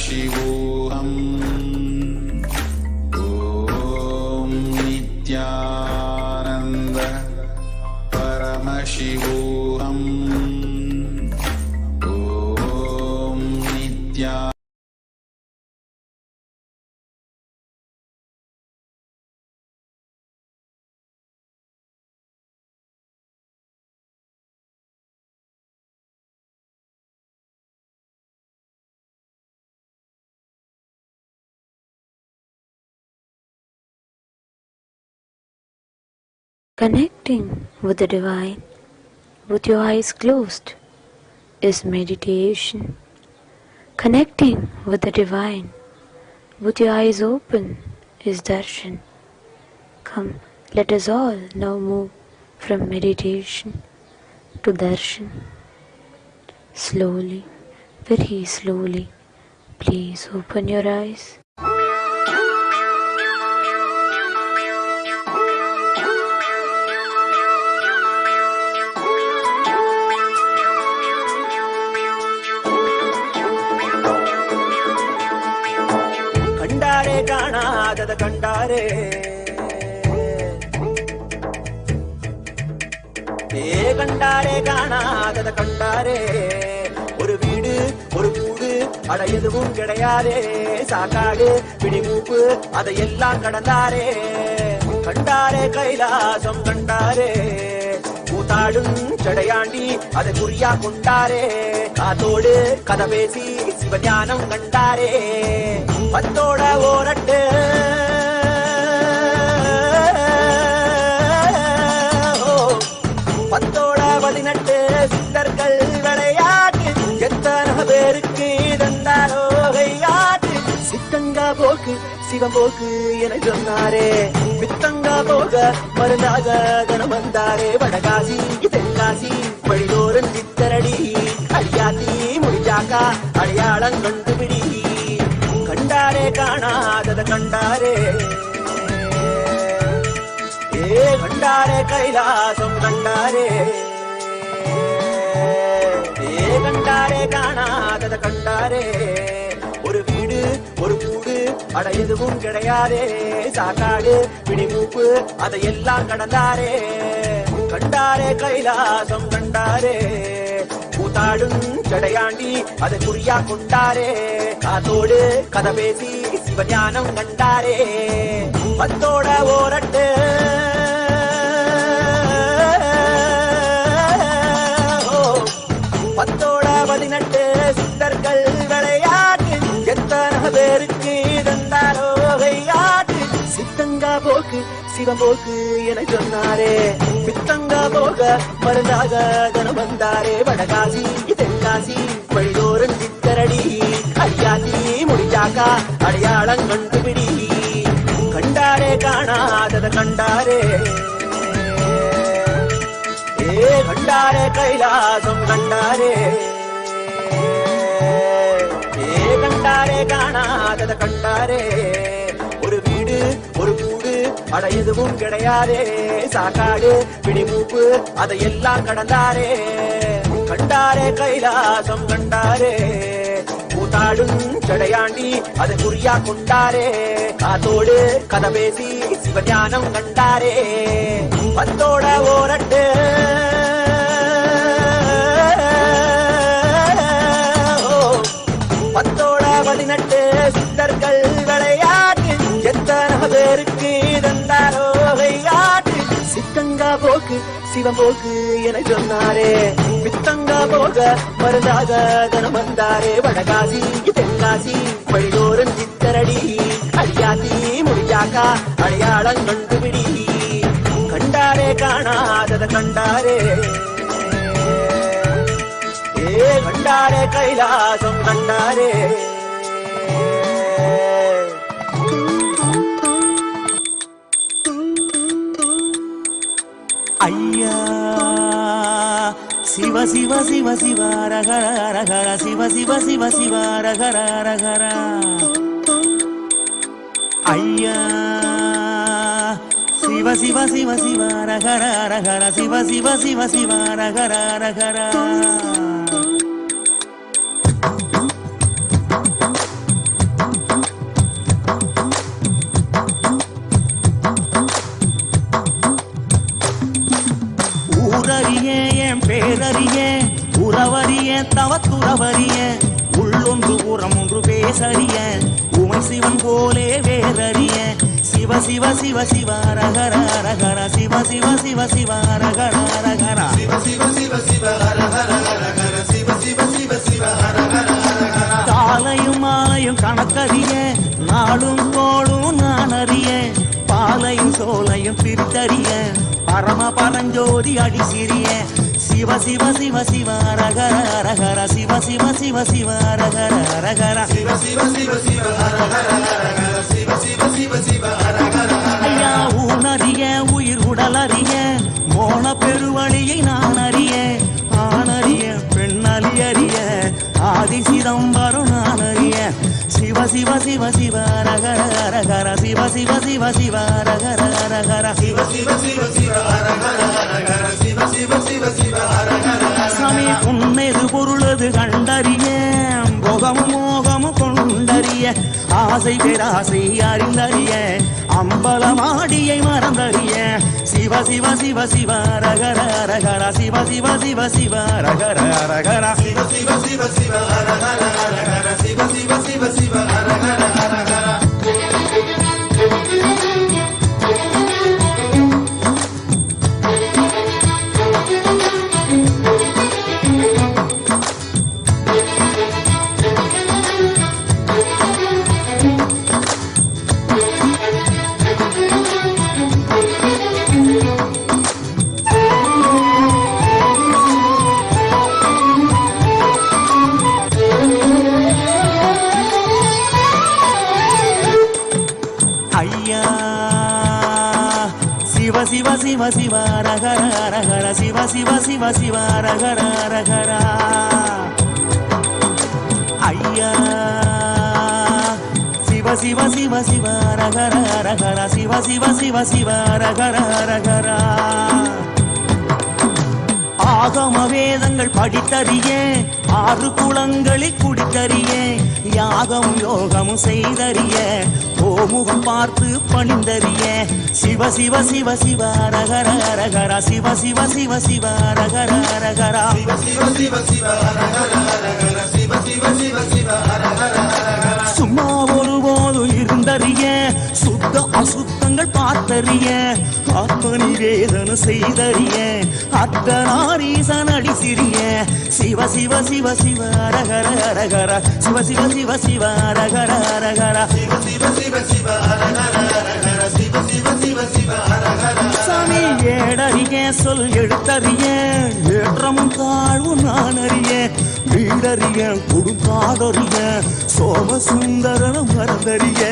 Paramashivoham. Om Nithyananda Paramashivoham. Om Nithyananda. Connecting with the divine with your eyes closed is meditation. Connecting with the divine with your eyes open is darshan. Come, let us all now move from meditation to darshan. Slowly, very slowly, please open your eyes. காணாதத கண்டாரே கண்டாரே காணாதத கண்டாரே ஒரு வீடு ஒரு கூடு அட எதுவும் கிடையாதே சாக்காடு பிடிமூப்பு அதையெல்லாம் கடந்தாரே கண்டாரே கைலாசம் கண்டாரே கூத்தாடும் சடையாண்டி அதை குறியா கொண்டாரே காத்தோடு கதை பேசி சிவஞானம் கண்டாரே பத்தோட ஓரட்டு பத்தோட 18 சித்தர்கள் விளையாட்டு எத்தனை பேருக்கு தந்தாரோ கையாட்டு சித்தங்கா போக்கு சிவம் போக்கு என சொன்னாரே பித்தங்கா போக மருந்தாக கணம் வந்தாரே வடகாசி தென்காசி வழிதோறும் சித்தரடி அடியாத்தி முடிஞ்சாக்கா அடையாளம் கண்டுபிடி கண்டாரே காணாதத கண்டாரே கண்டாரே கைலாசம் கண்டாரே கண்டாரே காணாதத கண்டாரே ஒரு வீடு ஒரு கூடு அட எதுவும் கிடையாதே சாக்காடு பிடிமூப்பு அதையெல்லாம் கடந்தாரே கண்டாரே கைலாசம் கண்டாரே கூத்தாடும் சடையாண்டி அதை குறியா கொண்டாரே காத்தோடு கதை பேசி சிவஞானம் கண்டாரே பத்தோட ஓரட்டு பத்தோட 18 சித்தர்கள் விளையாட்டு எத்தனை பேருக்கு தந்தாரோ கையாட்டு சித்தங்கா போக்கு சிவம் போக்கு என சொன்னாரே பித்தங்கா போக மருந்தாக கணம் வந்தாரே வடகாசி தென்காசி வழிதோறும் சித்தரடி அடியாத்தி முடிஞ்சாக்கா அடையாளம் கண்டுபிடி கண்டாரே காணாதத கண்டாரே கண்டாரே கைலாசம் கண்டாரே கண்டாரே காணாதத கண்டாரே ஒரு வீடு ஒரு கூடு அட எதுவும் கிடையாதே சாக்காடு பிடிமூப்பு அதையெல்லாம் கடந்தாரே கண்டாரே கைலாசம் கண்டாரே கூத்தாடும் சடையாண்டி அதை குறியா கொண்டாரே காத்தோடு கதை பேசி சிவஞானம் கண்டாரே பத்தோட ஓரட்டு பத்தோட 18 சித்தர்கள் விளையாட்டு எத்தனை பேருக்கு தந்தாரோ கையாட்டு சித்தங்கா போக்கு சிவம் போக்கு என சொன்னாரே பித்தங்கா போக மருந்தாக கணம் வந்தாரே வடகாசி தென்காசி வழிதோறும் சித்தரடி அடியாத்தி முடிஞ்சாக்கா அடையாளம் கண்டுபிடி கண்டாரே காணாதத கண்டாரே கண்டாரே கைலாசம் கண்டாரே ஐயா சிவ சிவ சிவ சிவ ரகர ரகர சிவ சிவ சிவ சிவ ரகர ரகர ஐயா சிவ சிவ சிவ சிவ ரகர ரகர சிவ சிவ சிவ சிவ ரகர ரகர உறவறிய தவத்துறவறிய உள்ளொன்று புறம் ஒன்று பேசறிய உமை சிவன் போலே வேறறிய சிவ சிவ சிவ சிவ ரகர ரகர சிவ சிவ சிவ சிவ ரகர ரகர சிவ சிவ சிவ சிவ ரகர ரகர சிவ சிவ சிவ சிவ ரகர ரகர காலையும் மாலையும் கணக்கறிய நாளும் கோளும் நான் அறிய பாலையும் சோலையும் பிரித்தறிய பரம பரஞ்சோதி அடி சிறிய சிவ சிவ சிவ சிவ ரகர ரகர சிவ சிவ சிவ சிவ ரகர ரகர சிவ சிவ சிவ சிவ ரகர ரகர சிவ சிவ சிவ சிவ ரகர ஐயா ஊனறிய உயிர் உடலறிய மோன பெருவழியை நான் அறிய ஆணறிய பெண்ணறிய ஆதி சிதம்பரம் நான் அறிய சிவ சிவ சிவ சிவ ரகர ரகர சிவ சிவ சிவ சிவ ரகர ரகர சிவ சிவ சிவ சிவ ரகர ரகர சிவ சிவ சிவ சிவ ரகர சாமி உன்னது பொருளது கண்டறிய போகமும் மோகமும் கொண்டறிய ஆசை பேராசை அறிந்தறிய அம்பலமாடியை மறந்தறிய சிவ சிவ சிவ சிவ ரகர ரகர சிவ சிவ சிவ சிவ ரகர ரகர சிவ சிவ சிவ சிவ ரகர ரகர சிவ சிவ சிவ சிவ ரகர ரகர சிவ சிவ சிவ ரகர ரகர சிவ சிவ சிவ சிவ ரகர ரகர ஐயா சிவ சிவ சிவ சிவ ரகர ரகர சிவ சிவ சிவ சிவ ரகர ரகர ஆகம வேதங்கள் படித்தறிய ஆறு குளங்களில் குடித்தறிய யாகம் யோகமும் செய்தறிய ஓமுகம் பார்த்து பணிந்தறிய சிவ சிவ சிவ சிவ ரகர ரகர சிவ சிவ சிவ சிவ ரகர ரகர சிவ சிவ சிவ சிவ ரகர ரகர சிவ சிவ சிவ சிவ ரகர ரகர சும்மா ஒருபோதும் இருந்தறிய சுத்த அசுத்தங்கள் பார்த்தறிய ஆத்ம நிவேதன செய்தறிய அர்த்தநாரீசன் அடி சிறிய சிவ சிவ சிவ சிவ ரகர ரகர சிவ சிவ சிவ சிவ ரகர ரகர சிவ சிவ சிவ சிவ ரகர ரகர சிவ சிவ சிவ சிவ ரகர சாமி ஏடறிய சொல் எழுத்தறிய ஏற்றமும் தாழ்வும் நான் அறிய வீடறிய கொடுங்காடறிய சோமசுந்தரனும் மறந்தறிய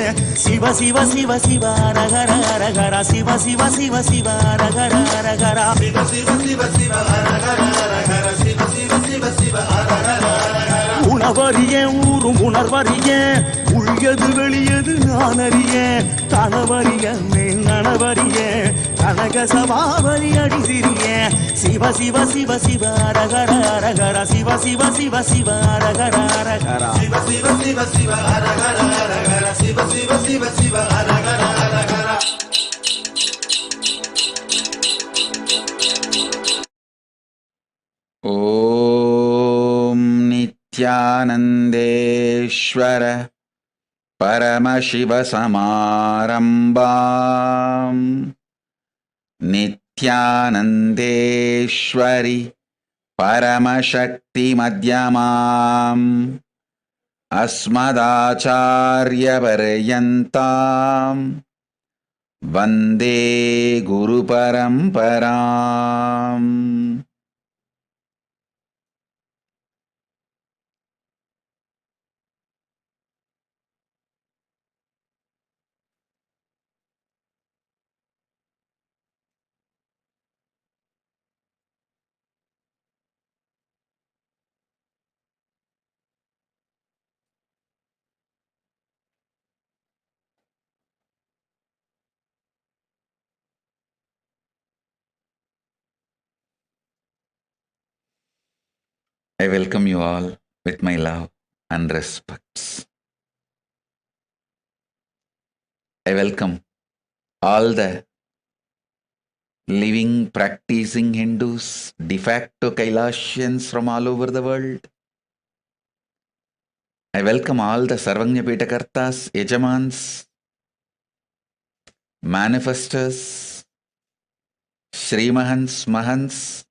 சிவ சிவ சிவ சிவ ரகர ரகர சிவ சிவ சிவ சிவ ரகர ரகர சிவ சிவ சிவ சிவ ரகர ரகர சிவ சிவ சிவ சிவ ரகர உணவறிய ஊரும் உணர்வறிய உள்யது வெளியது நான் அறிய கணவறிய நனவறிய கனக சபாவரி அடி சிறிய சிவ சிவ சிவ சிவ ரகர ரகர சிவ சிவ சிவ சிவ ரகர ரகர சிவ சிவ சிவ சிவ ரகர ரகர சிவ சிவ சிவ சிவ ரகர ரகர ஓம் நித்யானந்தேஸ்வர பரமசிவசமாரம்பாம் நித்யானந்தேஸ்வரி பரமசக்தி மத்யமாம் அஸ்மதாச்சார்யபர்யந்தாம் வந்தே குரு பரம்பராம். I welcome you all with my love and respects. I welcome all the living, practicing Hindus, de facto Kailasians from all over the world. I welcome all the Sarvagnya Pitakartas, Yajamans, manifestors, Shrimahans, Mahants,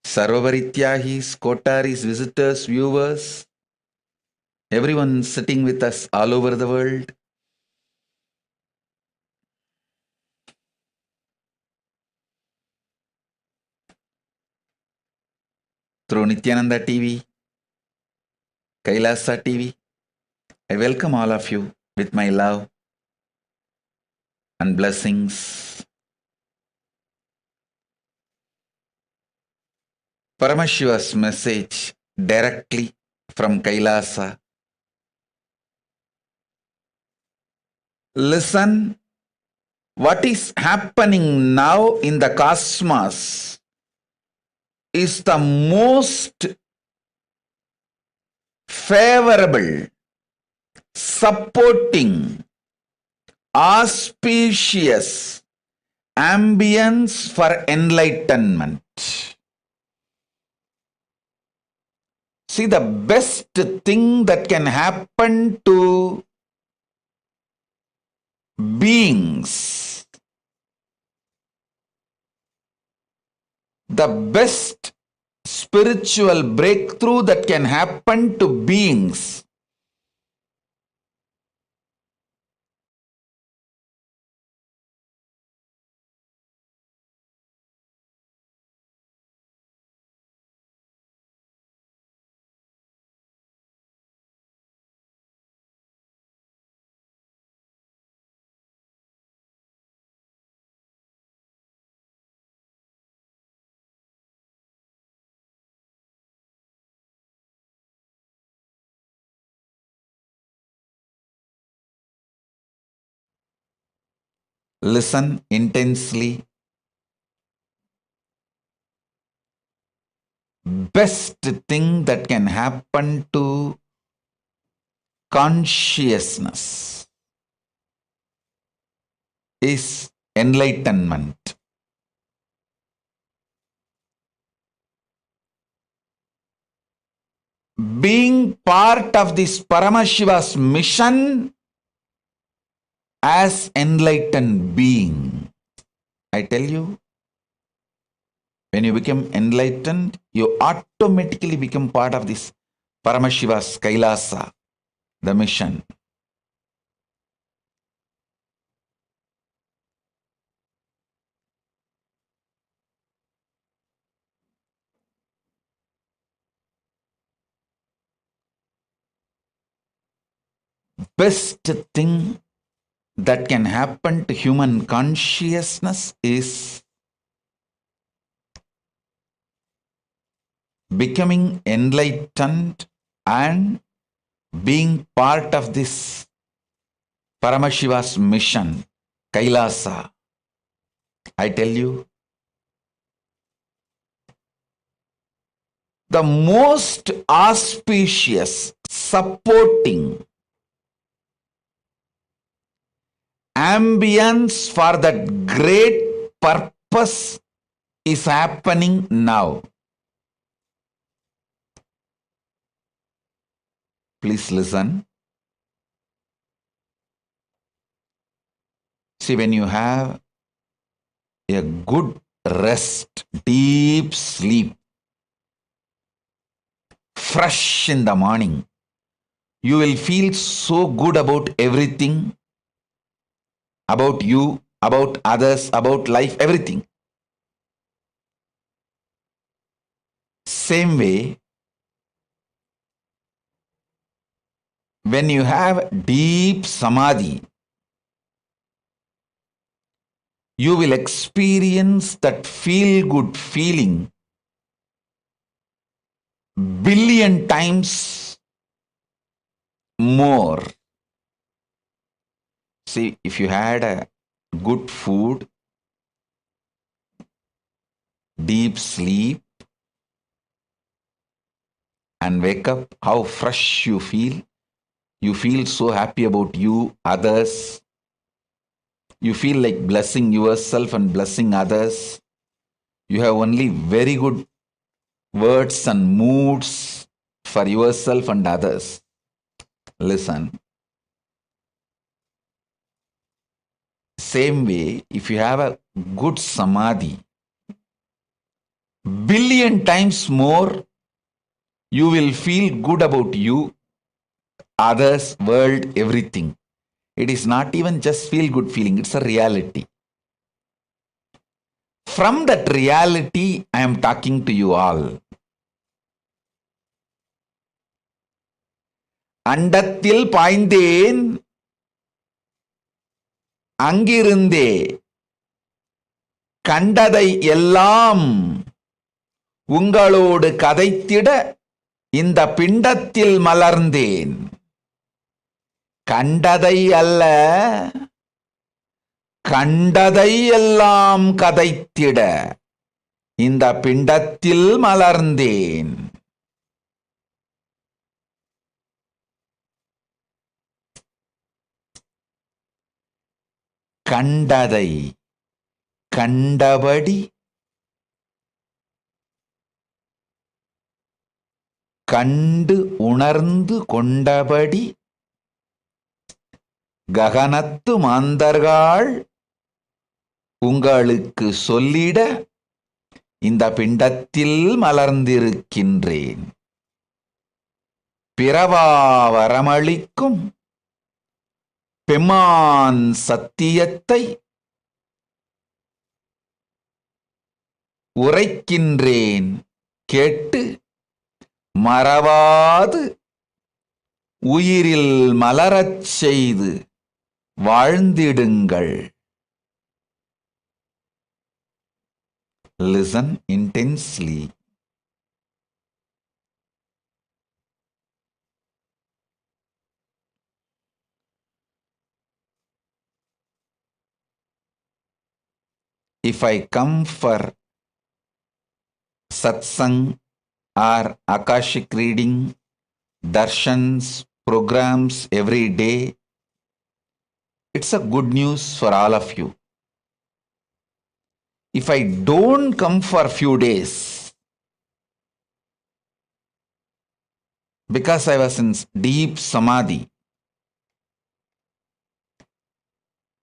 Sarvavarityahis, Kotaris, visitors, viewers, everyone sitting with us all over the world. Through Nithyananda TV, Kailasa TV, I welcome all of you with my love and blessings. Paramashiva's message directly from Kailasa. Listen, what is happening now in the cosmos is the most favorable, supporting, auspicious ambience for enlightenment. See, the best thing that can happen to beings, the best spiritual breakthrough that can happen to beings listen intensely. Best thing that can happen to consciousness is enlightenment. Being part of this Paramashiva's mission as enlightened being. I tell you, when you become enlightened, you automatically become part of this Paramashiva's Kailasa, the mission. Best thing that can happen to human consciousness is becoming enlightened and being part of this Paramashiva's mission, Kailasa. I tell you, the most auspicious, supporting ambience for that great purpose is happening now. Please listen. See, when you have a good rest, deep sleep, fresh in the morning, you will feel so good about everything, about you, about others, about life, everything. Same way, when you have deep samadhi, you will experience that feel-good feeling billion times more. See, if you had a good food, deep sleep, and wake up, how fresh you feel. You feel so happy about you, others, You feel like blessing yourself and blessing others. You have only very good words and moods for yourself and others. Listen. Same way, if you have a good samadhi, billion times more, you will feel good about you, others, world, everything. It is not even just feel good feeling, it's a reality. From that reality, I am talking to you all. அண்டத்தில் பாய்ந்தேன் அங்கிருந்தே கண்டதை எல்லாம் உங்களோடு கதைத்திட இந்த பிண்டத்தில் மலர்ந்தேன். கண்டதை அல்ல, கண்டதை எல்லாம் கதைத்திட இந்த பிண்டத்தில் மலர்ந்தேன். கண்டதை கண்டபடி கண்டு உணர்ந்து கொண்டபடி ககனத்து மாந்தர்கள் உங்களுக்கு சொல்லிட இந்த பிண்டத்தில் மலர்ந்திருக்கின்றேன். பிறவா வரமளிக்கும் பெம்மான் சத்தியத்தை உரைக்கின்றேன் கேட்டு மறவாது உயிரில் மலரச் செய்து வாழ்ந்திடுங்கள். Listen intensely. If I come for Satsangh or Akashic reading, darshans, programs every day, it's a good news for all of you. If I don't come for a few days, because I was in deep samadhi,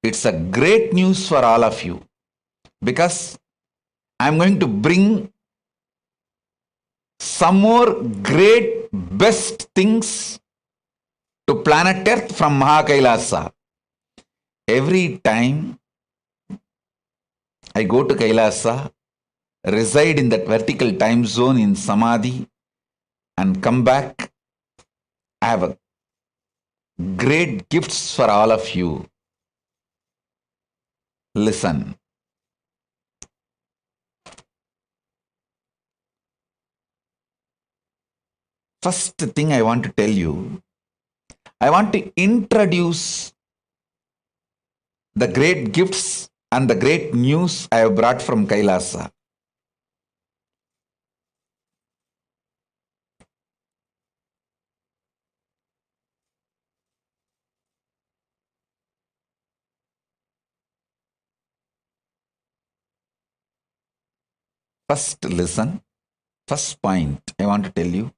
it's a great news for all of you. Because I'm going to bring some more great, best things to planet Earth from Kailasa. Every time I go to Kailasa, reside in that vertical time zone in Samadhi, and come back, I have a great gifts for all of you. Listen. First thing I want to tell you, I want to introduce the great gifts and the great news I have brought from Kailasa. First, listen. First point I want to tell you.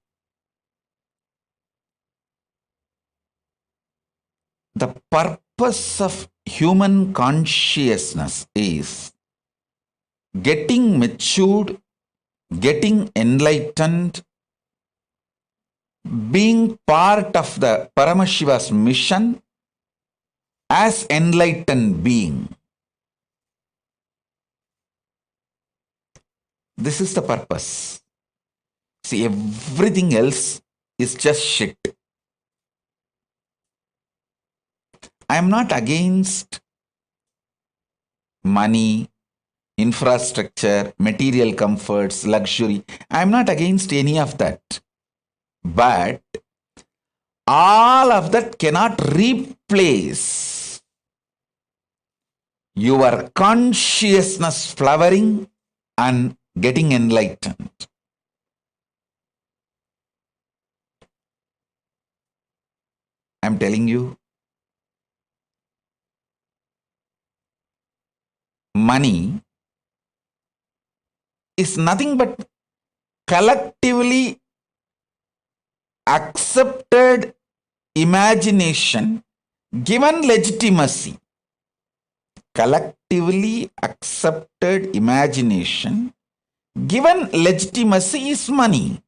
The purpose of human consciousness is getting matured, getting enlightened, being part of the Paramashiva's mission as enlightened being. This is the purpose. See, everything else is just shit. I am not against money, infrastructure, material comforts, luxury. I am not against any of that. But all of that cannot replace your consciousness flowering and getting enlightened. I am telling you, money is nothing but collectively accepted imagination given legitimacy. Collectively accepted imagination given legitimacy is money.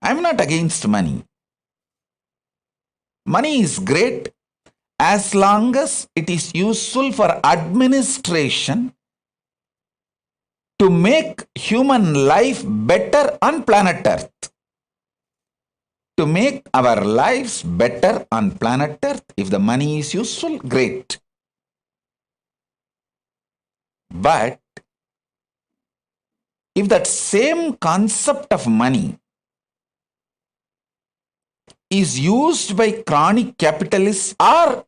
I'm not against money. Money is great as long as it is useful for administration to make human life better on planet Earth. To make our lives better on planet Earth, if the money is useful, great. But if that same concept of money is used by chronic capitalists or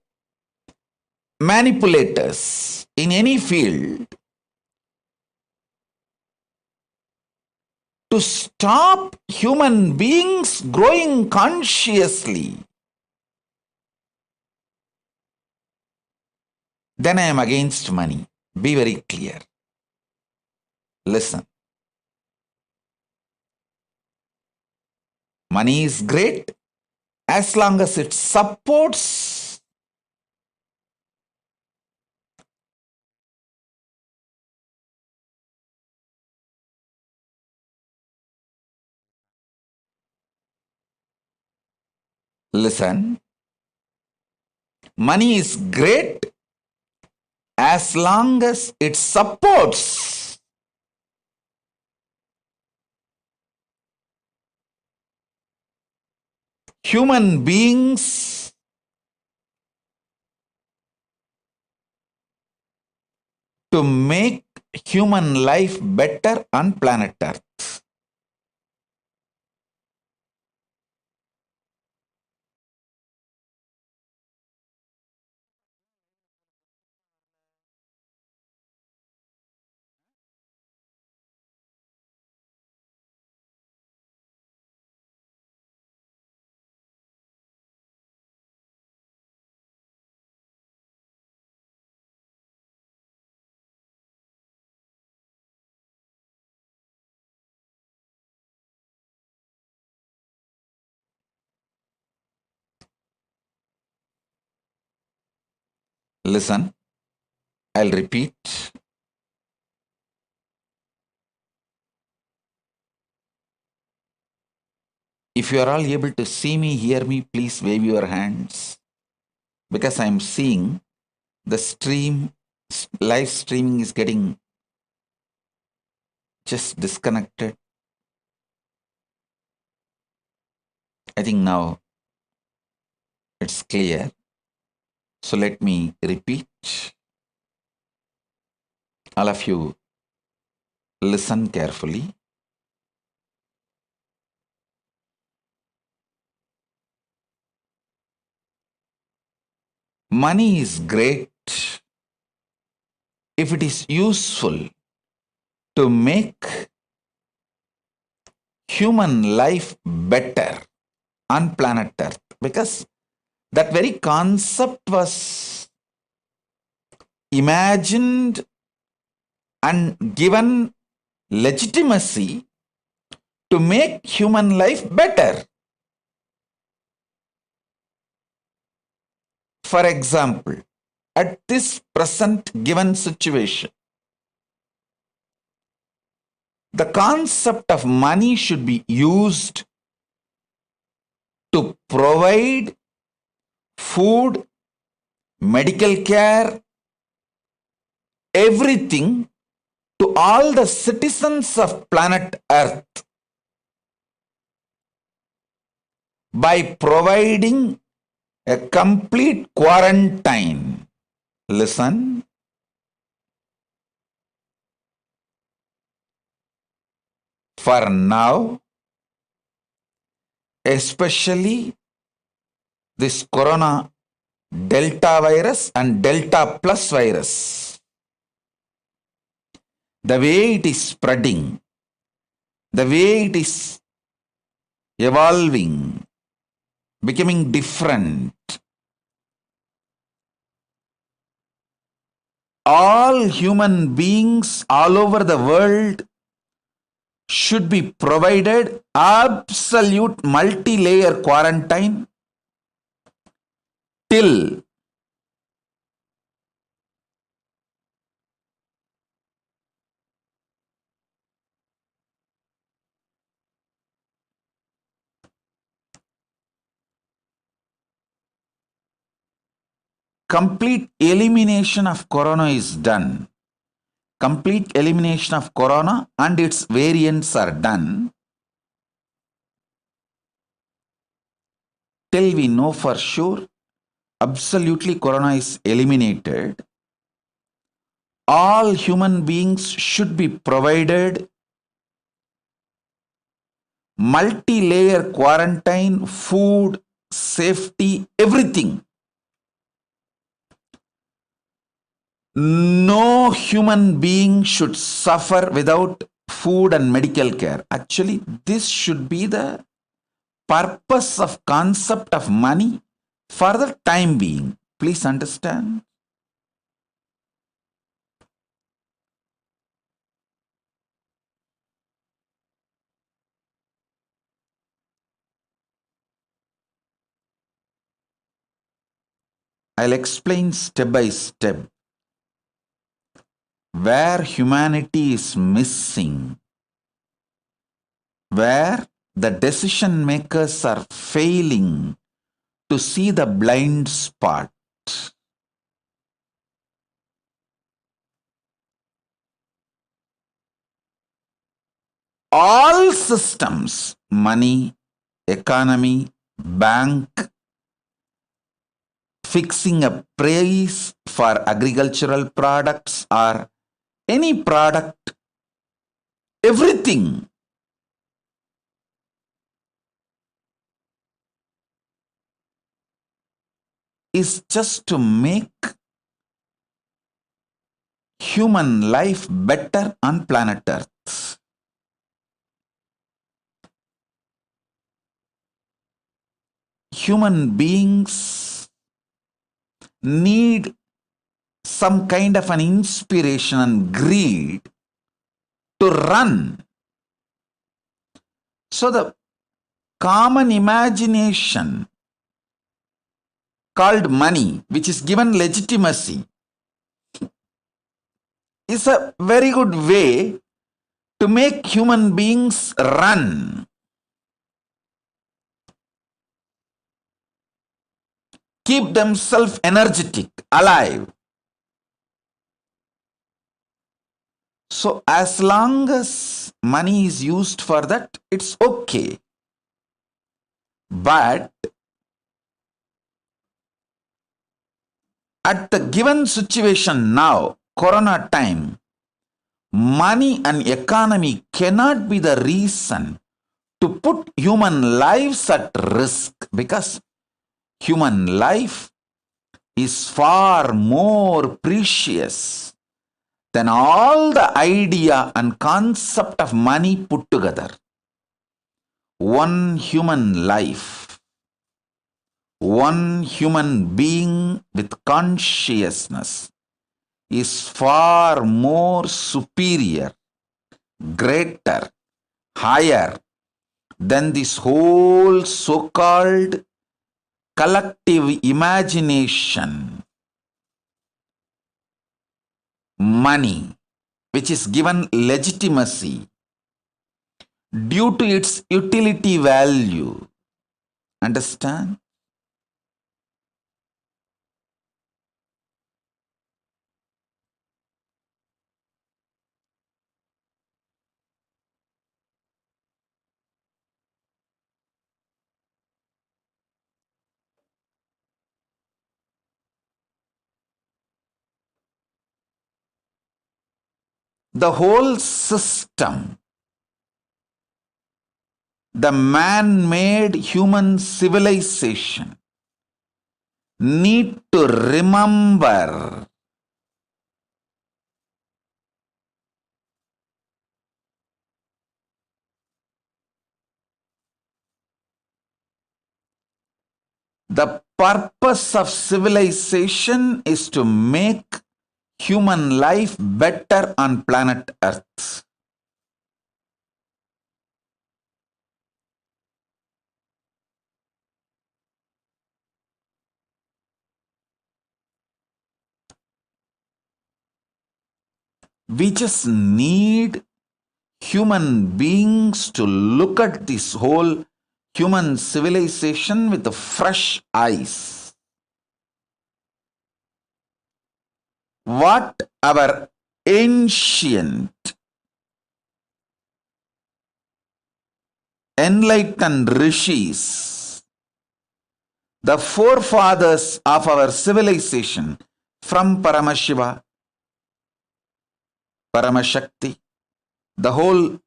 manipulators in any field to stop human beings growing consciously, then I am against money. Be very clear. Listen. Money is great as long as it supports Listen, money is great as long as it supports human beings to make human life better on planet Earth. Listen, I'll repeat. If you are all able to see me, hear me, please wave your hands. Because I'm seeing the live streaming is getting just disconnected. I think now it's clear. So let me repeat. All of you listen carefully. Money is great if it is useful to make human life better on planet Earth, because that very concept was imagined and given legitimacy to make human life better. For example, at this present given situation, the concept of money should be used to provide food, medical care, everything to all the citizens of planet Earth by providing a complete quarantine. Listen. For now, especially this corona Delta virus and Delta plus virus, the way it is spreading, the way it is evolving, becoming different, all human beings all over the world should be provided absolute multi-layer quarantine till complete elimination of corona is done. Complete elimination of corona and its variants are done till we know for sure absolutely corona is eliminated. All human beings should be provided multi-layer quarantine, food, safety, everything. No human being should suffer without food and medical care. Actually, this should be the purpose of concept of money for the time being. Please understand. I'll explain step by step where humanity is missing, where the decision makers are failing to see the blind spot. All systems, money, economy, bank, fixing a price for agricultural products or any product, everything is just to make human life better on planet Earth. Human beings need some kind of an inspiration and greed to run. So the common imagination called money, which is given legitimacy, is a very good way to make human beings run. Keep themselves energetic, alive. So as long as money is used for that, it's okay. But at the given situation now, corona time, money and economy cannot be the reason to put human lives at risk, because human life is far more precious than all the idea and concept of money put together. One human life, one human being with consciousness is far more superior, greater, higher than this whole so-called collective imagination, money, which is given legitimacy due to its utility value. Understand? The whole system, the man-made human civilization, need to remember the purpose of civilization is to make human life better on planet Earth. We just need human beings to look at this whole human civilization with fresh eyes. What our ancient enlightened rishis, the forefathers of our civilization, from Paramashiva, Paramashakti, the whole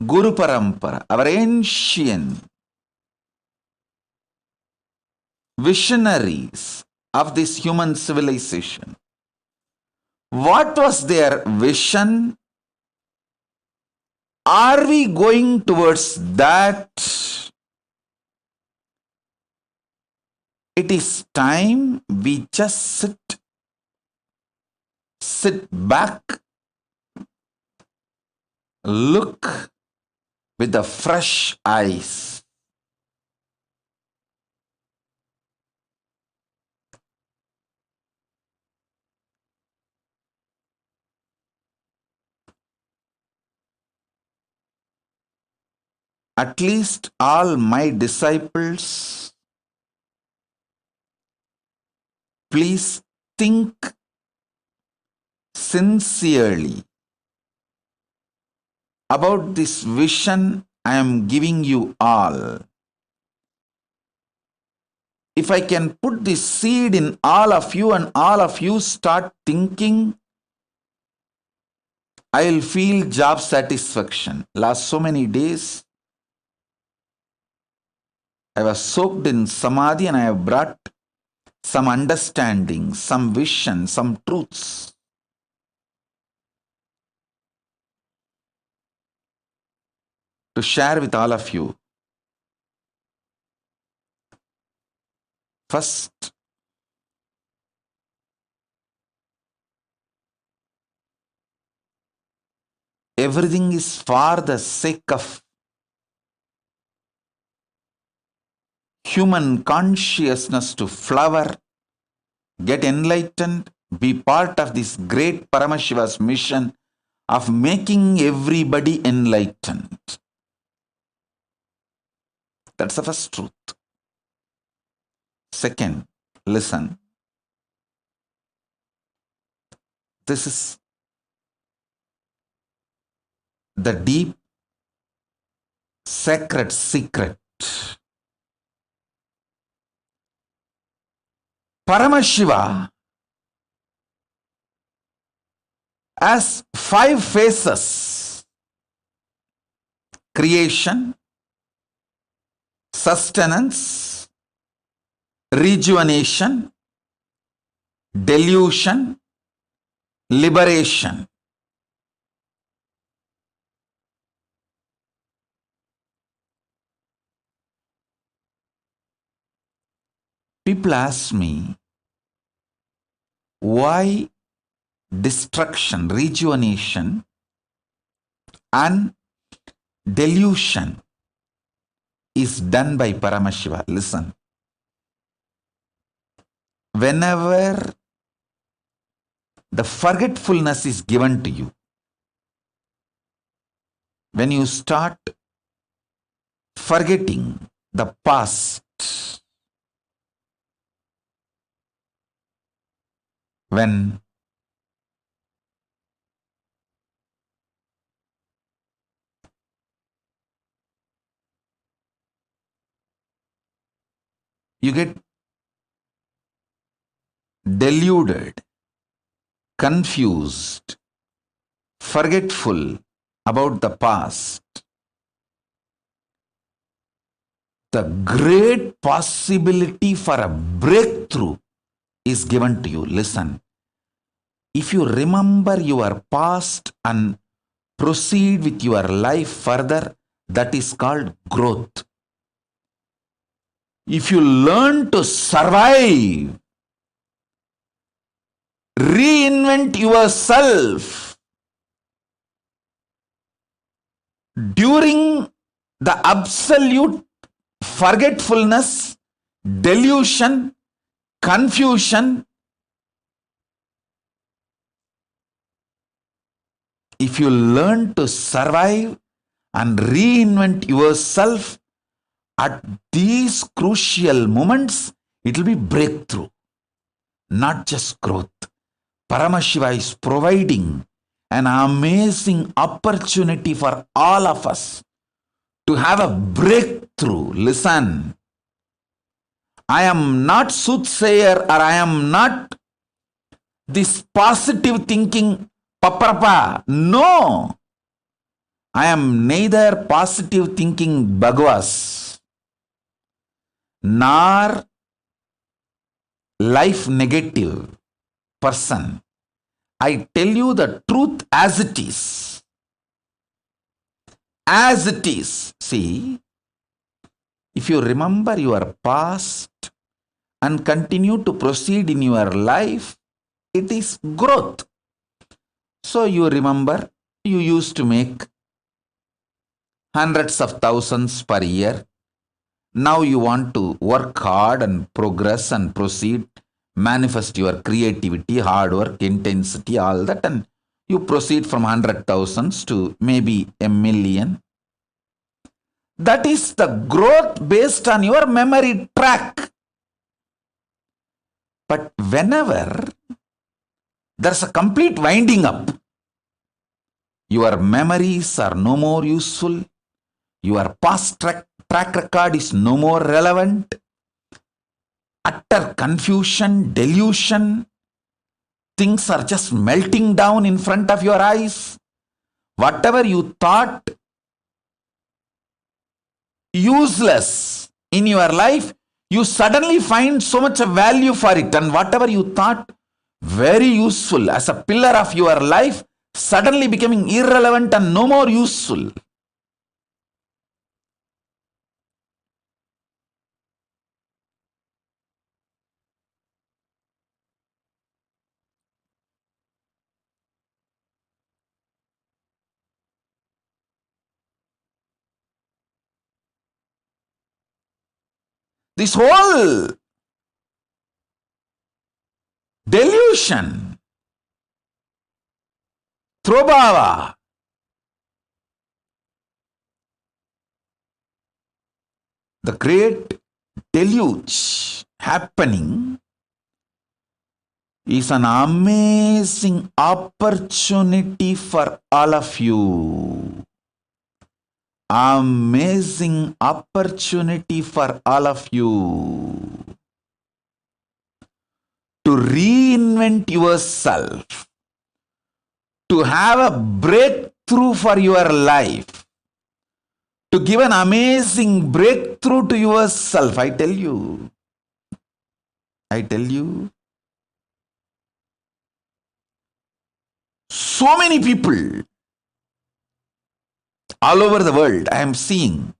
Guru Parampara, our ancient visionaries of this human civilization. What was their vision? Are we going towards that? It is time we just sit back, look with the fresh eyes. At least all my disciples, please think sincerely about this vision I am giving you all. If I can put this seed in all of you and all of you start thinking, I will feel job satisfaction. Last so many days, I was soaked in samadhi and I have brought some understanding, some vision, some truths. To share with all of you. First, everything is for the sake of human consciousness to flower, get enlightened, be part of this great Paramashiva's mission of making everybody enlightened. That's the first truth. Second, listen. This is the deep, sacred secret. Paramashiva has 5 phases: creation, sustenance, rejuvenation, delusion, liberation. People ask me, why destruction, rejuvenation, and delusion is done by Paramashiva? Listen. Whenever the forgetfulness is given to you, when you start forgetting the past, when you get deluded, confused, forgetful about the past, the great possibility for a breakthrough is given to you. Listen. If you remember your past and proceed with your life further, that is called growth. If you learn to survive reinvent yourself during the absolute forgetfulness, delusion, confusion. If you learn to survive and reinvent yourself at these crucial moments, it will be breakthrough, not just growth. Paramashiva is providing an amazing opportunity for all of us to have a breakthrough. Listen, I am not soothsayer, or I am not this positive thinking paprapa. No, I am neither positive thinking Bhagavas nor life negative person. I tell you the truth as it is. As it is. See, if you remember your past and continue to proceed in your life, it is growth. So you remember, you used to make hundreds of thousands per year. Now you want to work hard and progress and proceed, manifest your creativity, hard work, intensity, all that, and you proceed from 100,000 to maybe 1,000,000. That is the growth based on your memory track. But whenever there's a complete winding up, your memories are no more useful, your past track record is no more relevant, utter confusion, delusion, things are just melting down in front of your eyes. Whatever you thought useless in your life, you suddenly find so much of value for it, and whatever you thought very useful as a pillar of your life, suddenly becoming irrelevant and no more useful. This whole delusion, throbhava, the great deluge happening is an amazing opportunity for all of you. Amazing opportunity for all of you to reinvent yourself, to have a breakthrough for your life, to give an amazing breakthrough to yourself. I tell you, so many people all over the world, I am seeing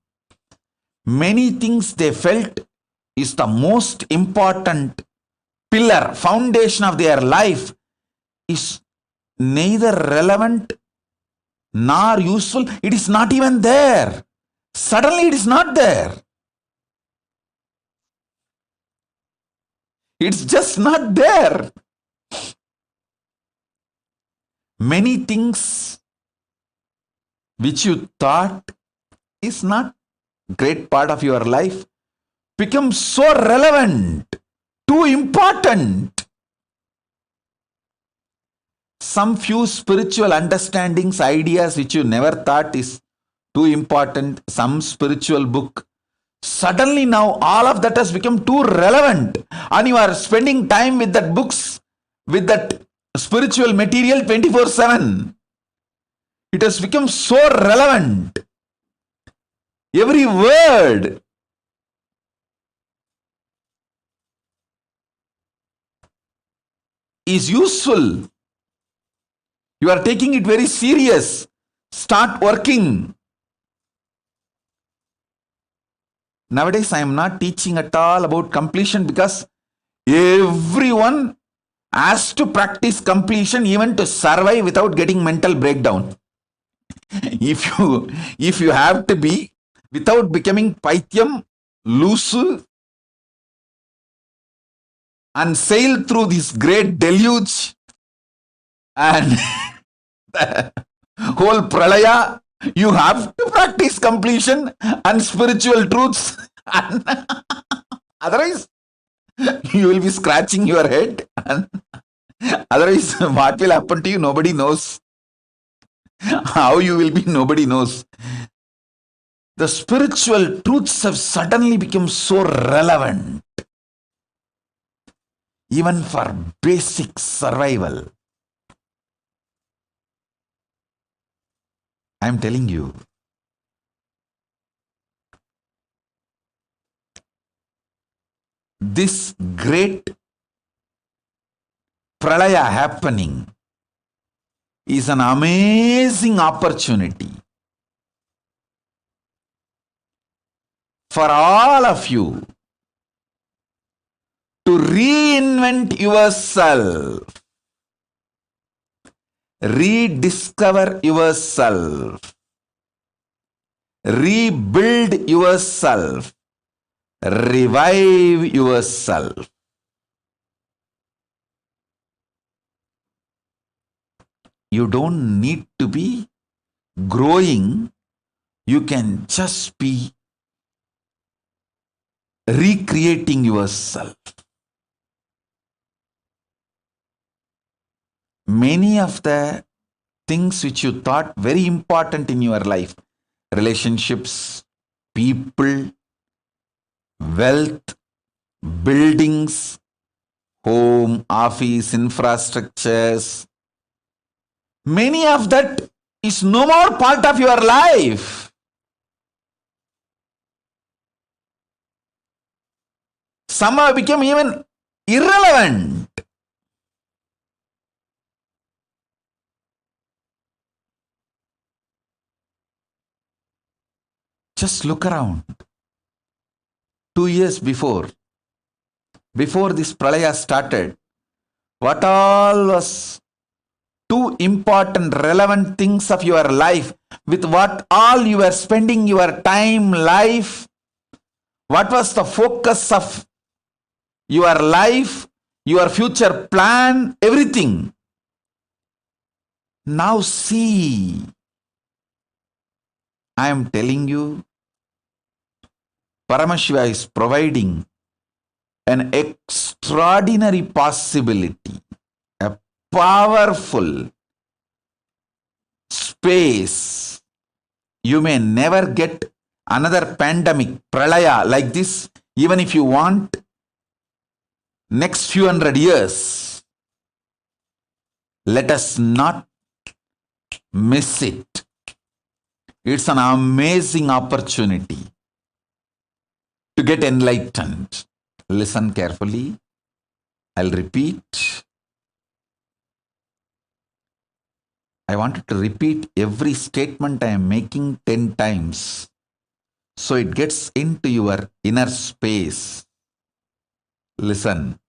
many things they felt is the most important pillar, foundation of their life is neither relevant nor useful. It is not even there. Suddenly it is not there. It's just not there. Many things which you thought is not great part of your life become so relevant, too important. Some few spiritual understandings, ideas which you never thought is too important, some spiritual book, suddenly now all of that has become too relevant, and you are spending time with that books, with that spiritual material 24/7. It has become so relevant. Every word is useful. You are taking it very serious. Start working. Nowadays, I am not teaching at all about completion because everyone has to practice completion even to survive without getting mental breakdown. If you have to be without becoming paityam, loose, and sail through this great deluge and the whole pralaya, you have to practice completion and spiritual truths. Otherwise, you will be scratching your head. Otherwise, what will happen to you? Nobody knows. How you will be, nobody knows. The spiritual truths have suddenly become so relevant, even for basic survival. I am telling you. This great pralaya happening is an amazing opportunity for all of you to reinvent yourself, rediscover yourself, rebuild yourself, revive yourself. You don't need to be growing. You can just be recreating yourself. Many of the things which you thought very important in your life, relationships, people, wealth, buildings, home, office, infrastructures, many of that is no more part of your life. Some have become even irrelevant. Just look around. 2 years before this pralaya started, what all was two important relevant things of your life, with what all you were spending your time, life, what was the focus of your life, your future plan, everything. Now see, I am telling you, Paramashiva is providing an extraordinary possibility, a powerful space. You may never get another pandemic, pralaya like this, even if you want, next few hundred years. Let us not miss it. It's an amazing opportunity to get enlightened. Listen carefully. I'll repeat. I wanted to repeat every statement I am making 10 times so it gets into your inner space. Listen.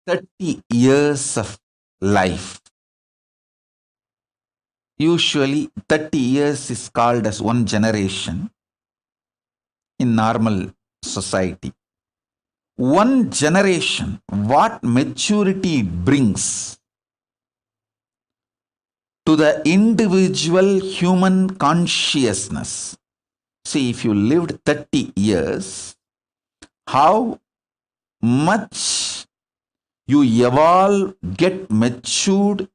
"30 years of life." Usually 30 years is called as one generation in normal society. One generation, what maturity it brings to the individual human consciousness. See, if you lived 30 years, how much you evolve, get matured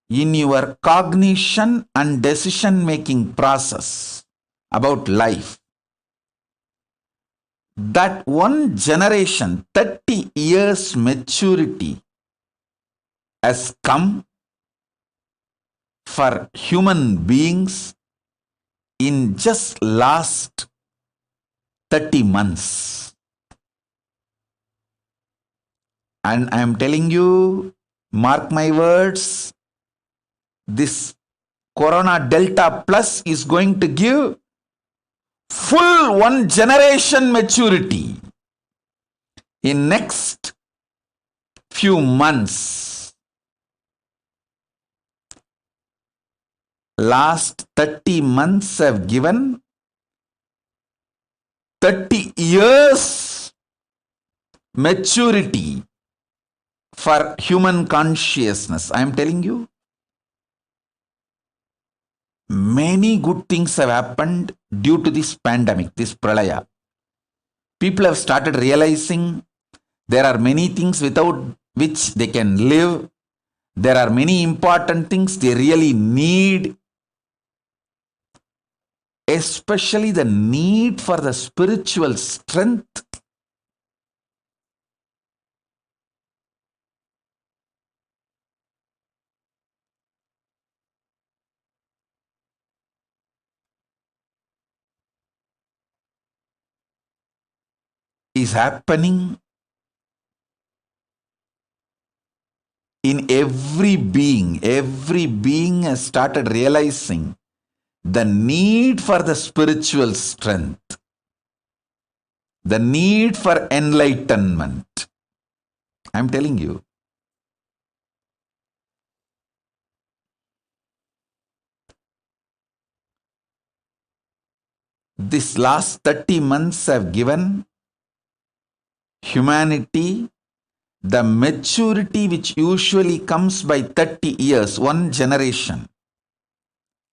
in your cognition and decision making process about life. that one generation, 30 years maturity has come for human beings in just last 30 months. And I am telling you, mark my words, this Corona Delta Plus is going to give full one generation maturity in next few months. Last 30 months have given 30 years maturity for human consciousness. I am telling you, many good things have happened due to this pandemic, this pralaya. People have started realizing there are many things without which they can live. There are many important things they really need, especially the need for the spiritual strength. Is happening in every being. Every being has started realizing the need for the spiritual strength, the need for enlightenment. I'm telling you. This last 30 months have given humanity the maturity which usually comes by 30 years, one generation.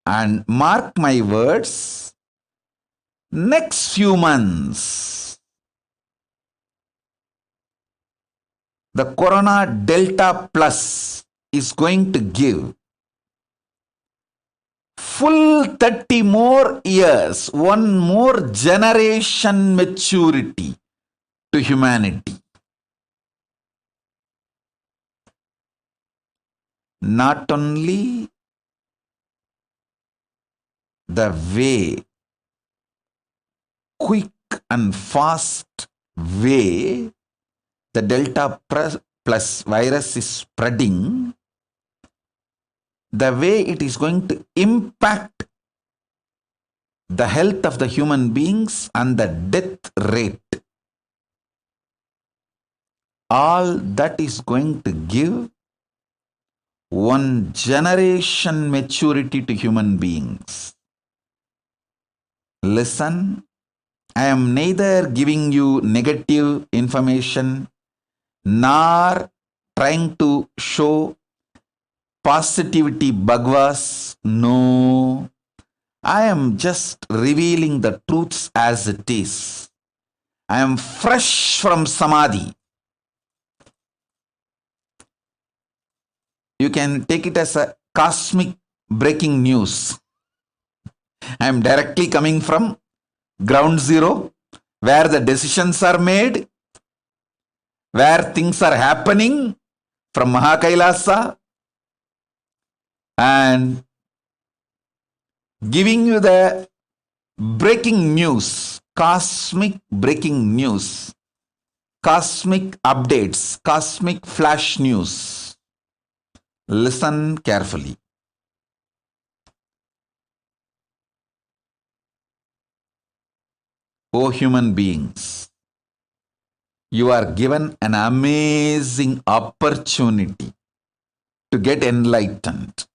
And mark my words, next few months, the Corona Delta Plus is going to give full 30 more years, one more generation maturity to humanity. Not only the way, quick and fast way the Delta Plus virus is spreading, the way it is going to impact the health of the human beings and the death rate. All that is going to give one generation maturity to human beings. Listen, I am neither giving you negative information nor trying to show positivity bhagavas. No, I am just revealing the truths as it is. I am fresh from samadhi. You can take it as a cosmic breaking news. I am directly coming from ground zero, where the decisions are made, where things are happening from Kailasa, and giving you the breaking news, cosmic breaking news, cosmic updates, cosmic flash news. Listen carefully. O human beings, you are given an amazing opportunity to get enlightened.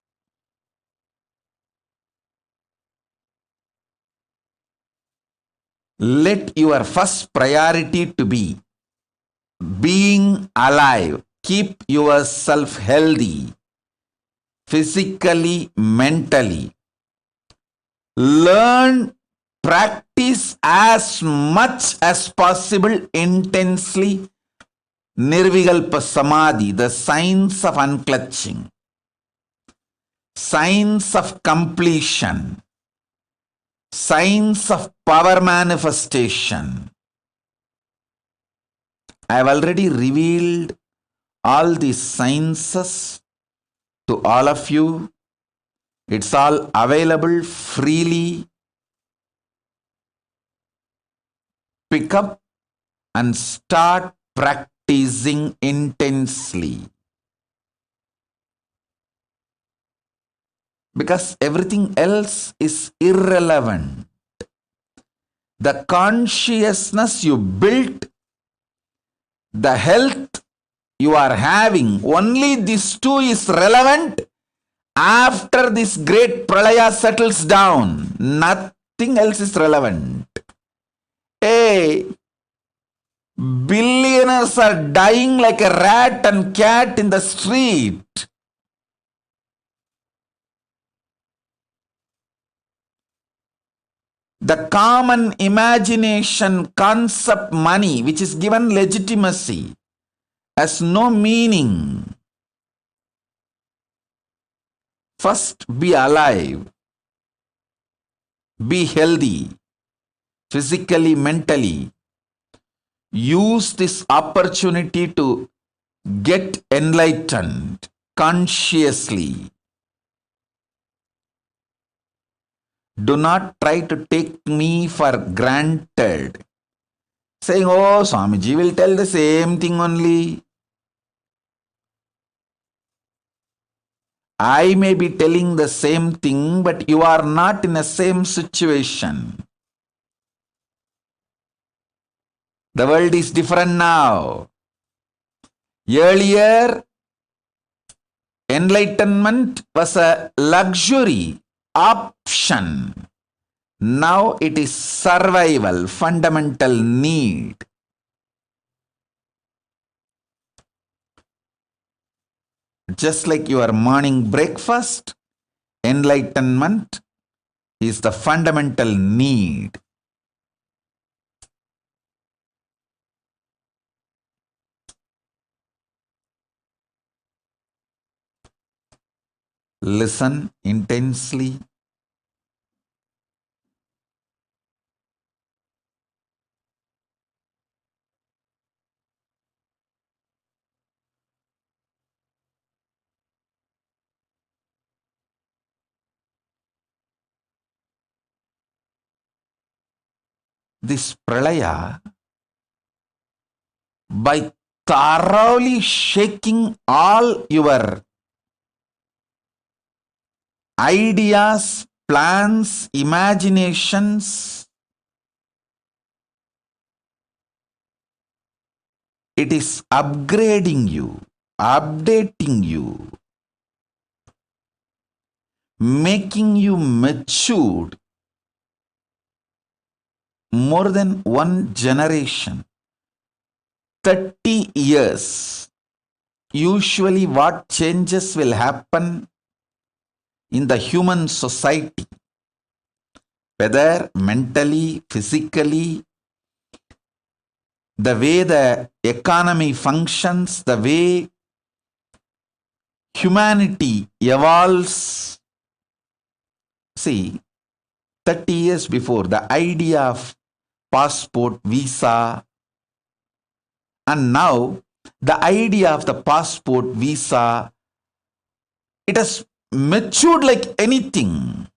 Let your first priority to be being alive. Keep yourself healthy, physically, mentally. Learn, practice as much as possible intensely Nirvikalpa Samadhi, the science of unclutching, science of completion, science of power manifestation. I have already revealed all these sciences to all of you. It's all available freely. Pick up and start practicing intensely. Because everything else is irrelevant. The consciousness you built, the health you are having, only these two is relevant after this great pralaya settles down. Nothing else is relevant. Hey, billionaires are dying like a rat and cat in the street. The common imagination concept money, which is given legitimacy, has no meaning. First, be alive, be healthy, physically, mentally. Use this opportunity to get enlightened consciously. Do not try to take me for granted. Saying, oh, Swamiji will tell the same thing only. I may be telling the same thing, but you are not in the same situation. The world is different now. Earlier, enlightenment was a luxury option. Now it is survival, fundamental need. Just like your morning breakfast, enlightenment is the fundamental need. Listen intensely. This pralaya, by thoroughly shaking all your ideas, plans, imaginations, it is upgrading you, updating you, making you matured more than one generation. 30 years. Usually what changes will happen in the human society, whether mentally, physically, the way the economy functions, the way humanity evolves. See, 30 years before, the idea of passport, visa, and now the idea of the passport, visa, it has matured like anything.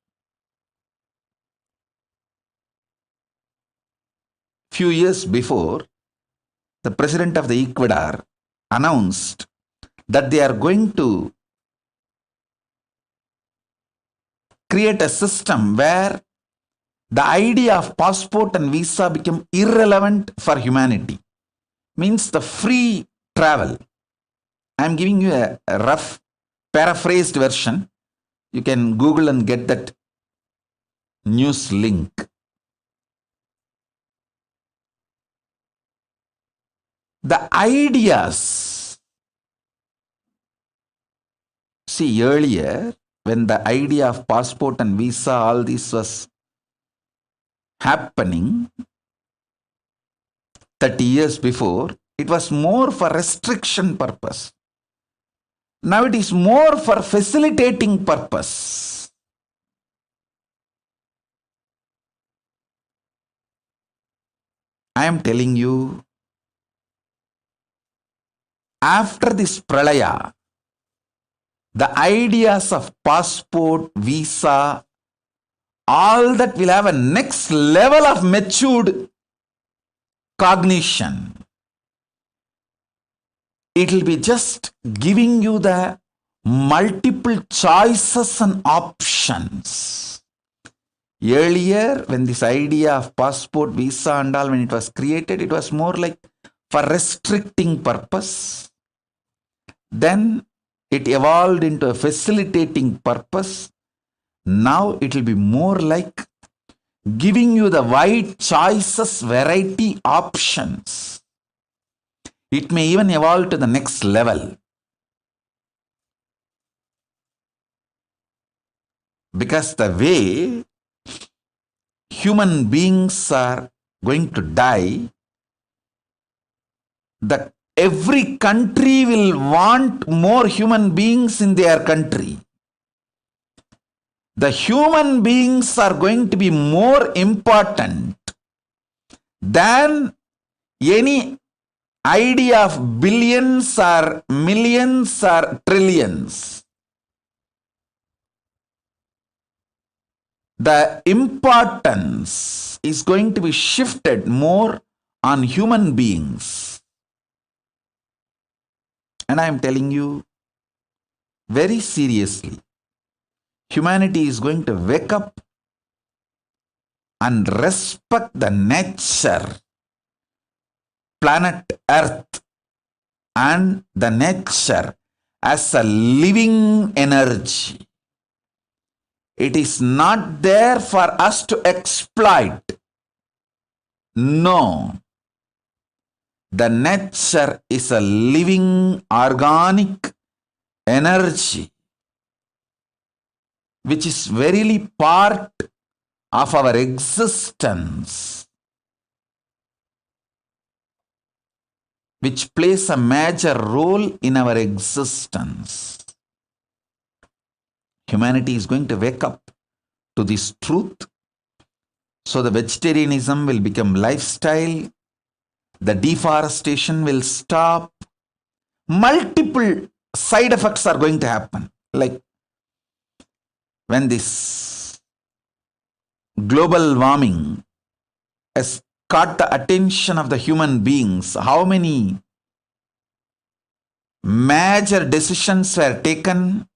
Few years before, the president of the Ecuador announced that they are going to create a system where the idea of passport and visa become irrelevant for humanity. Means the free travel. I am giving you a rough paraphrased version. You can Google and get that news link. The ideas. See, earlier, when the idea of passport and visa, all this was happening 30 years before, it was more for restriction purpose. Now it is more for facilitating purpose. I am telling you, after this pralaya, the ideas of passport, visa, all that will have a next level of matured cognition. It will be just giving you the multiple choices and options. Earlier, when this idea of passport, visa and all, when it was created, it was more like for restricting purpose. Then it evolved into a facilitating purpose. Now it will be more like giving you the wide choices, variety, options. It may even evolve to the next level. Because the way human beings are going to die, every country will want more human beings in their country. The human beings are going to be more important than any idea of billions or millions or trillions. The importance is going to be shifted more on human beings. And I am telling you very seriously, humanity is going to wake up and respect the nature, planet Earth, and the nature as a living energy. It is not there for us to exploit. No. The nature is a living organic energy which is verily part of our existence, which plays a major role in our existence. Humanity is going to wake up to this truth. So the vegetarianism will become lifestyle. The deforestation will stop. Multiple side effects are going to happen. Like when this global warming has caught the attention of the human beings, how many major decisions were taken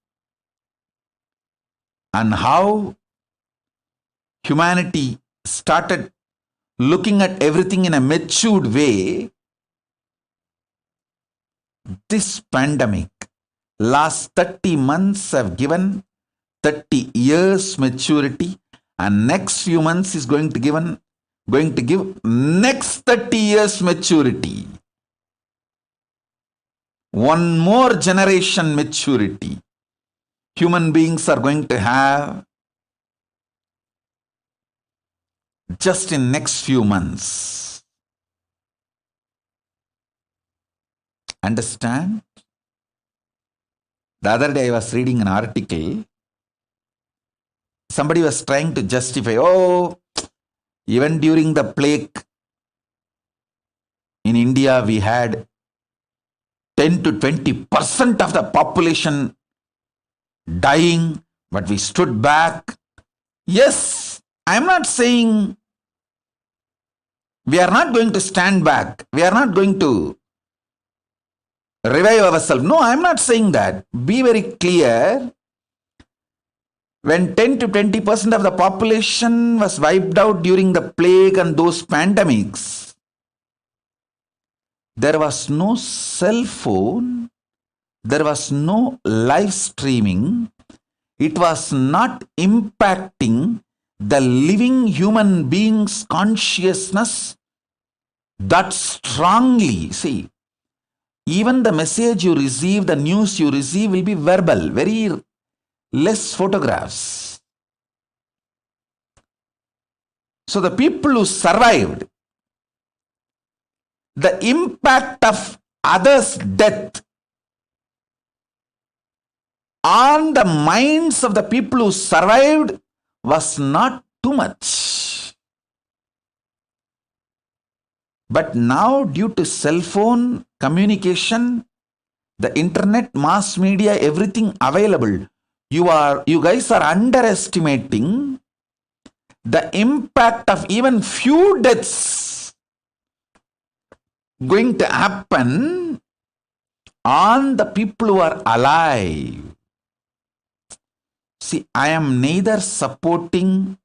and how humanity started looking at everything in a matured way. This pandemic, last 30 months have given 30 years maturity, and next few months is going to give next 30 years maturity. One more generation maturity. Human beings are going to have just in next few months. Understand? The other day I was reading an article. Somebody was trying to justify, even during the plague in India, we had 10 to 20% of the population dying, but we stood back. Yes, I am not saying we are not going to stand back. We are not going to revive ourselves. No, I am not saying that. Be very clear. When 10 to 20% of the population was wiped out during the plague and those pandemics, there was no cell phone, there was no live streaming, it was not impacting the living human being's consciousness that strongly. See, even the message you receive, the news you receive will be verbal, very less photographs. So the people who survived, the impact of others' death on the minds of the people who survived was not too much. But now, due to cell phone communication, The internet, mass media, everything available. You guys are underestimating the impact of even few deaths going to happen on the people who are alive. See, I am neither supporting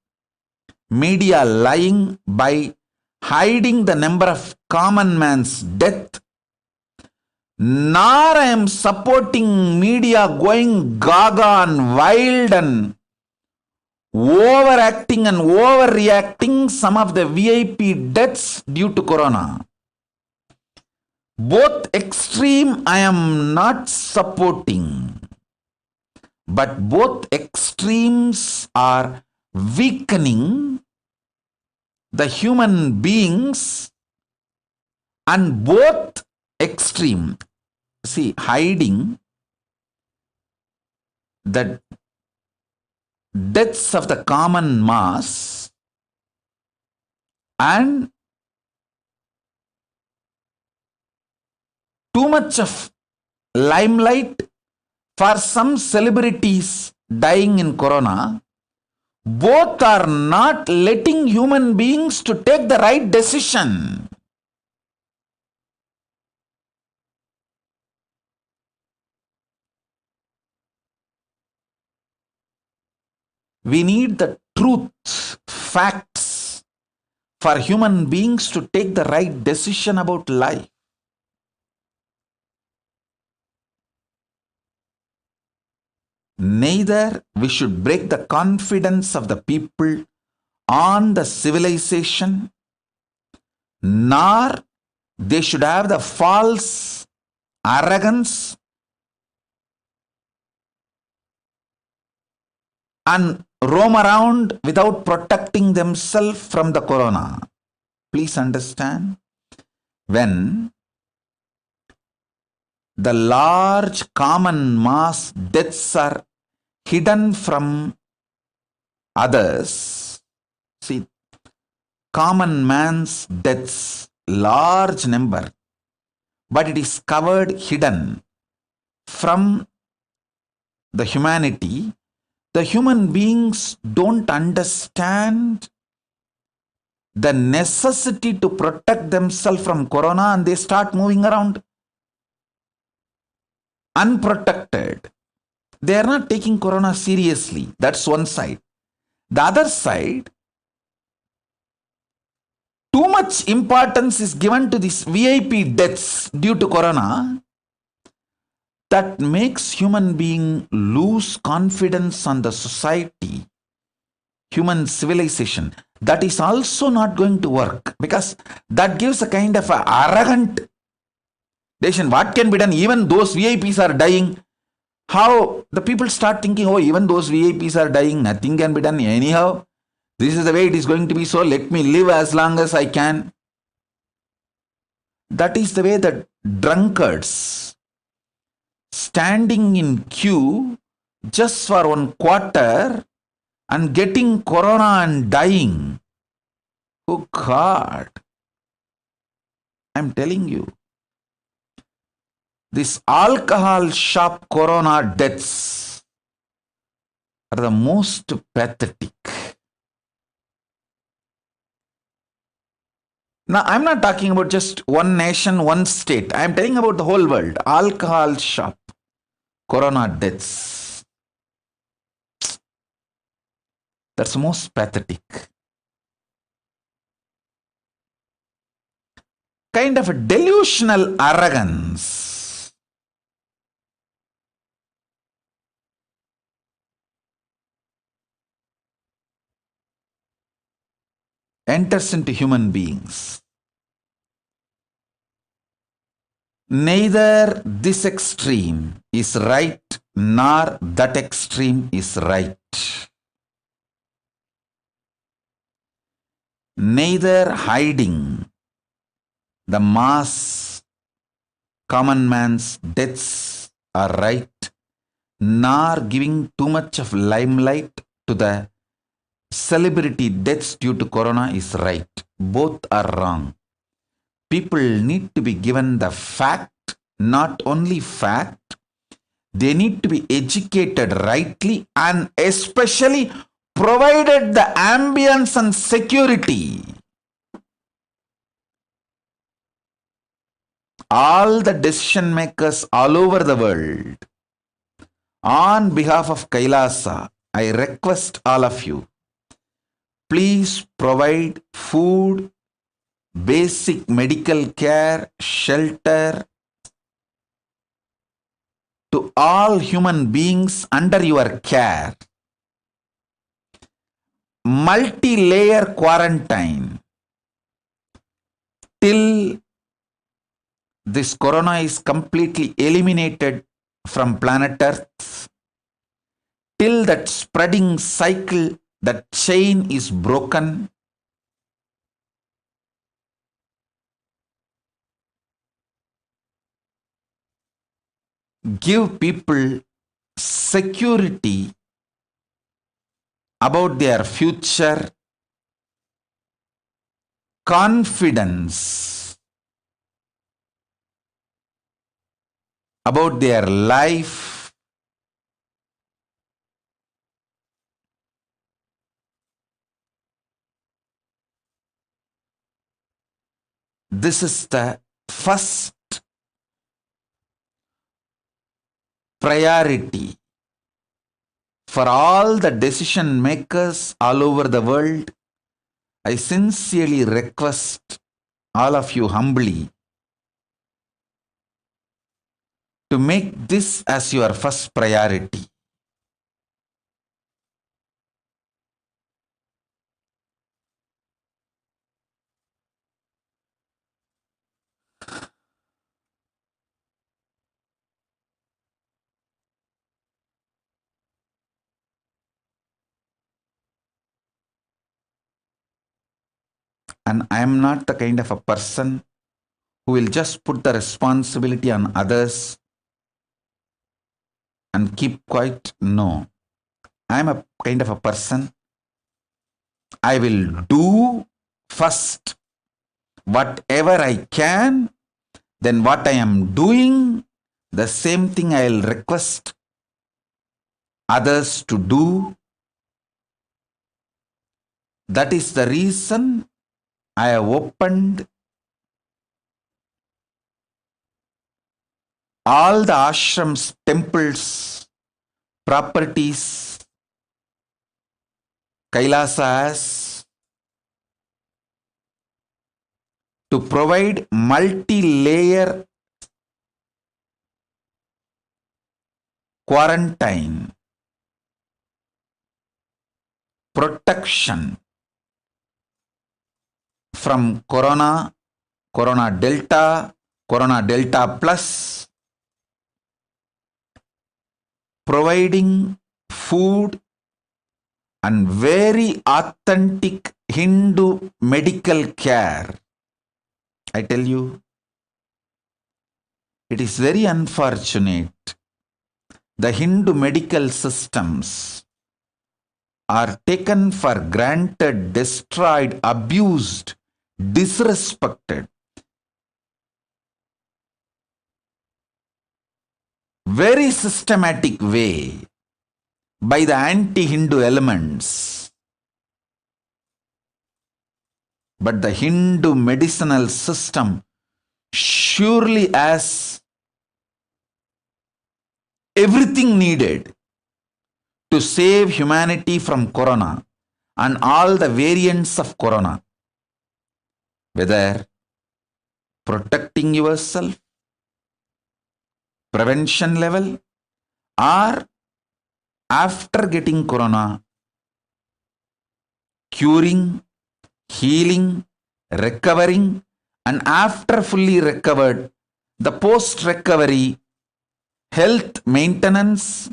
media lying by hiding the number of common man's death, nor I am supporting media going gaga and wild and overacting and overreacting some of the VIP deaths due to corona. Both extreme I am not supporting, but both extremes are weakening the human beings, and both extreme, see, hiding the deaths of the common mass and too much of limelight for some celebrities dying in corona, both are not letting human beings to take the right decision. We need the truth, facts, for human beings to take the right decision about life. Neither we should break the confidence of the people on the civilization, nor they should have the false arrogance and roam around without protecting themselves from the corona. Please understand, when the large common mass deaths are hidden from others, see, common man's deaths, large number, but it is covered, hidden from the humanity. The human beings don't understand the necessity to protect themselves from corona, and they start moving around unprotected. They are not taking corona seriously. That's one side. The other side, too much importance is given to these VIP deaths due to corona, that makes human being lose confidence on the society, human civilization. That is also not going to work, because that gives a kind of a arrogant decision. What can be done? Even those VIPs are dying. How the people start thinking, oh, even those VIPs are dying, nothing can be done anyhow. This is the way it is going to be, so let me live as long as I can. That is the way that drunkards standing in queue just for 1 quarter and getting corona and dying. Oh God, I'm telling you, this alcohol shop corona deaths are the most pathetic. Now, I'm not talking about just one nation, one state. I'm telling about the whole world. Alcohol shop corona deaths. That's most pathetic. Kind of a delusional arrogance. Enters into human beings. Neither this extreme is right nor that extreme is right. Neither hiding the mass common man's deaths are right, nor giving too much of limelight to the celebrity deaths due to corona is right. Both are wrong. People need to be given the fact, not only fact, they need to be educated rightly and especially provided the ambience and security. All the decision makers all over the world, on behalf of Kailasa, I request all of you, please provide food, basic medical care, shelter to all human beings under your care. Multi-layer quarantine till this corona is completely eliminated from planet Earth, till that spreading cycle, that chain is broken. Give people security about their future, confidence about their life, this is the first priority for all the decision makers all over the world. I sincerely request all of you humbly to make this as your first priority. And I am not the kind of a person who will just put the responsibility on others and keep quiet. No. I am a kind of a person, I will do first whatever I can, then what I am doing, the same thing I will request others to do. That is the reason I have opened all the ashrams, temples, properties Kailasa has to provide multi-layer quarantine, protection from corona, corona delta plus, providing food and very authentic Hindu medical care. I tell you, it is very unfortunate. The Hindu medical systems are taken for granted, destroyed, abused, disrespected. Very systematic way by the anti-Hindu elements. But the Hindu medicinal system surely has everything needed to save humanity from corona and all the variants of corona. Whether protecting yourself, prevention level, or after getting corona, curing, healing, recovering, and after fully recovered, the post-recovery health maintenance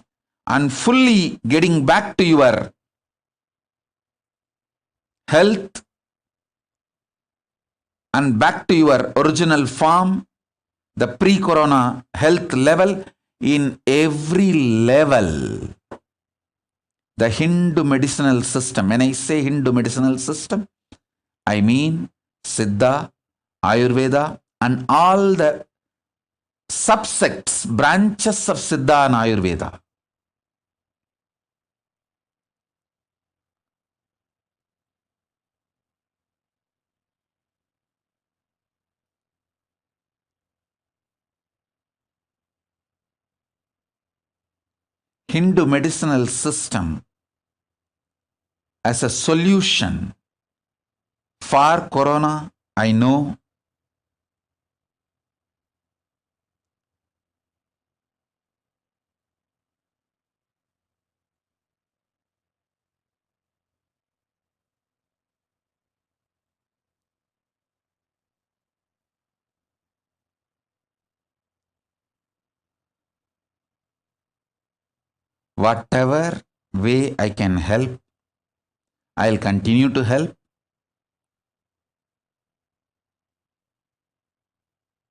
and fully getting back to your health and back to your original form, the pre-corona health level, in every level. The Hindu medicinal system, when I say Hindu medicinal system, I mean Siddha, Ayurveda, and all the subsects, branches of Siddha and Ayurveda. Hindu medicinal system as a solution for corona, I know. Whatever way I can help, I'll continue to help.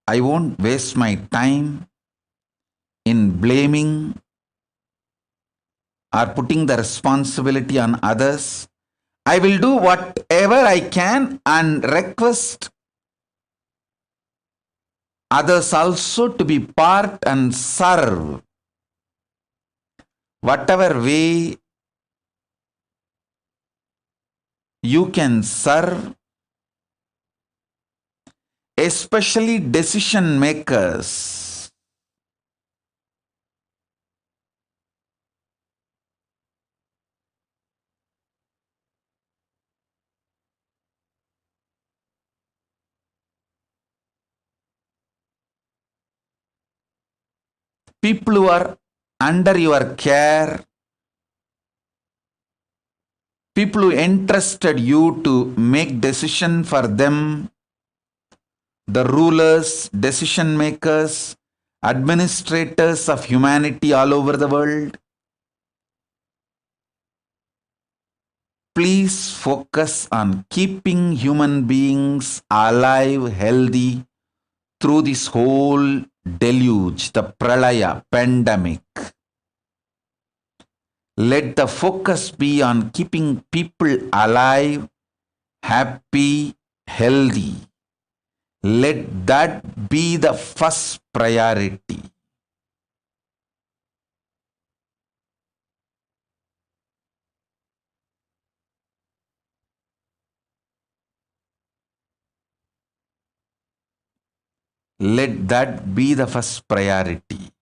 I won't waste my time in blaming or putting the responsibility on others. I will do whatever I can and request others also to be part and serve. Whatever way you can serve, especially decision makers. People who are under your care, people who entrusted you to make decision for them, the rulers, decision makers, administrators of humanity all over the world. Please focus on keeping human beings alive, healthy through this whole deluge, the pralaya, pandemic. Let the focus be on keeping people alive, happy, healthy. Let that be the first priority. Let that be the first priority.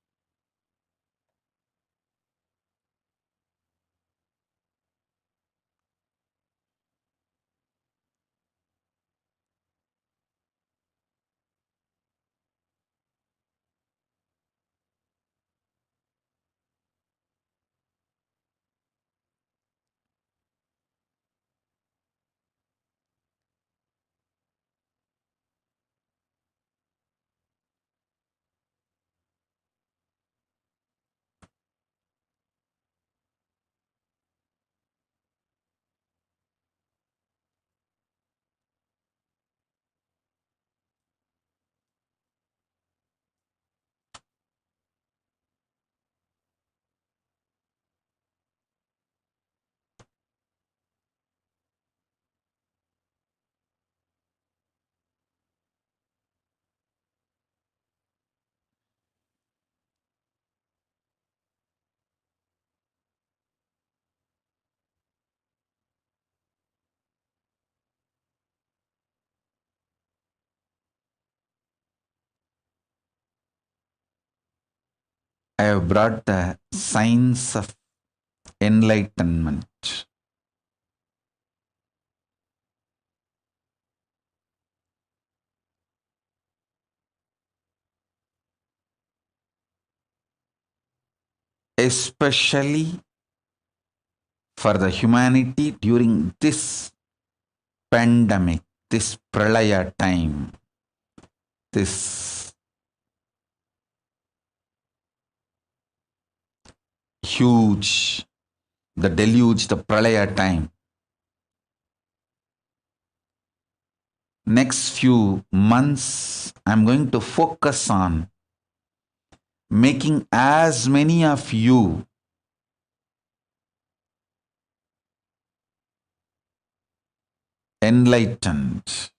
I have brought the signs of enlightenment. Especially for the humanity during this pandemic, this pralaya time, this huge, the deluge, the pralaya time. Next few months, I'm going to focus on making as many of you enlightened.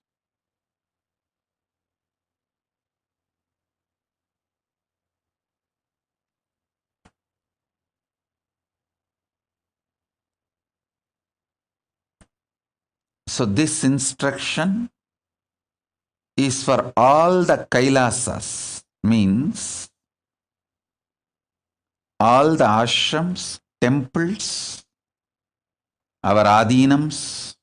So this instruction is for all the Kailasas, means all the ashrams, temples, our adhinams,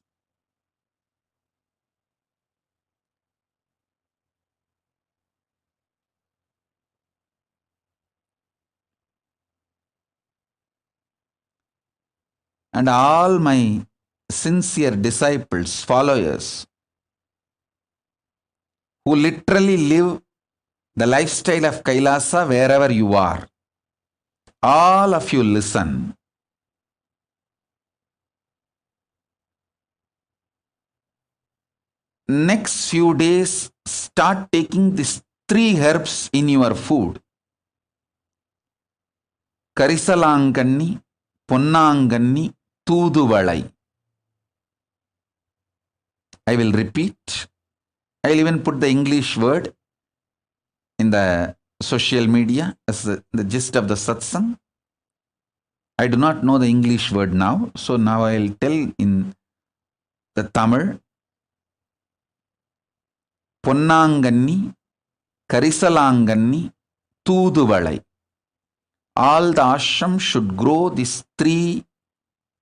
and all my sincere disciples, followers, who literally live the lifestyle of Kailasa wherever you are. All of you listen. Next few days, start taking these 3 herbs in your food. Karisalanganni, Ponnanganni, Thuduvalai. I will repeat. I will even put the English word in the social media as the gist of the Satsangh. I do not know the English word now, so now I will tell in the Tamil. Ponnanganni, Karisalanganni, Thuduvalai. All the ashrams should grow these 3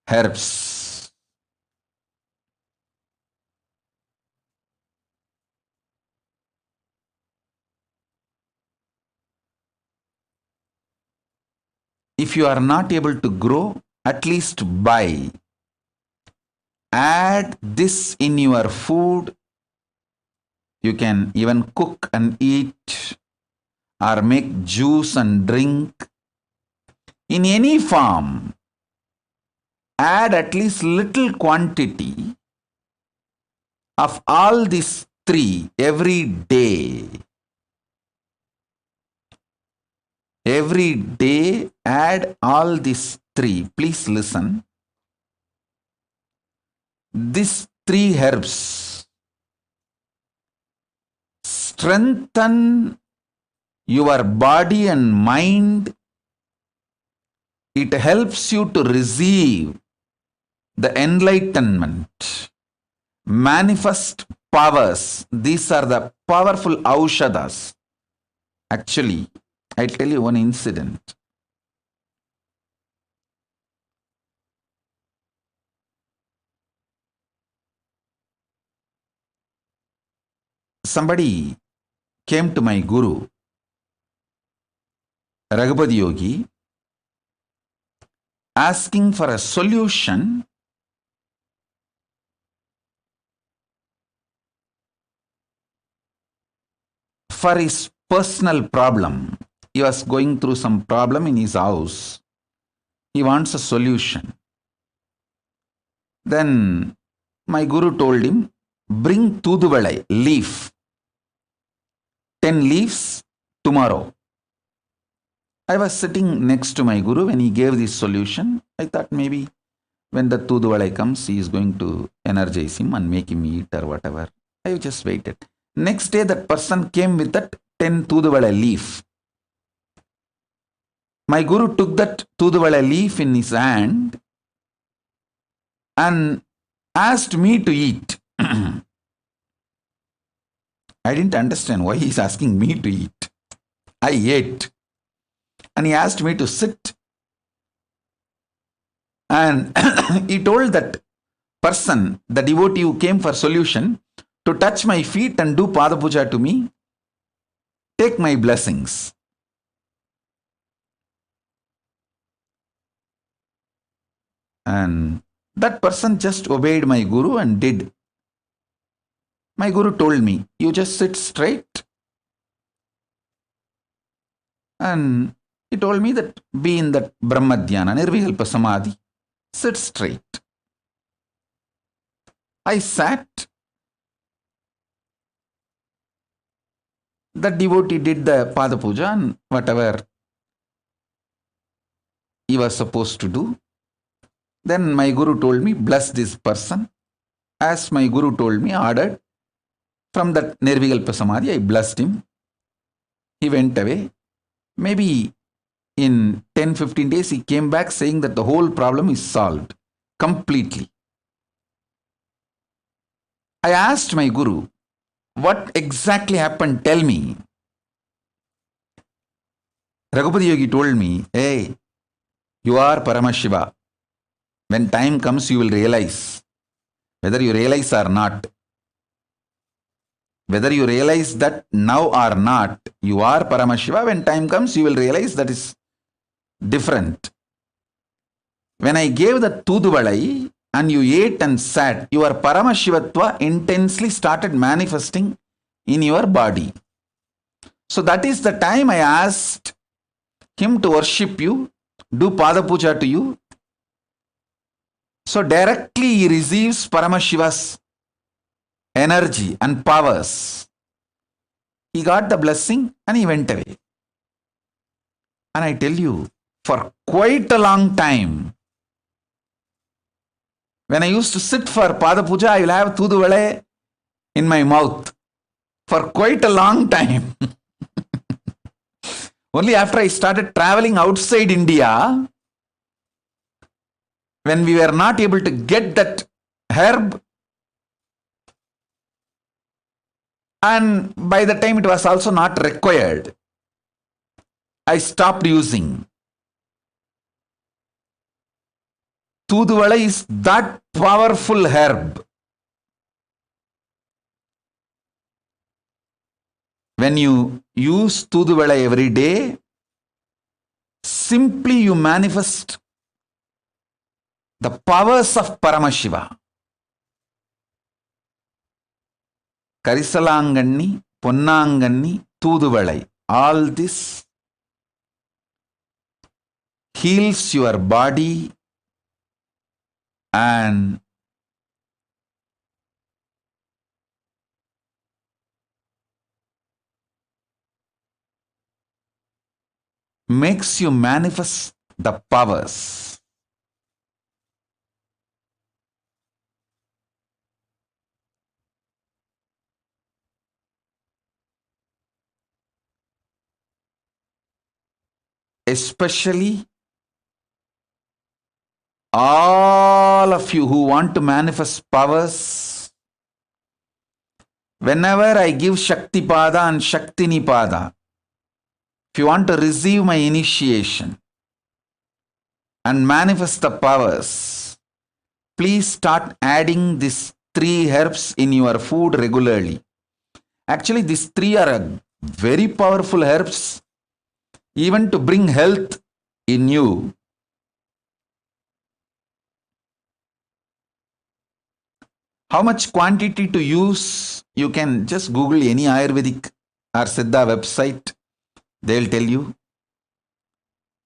herbs. If you are not able to grow, at least buy. Add this in your food. You can even cook and eat, or make juice and drink. In any form, add at least little quantity of all these 3 every day. Every day, add all these 3. Please listen. These 3 herbs strengthen your body and mind. It helps you to receive the enlightenment, manifest powers. These are the powerful aushadas. Actually, I'll tell you one incident. Somebody came to my guru, Raghupati Yogi, asking for a solution for his personal problem. He was going through some problem in his house. He wants a solution. Then my guru told him, bring Thuduvalai leaf, 10 leaves tomorrow. I was sitting next to my guru when he gave this solution. I thought maybe when the Thuduvalai comes, he is going to energize him and make him eat or whatever. I just waited. Next day, that person came with that 10 Thuduvalai leaf. My guru took that Thuduvalai leaf in his hand and asked me to eat. I didn't understand why he's asking me to eat. I ate. And he asked me to sit. And he told that person, the devotee who came for solution, to touch my feet and do Pada Puja to me. Take my blessings. And that person just obeyed my guru and did. My guru told me, you just sit straight. And he told me that be in that Brahmadhyana, Nirvikalpa Samadhi. Sit straight. I sat. That devotee did the Pada Puja and whatever he was supposed to do. Then my guru told me, bless this person. As my guru told me, ordered, from that Nirvikalpa Samadhi, I blessed him. He went away. Maybe in 10-15 days, he came back saying that the whole problem is solved completely. I asked my Guru, what exactly happened? Tell me. Raghupati Yogi told me, hey, you are Paramashiva. When time comes, you will realize. Whether you realize or not, whether you realize that now or not, you are Paramashiva. When time comes, you will realize that is different. When I gave the Tuduvalai and you ate and sat, your Paramashivatva intensely started manifesting in your body. So that is the time I asked him to worship you, do Pada Puja to you. So directly he receives Paramashiva's energy and powers. He got the blessing and he went away. And I tell you, for quite a long time, when I used to sit for Pada Puja, I will have Tuduvale in my mouth for quite a long time. Only after I started traveling outside India, when we were not able to get that herb, and by the time it was also not required, I stopped using. Tuduvala is that powerful herb. When you use Tuduvala every day, simply you manifest the powers of Paramashiva. Karisalanganni, Ponnanganni, Tuduvalai. All this heals your body and makes you manifest the powers. Especially all of you who want to manifest powers, whenever I give Shakti Pada and Shakti Nipada, if you want to receive my initiation and manifest the powers, please start adding these 3 herbs in your food regularly. Actually, these 3 are very powerful herbs, even to bring health in you. How much quantity to use? You can just Google any Ayurvedic or Siddha website. They'll tell you.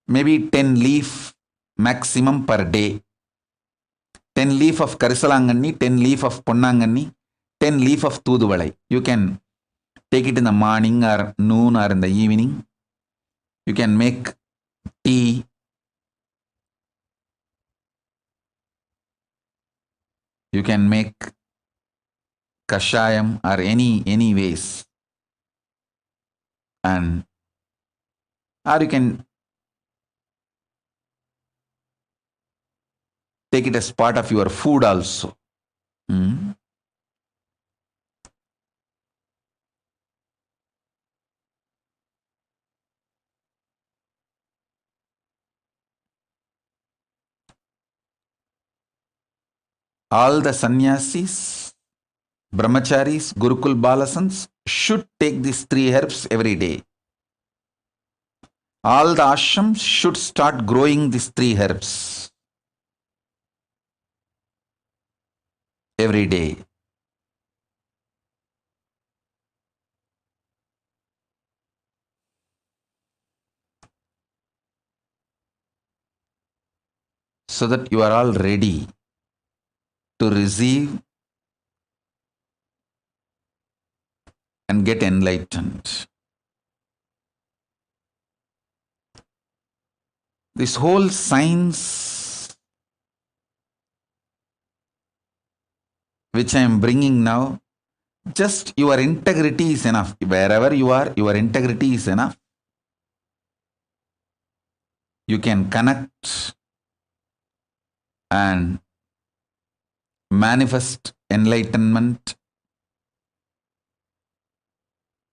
Maybe 10 leaf maximum per day. 10 leaf of Karisalanganni, 10 leaf of Ponnanganni, 10 leaf of Tuduvalai. You can take it in the morning or noon or in the evening. You can make tea. You can make kashayam or any ways. And or you can take it as part of your food also. All the sannyasis, brahmacharis, Gurukul Balasans should take these 3 herbs every day. All the ashrams should start growing these 3 herbs every day. So that you are all ready to receive and get enlightened. This whole science which I am bringing now, just your integrity is enough. Wherever you are, your integrity is enough. You can connect and manifest enlightenment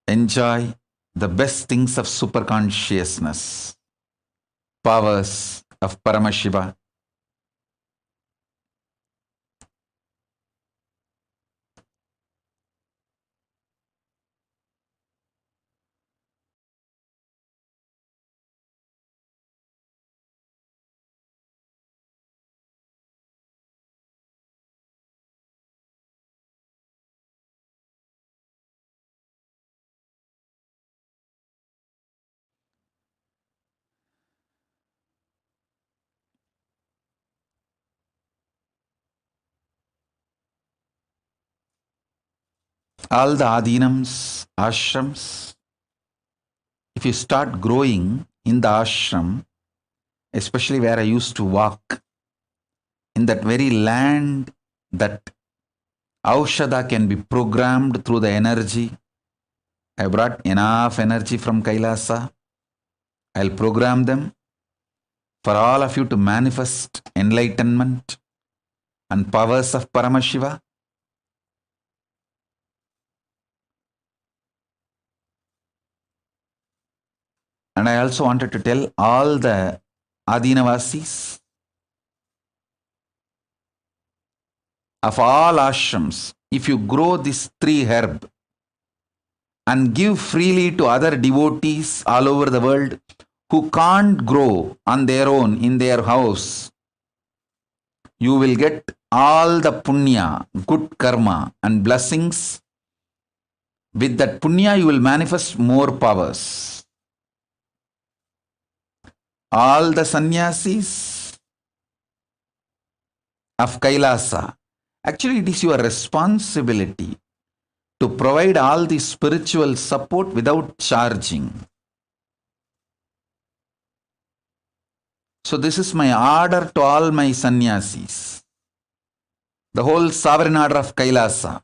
enjoy the best things of superconsciousness, powers of Paramashiva. All the adinams, ashrams, if you start growing in the ashram, especially where I used to walk, in that very land that Aushadha can be programmed through the energy. I brought enough energy from Kailasa. I'll program them for all of you to manifest enlightenment and powers of Paramashiva. And I also wanted to tell all the Adinavasis of all ashrams, if you grow this 3 herb and give freely to other devotees all over the world who can't grow on their own in their house, you will get all the punya, good karma and blessings. With that punya, you will manifest more powers. All the sannyasis of Kailasa, actually it is your responsibility to provide all the spiritual support without charging. So this is my order to all my sannyasis, the whole sovereign order of Kailasa,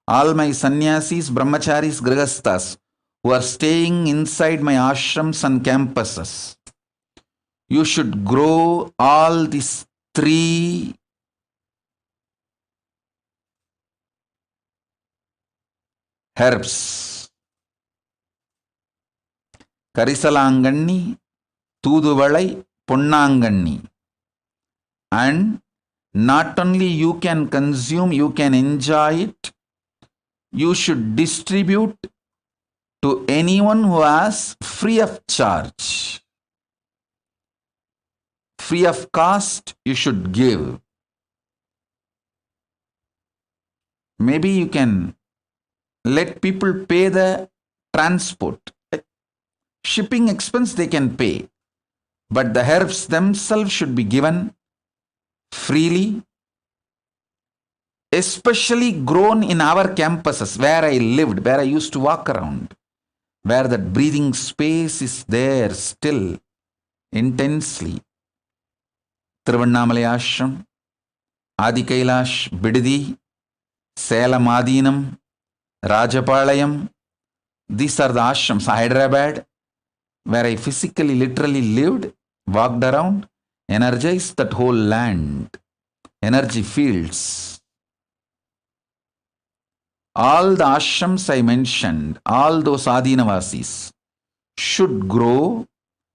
all my sannyasis, brahmacharis, grihasthas who are staying inside my ashrams and campuses. You should grow all these 3 herbs. Karisalanganni, Tuduvalai, Ponnanganni. And not only you can consume, you can enjoy it. You should distribute to anyone who has free of charge. Free of cost, you should give. Maybe you can let people pay the transport. Shipping expense they can pay. But the herbs themselves should be given freely, especially grown in our campuses where I lived, where I used to walk around, where that breathing space is there still intensely. Tiruvannamalai Ashram, Adi Kailash, Bididi, Salem Adinam, Rajapalayam. These are the ashrams. Hyderabad, where I physically, literally lived, walked around, energized that whole land, energy fields. All the ashrams I mentioned, all those Adinavasis should grow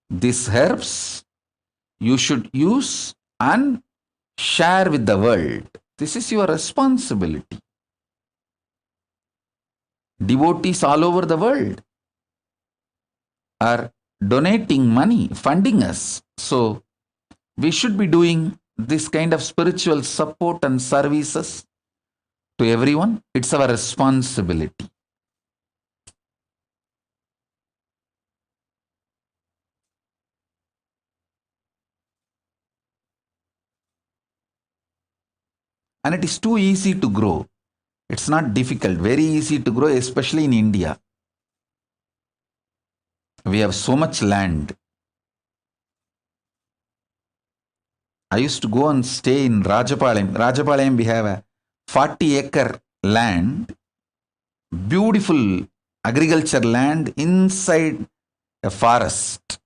these herbs. You should use and share with the world. This is your responsibility. Devotees all over the world are donating money, funding us. So we should be doing this kind of spiritual support and services to everyone. It's our responsibility. And it is too easy to grow. It's not difficult, very easy to grow, especially in India. We have so much land. I used to go and stay in Rajapalayam. Rajapalayam, we have a 40-acre land, beautiful agriculture land inside a forest.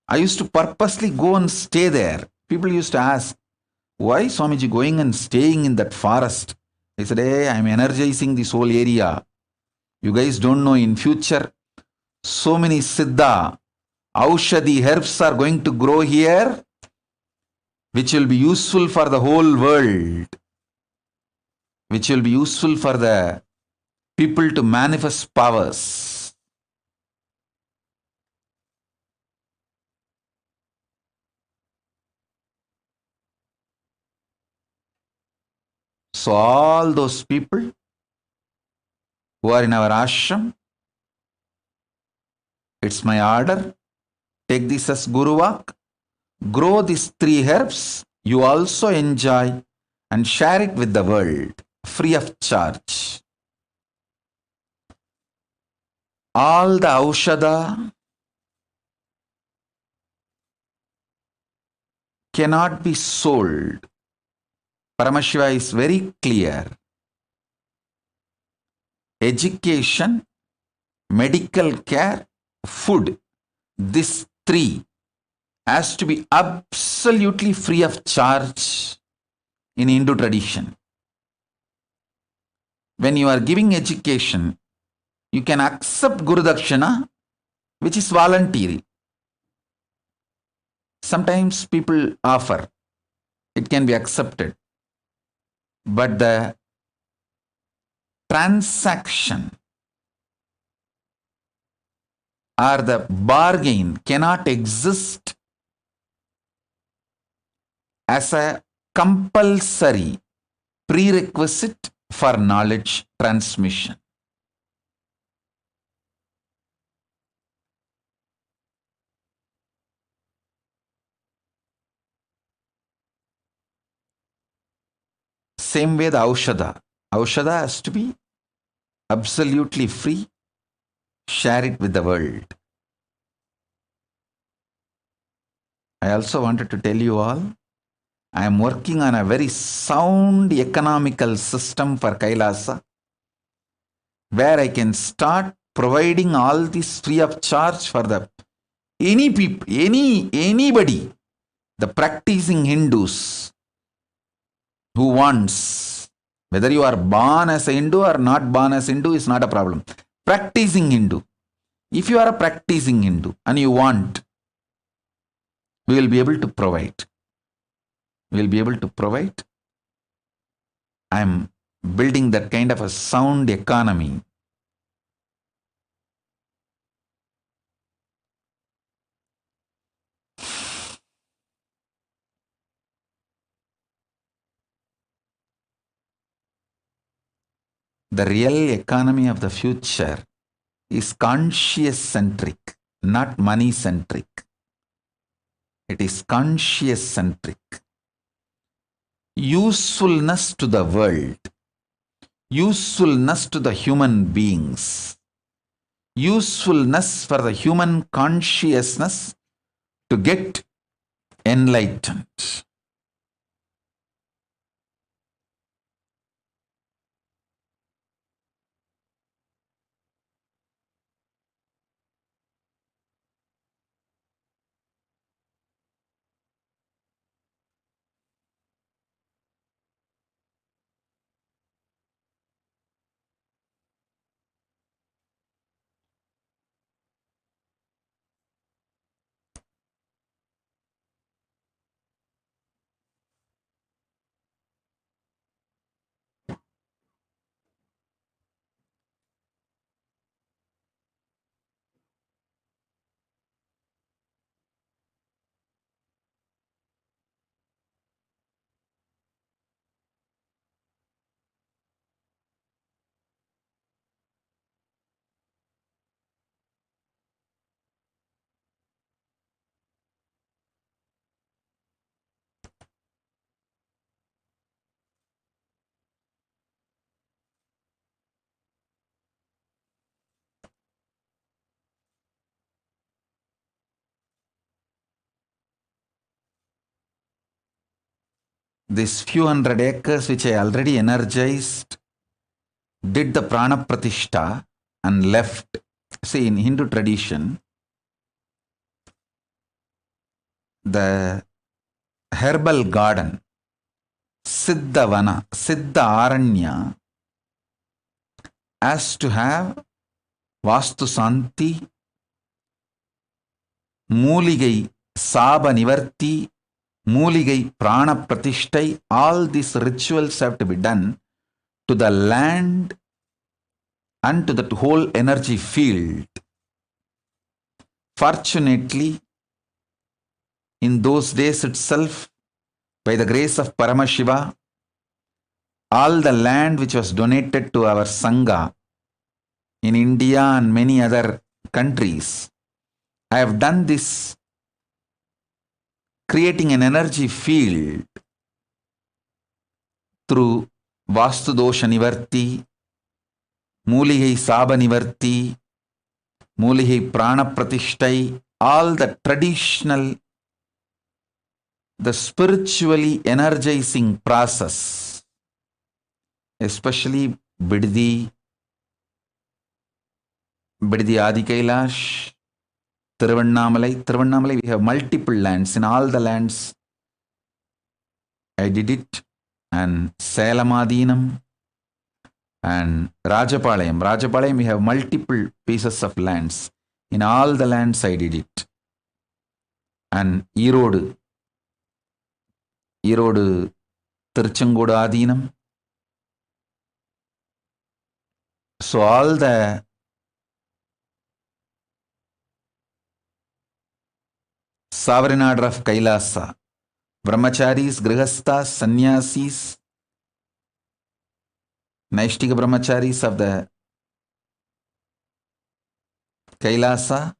I used to purposely go and stay there. People used to ask, why Swamiji going and staying in that forest? I said, hey, I'm energizing this whole area. You guys don't know, in future, so many Siddha, Aushadhi herbs are going to grow here, which will be useful for the whole world, which will be useful for the people to manifest powers. So all those people who are in our ashram, it's my order, take this as Guru Vak, grow these 3 herbs, you also enjoy and share it with the world, free of charge. All the Aushadha cannot be sold. Paramashiva is very clear. Education, medical care, food, these 3 has to be absolutely free of charge in Hindu tradition. When you are giving education, you can accept Guru Dakshina, which is voluntary. Sometimes people offer, it can be accepted. But the transaction or the bargain cannot exist as a compulsory prerequisite for knowledge transmission. Same way the Aushadha. Aushadha has to be absolutely free. Share it with the world. I also wanted to tell you all, I am working on a very sound economical system for Kailasa, where I can start providing all this free of charge for the anybody, the practicing Hindus who wants, whether you are born as a Hindu or not born as Hindu is not a problem. Practicing Hindu. If you are a practicing Hindu and you want, we will be able to provide. We will be able to provide. I am building that kind of a sound economy. The real economy of the future is conscious centric, not money centric. It is conscious centric. Usefulness to the world, usefulness to the human beings, usefulness for the human consciousness to get enlightened. This few hundred acres which I already energized, did the prana pratishta and left. See, in Hindu tradition, the herbal garden, Siddhavana, Siddha Aranya, has to have Vastu Santi, Mooligai Saba Nivarti, Mooligai Prana Pratishtai, all these rituals have to be done to the land and to that whole energy field. Fortunately, in those days itself, by the grace of Paramashiva, all the land which was donated to our Sangha in India and many other countries, I have done this creating an energy field through Vastu Dosha Nivarti, Mooligai Saba Nivarti, Mooligai Prana Pratishtai, all the traditional, the spiritually energizing process, especially Biddi Adi Kailash, Tiruvannamalai, we have multiple lands. In all the lands, I did it. And Salamadinam and Rajapalayam, we have multiple pieces of lands. In all the lands, I did it. And Erode, Tiruchengoda Adinam. So all the sovereign order of Kailasa, Brahmacharis, Grihasthas, Sannyasis, Naishtika Brahmacharis of the Kailasa,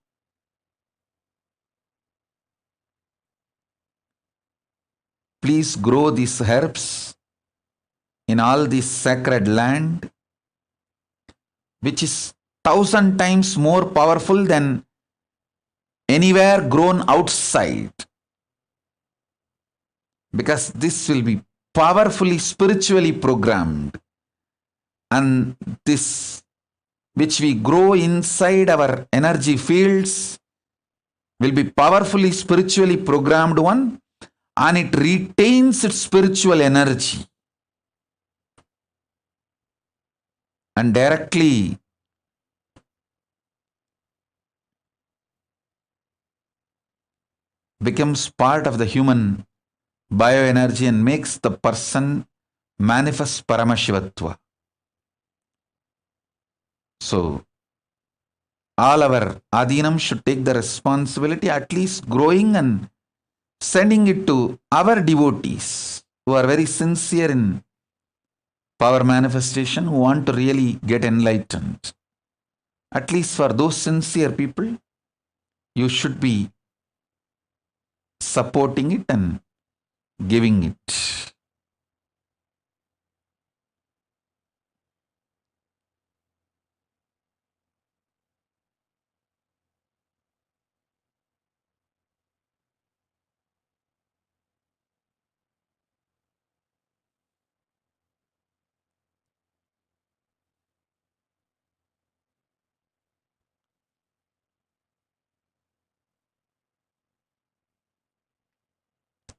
please grow these herbs in all this sacred land, which is 1,000 times more powerful than anywhere grown outside. Because this will be powerfully spiritually programmed. And this, which we grow inside our energy fields, will be powerfully spiritually programmed one, and it retains its spiritual energy. And directly becomes part of the human bioenergy and makes the person manifest Paramashivatva. So, all our Adinam should take the responsibility, at least growing and sending it to our devotees who are very sincere in power manifestation, who want to really get enlightened. At least for those sincere people, you should be supporting it and giving it.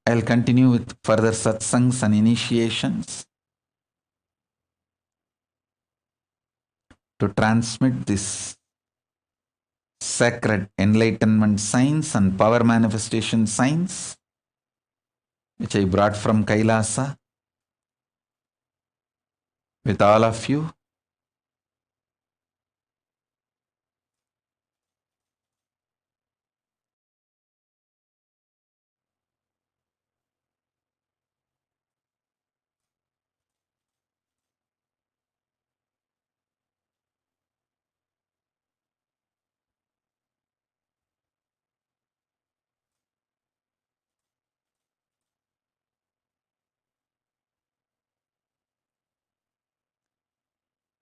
I'll continue with further satsangs and initiations to transmit this sacred enlightenment science and power manifestation science, which I brought from Kailasa with all of you.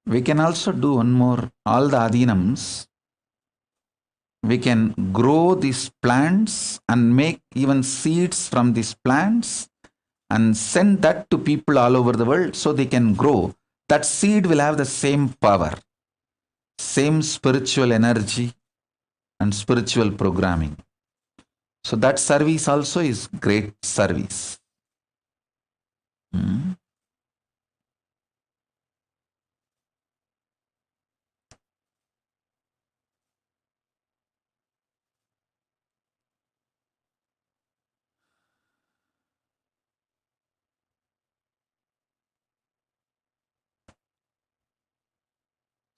We can also do one more, all the adinams. We can grow these plants and make even seeds from these plants and send that to people all over the world so they can grow. That seed will have the same power, same spiritual energy and spiritual programming. So that service also is great service.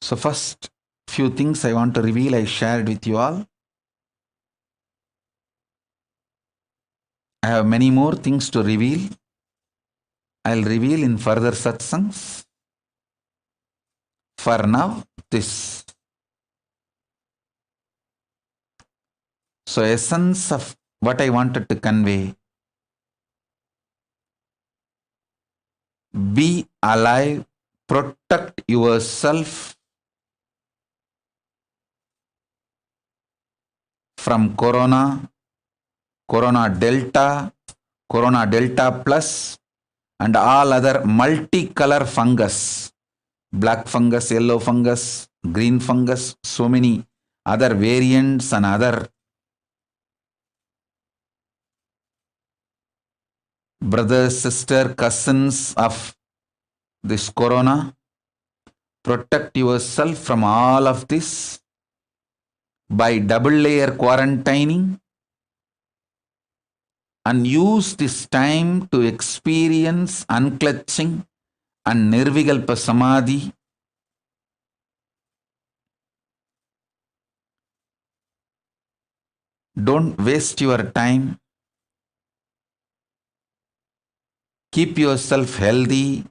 So first few things I want to reveal, I shared with you all. I have many more things to reveal. I'll reveal in further satsangs. For now, this. So essence of what I wanted to convey. Be alive, protect yourself from corona, corona delta plus, and all other multicolor fungus, black fungus, yellow fungus, green fungus, so many other variants and other brothers, sisters, cousins of this corona. Protect yourself from all of this by double layer quarantining, and use this time to experience unclutching and nirvikalpa samadhi. Don't waste your time. Keep yourself healthy,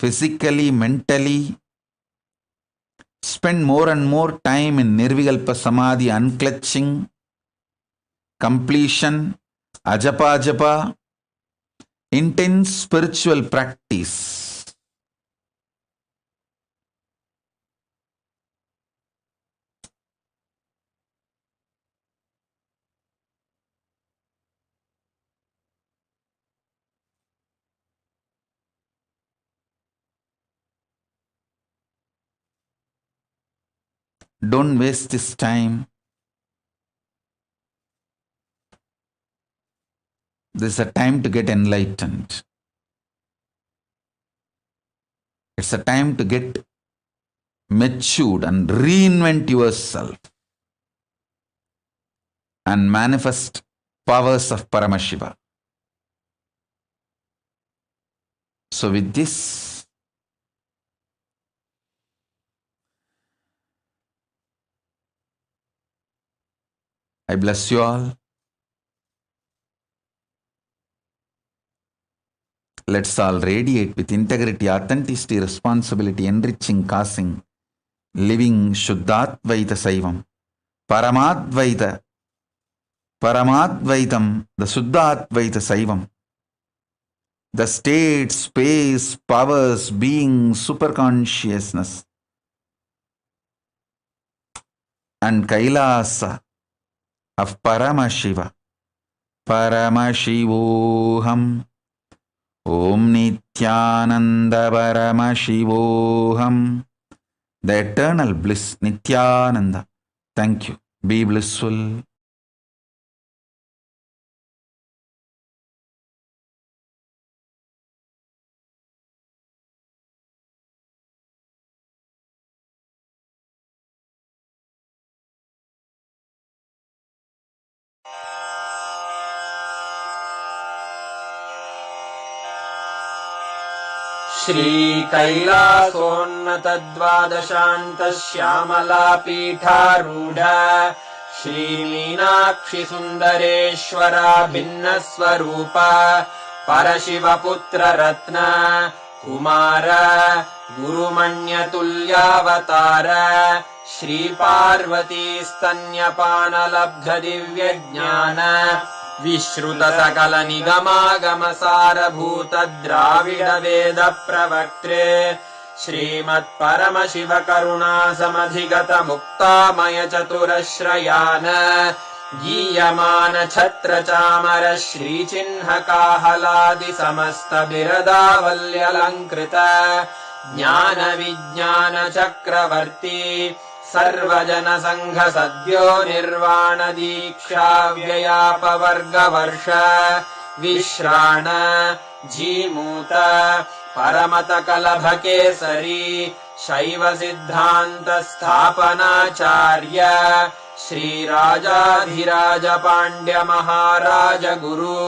physically, mentally. Spend more and more time in nirvikalpa samadhi, unclutching, completion, ajapa japa, intense spiritual practice. Don't waste this time. This is a time to get enlightened. It's a time to get matured and reinvent yourself and manifest powers of Paramashiva. So with this, I bless you all. Let's all radiate with integrity, authenticity, responsibility, enriching, causing, living Shuddhatvaita Saivam, Paramadvaita, Paramadvaitam, the Shuddhatvaita Saivam, the state, space, powers, being, superconsciousness, and Kailasa of Paramashiva, Paramashivoham, Om Nithyananda Paramashivoham, the eternal bliss, Nithyananda. Thank you. Be blissful. Shri कैलासोन्नतद्वादशान्त Shyamala पीठारूढ Shri Meenakshi सुन्दरेश्वरा भिन्नस्वरूप परशिवपुत्र रत्न कुमार गुरुमण्यतुल्यावतार श्री पार्वती स्तन्यपानलब्ध दिव्यज्ञान विश्रुत सकल निगमागम सारभूत द्राविड वेद प्रवक्त्रे श्रीमत् परमशिव करुणा समधिगत मुक्तामय चतुरश्रयान गीयमान छत्र चामर श्री चिह्न काहलादि समस्त बिरदावल्यलंकृत ज्ञान विज्ञान चक्रवर्ती सर्वजन संघ सद्यो निर्वाण दीक्षा व्ययापवर्ग वर्ष विश्राण जीमूत परमत कलभ केसरी शैव सिद्धांत स्थापनाचार्य श्री राजाधिराज पांड्य महाराज गुरु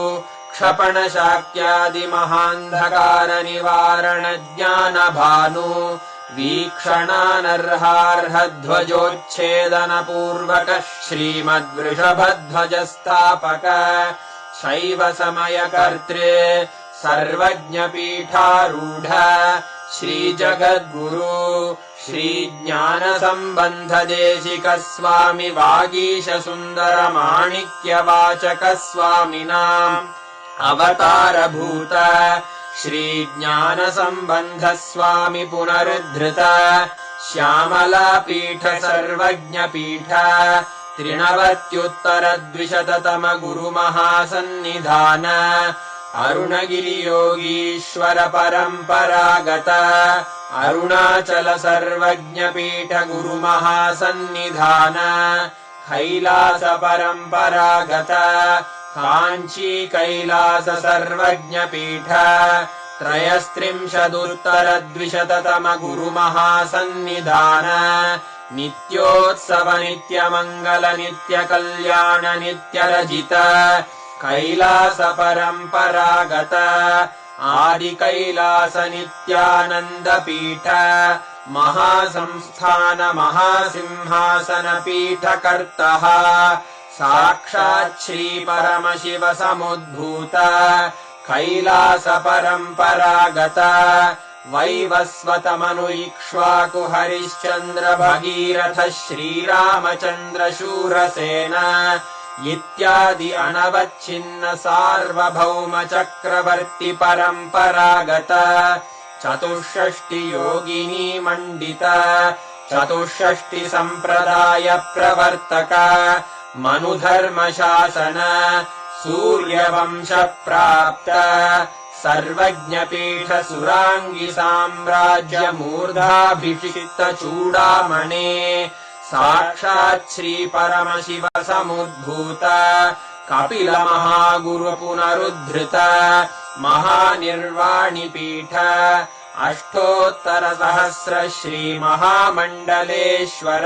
क्षपण शाक्यादि महांधकार निवारण ज्ञान भानु वीक्षणानर्हार्हध्वजोच्छेदनपूर्वक श्रीमद्वृषभध्वजस्थापक शैव समयकर्त्रे सर्वज्ञपीठारूढ श्रीजगद्गुरु श्रीज्ञानसम्बन्धदेशिक स्वामि वागीशसुन्दरमाणिक्यवाचक स्वामिनाम् अवतारभूत श्रीज्ञानसम्बन्ध स्वामि पुनरुद्धृत श्यामलापीठ सर्वज्ञपीठ त्रिणवत्युत्तरद्विशततम गुरुमहासन्निधान अरुणगिरियोगीश्वर परम्परागत अरुणाचल सर्वज्ञपीठ गुरुमहासन्निधान कैलास परम्परागत काञ्ची कैलास सर्वज्ञपीठ त्रयस्त्रिंशदुत्तरद्विशततम गुरुमहासन्निधान नित्योत्सव नित्यमङ्गल नित्यकल्याण नित्यरजित कैलास परम्परागत आदिकैलास नित्यानन्दपीठ महासंस्थान महासिंहासन पीठकर्तः साक्षात् श्री परमशिव समुद्भूत कैलास परम्परागत वैवस्वत मनु इक्ष्वाकु हरिश्चन्द्र भगीरथ श्रीरामचन्द्र शूरसेन इत्यादि अनवच्छिन्न सार्वभौम चक्रवर्ति परम्परागत चतुष्षष्टि योगिनी मण्डित चतुष्षष्टि सम्प्रदाय प्रवर्तक मनुधर्मशासन सूर्यवंश प्राप्त सर्वज्ञपीठ सुराङ्गि साम्राज्य मूर्धाभिषिक्त चूडामणे साक्षात् श्री परमशिव समुद्भूत कपिल महागुरु पुनरुद्धृत महानिर्वाणिपीठ अष्टोत्तर सहस्र श्री महामण्डलेश्वर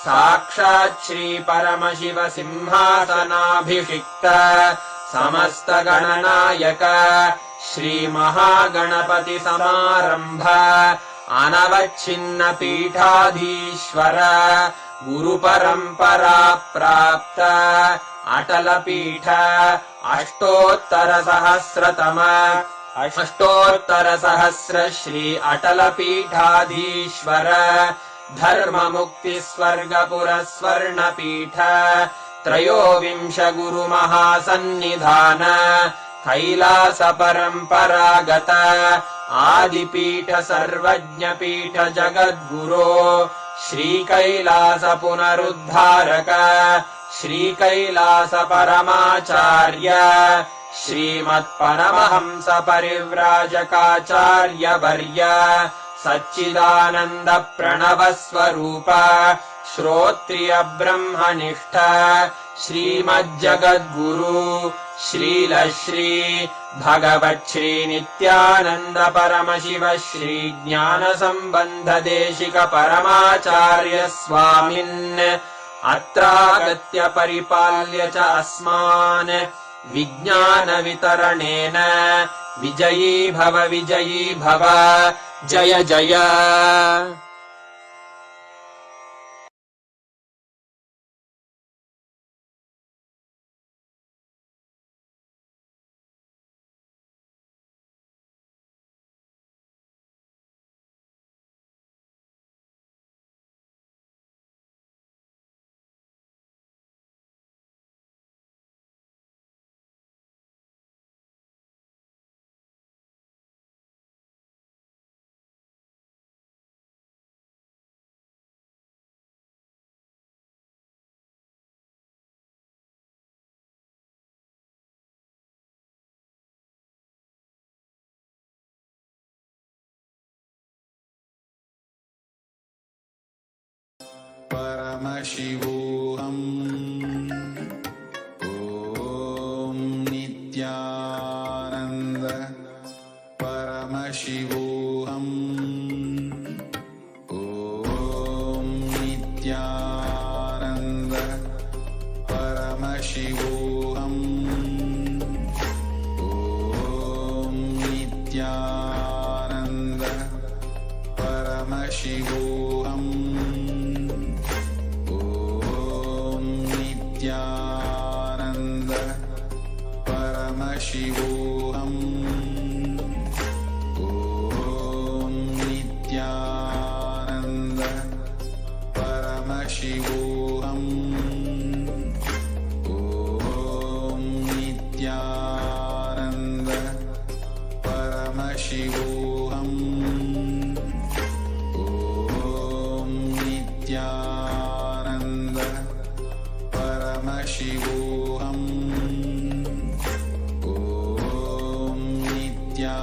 साक्षात् श्री परमशिव सिंहासनाभिषिक्त समस्त गणनायक श्री महागणपति समारंभ अनवच्छिन्न पीठाधीश्वर गुरु परंपरा प्राप्त अटल पीठ अष्टोत्तर सहस्र श्री अटल पीठाधीश्वर धर्म मुक्ति स्वर्गपुर स्वर्ण पीठ त्रयोविंश गुरु महासन्निधान कैलास परम्परागत आदिपीठ सर्वज्ञपीठ जगद्गुरो श्री कैलास पुनरुद्धारक श्री कैलास परमाचार्य श्रीमत्परमहंस परिव्राजकाचार्य वर्य सच्चिदानन्द प्रणव स्वरूप श्रोत्रिय ब्रह्मनिष्ठ श्रीमज्जगद्गुरु श्रील श्री भगवत् श्री नित्यानंद परमशिव श्री ज्ञान संबंध देशिक परमाचार्य स्वामिन् अत्रागत्य परिपाल्य च अस्मान् विज्ञान वितरणेन विजयी भव जय जय। Paramashivoham Om Nithyananda Paramashivoham Om Nithyananda Paramashivoham Om Nithyananda Paramashivoham Paramashivoham. Om Nithyananda Paramashivoham. Om Nithyananda Paramashivoham. Om Nithyananda Paramashivoham. Om Nithyananda Paramashivoham. Om Nithyananda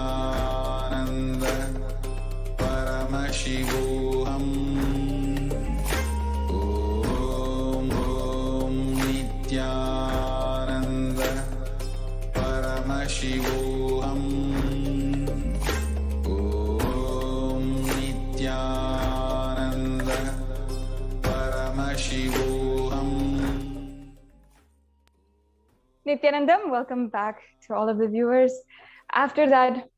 Paramashivoham. Om Nithyananda Paramashivoham. Om Nithyananda Paramashivoham. Nithyanandam, welcome back to all of the viewers. After that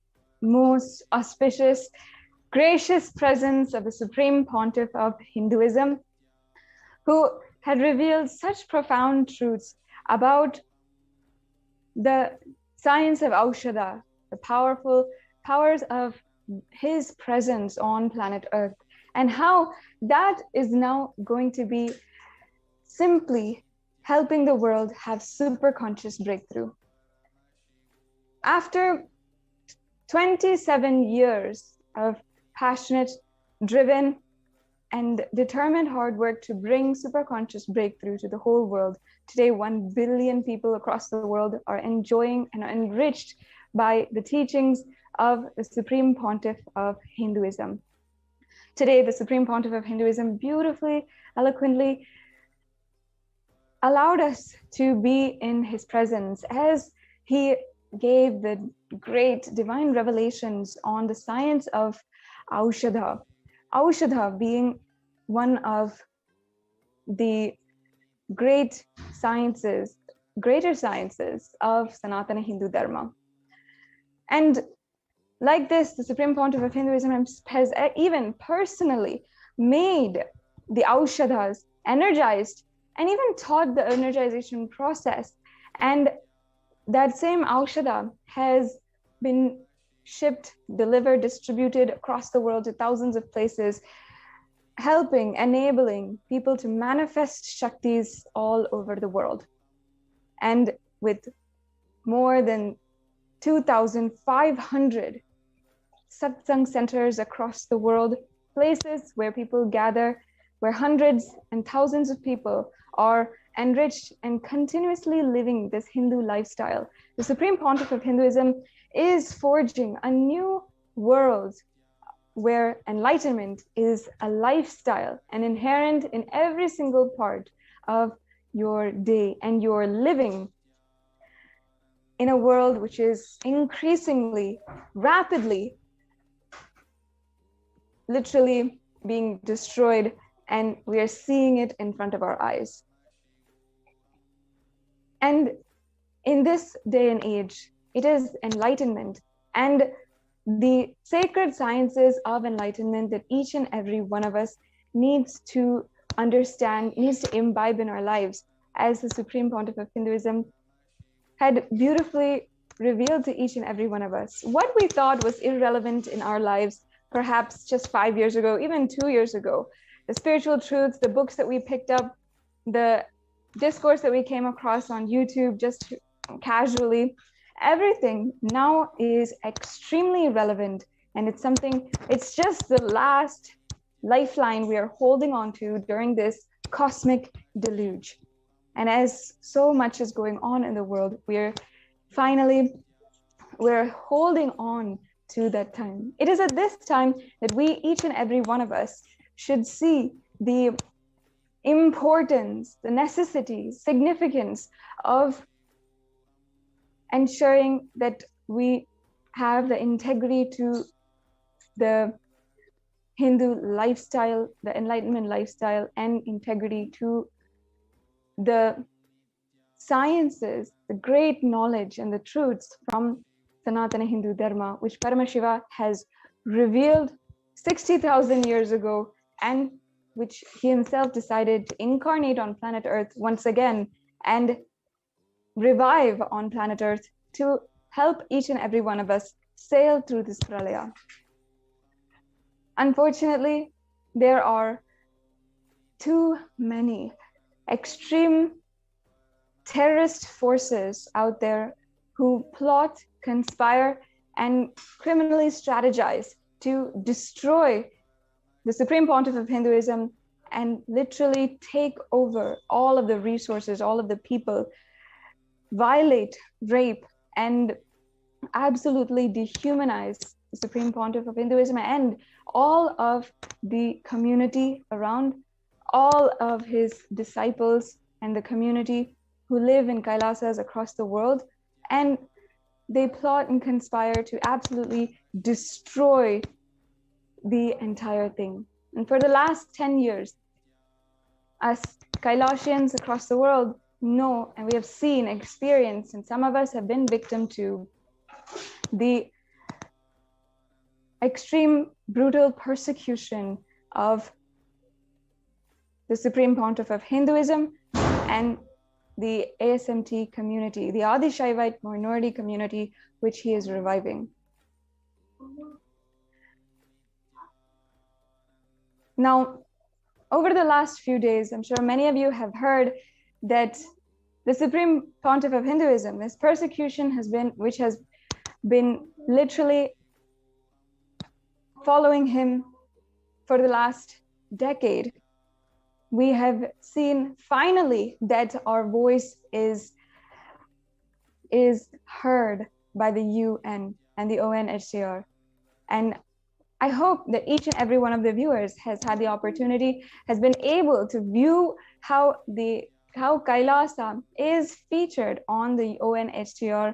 most auspicious, gracious presence of the Supreme Pontiff of Hinduism, who had revealed such profound truths about the science of Aushadha, the powerful powers of his presence on planet Earth, and how that is now going to be simply helping the world have super conscious breakthrough. After 27 years of passionate, driven, and determined hard work to bring super conscious breakthrough to the whole world, today 1 billion people across the world are enjoying and are enriched by the teachings of the Supreme Pontiff of Hinduism. Today, the Supreme Pontiff of Hinduism beautifully, eloquently allowed us to be in his presence as he gave the great divine revelations on the science of Aushadha. Aushadha being one of the greater sciences of Sanatana Hindu Dharma. And like this, the Supreme Pontiff of Hinduism has even personally made the Aushadhas, energized, and even taught the energization process. And that same Aushadha has been shipped, delivered, distributed across the world to thousands of places, helping, enabling people to manifest Shaktis all over the world. And with more than 2,500 Satsangh centers across the world, places where people gather, where hundreds and thousands of people are enriched and continuously living this Hindu lifestyle. The Supreme Pontiff of Hinduism is forging a new world where enlightenment is a lifestyle and inherent in every single part of your day, and you're living in a world which is increasingly, rapidly, literally being destroyed, and we are seeing it in front of our eyes. And in this day and age, it is enlightenment and the sacred sciences of enlightenment that each and every one of us needs to understand, needs to imbibe in our lives, as the Supreme Pontiff of Hinduism had beautifully revealed to each and every one of us. What we thought was irrelevant in our lives, perhaps just 5 years ago, even 2 years ago, the spiritual truths, the books that we picked up, the discourse that we came across on YouTube just casually, everything now is extremely relevant. And it's something, it's just the last lifeline we are holding on to during this cosmic deluge. And as so much is going on in the world, we're holding on to that time. It is at this time that we, each and every one of us, should see the importance, the necessity, significance of ensuring that we have the integrity to the Hindu lifestyle, the enlightenment lifestyle, and integrity to the sciences, the great knowledge and the truths from Sanatana Hindu Dharma, which Paramashiva has revealed 60,000 years ago, and which he himself decided to incarnate on planet Earth once again and revive on planet Earth to help each and every one of us sail through this pralaya. Unfortunately, there are too many extreme terrorist forces out there who plot, conspire, and criminally strategize to destroy the Supreme Pontiff of Hinduism and literally take over all of the resources, all of the people, violate, rape, and absolutely dehumanize the Supreme Pontiff of Hinduism and all of the community around, all of his disciples and the community who live in Kailasas across the world. And they plot and conspire to absolutely destroy the entire thing. And for the last 10 years, us Kailasians across the world know, and we have seen, experienced, and some of us have been victim to the extreme brutal persecution of the Supreme Pontiff of Hinduism and the ASMT community, the Adi Shaivite minority community, which he is reviving. Now, over the last few days, I'm sure many of you have heard that the Supreme Pontiff of Hinduism, this persecution which has been literally following him for the last decade. We have seen finally that our voice is heard by the UN and the ONHCR. And I hope that each and every one of the viewers has had the opportunity, has been able to view how Kailasa is featured on the ONHCR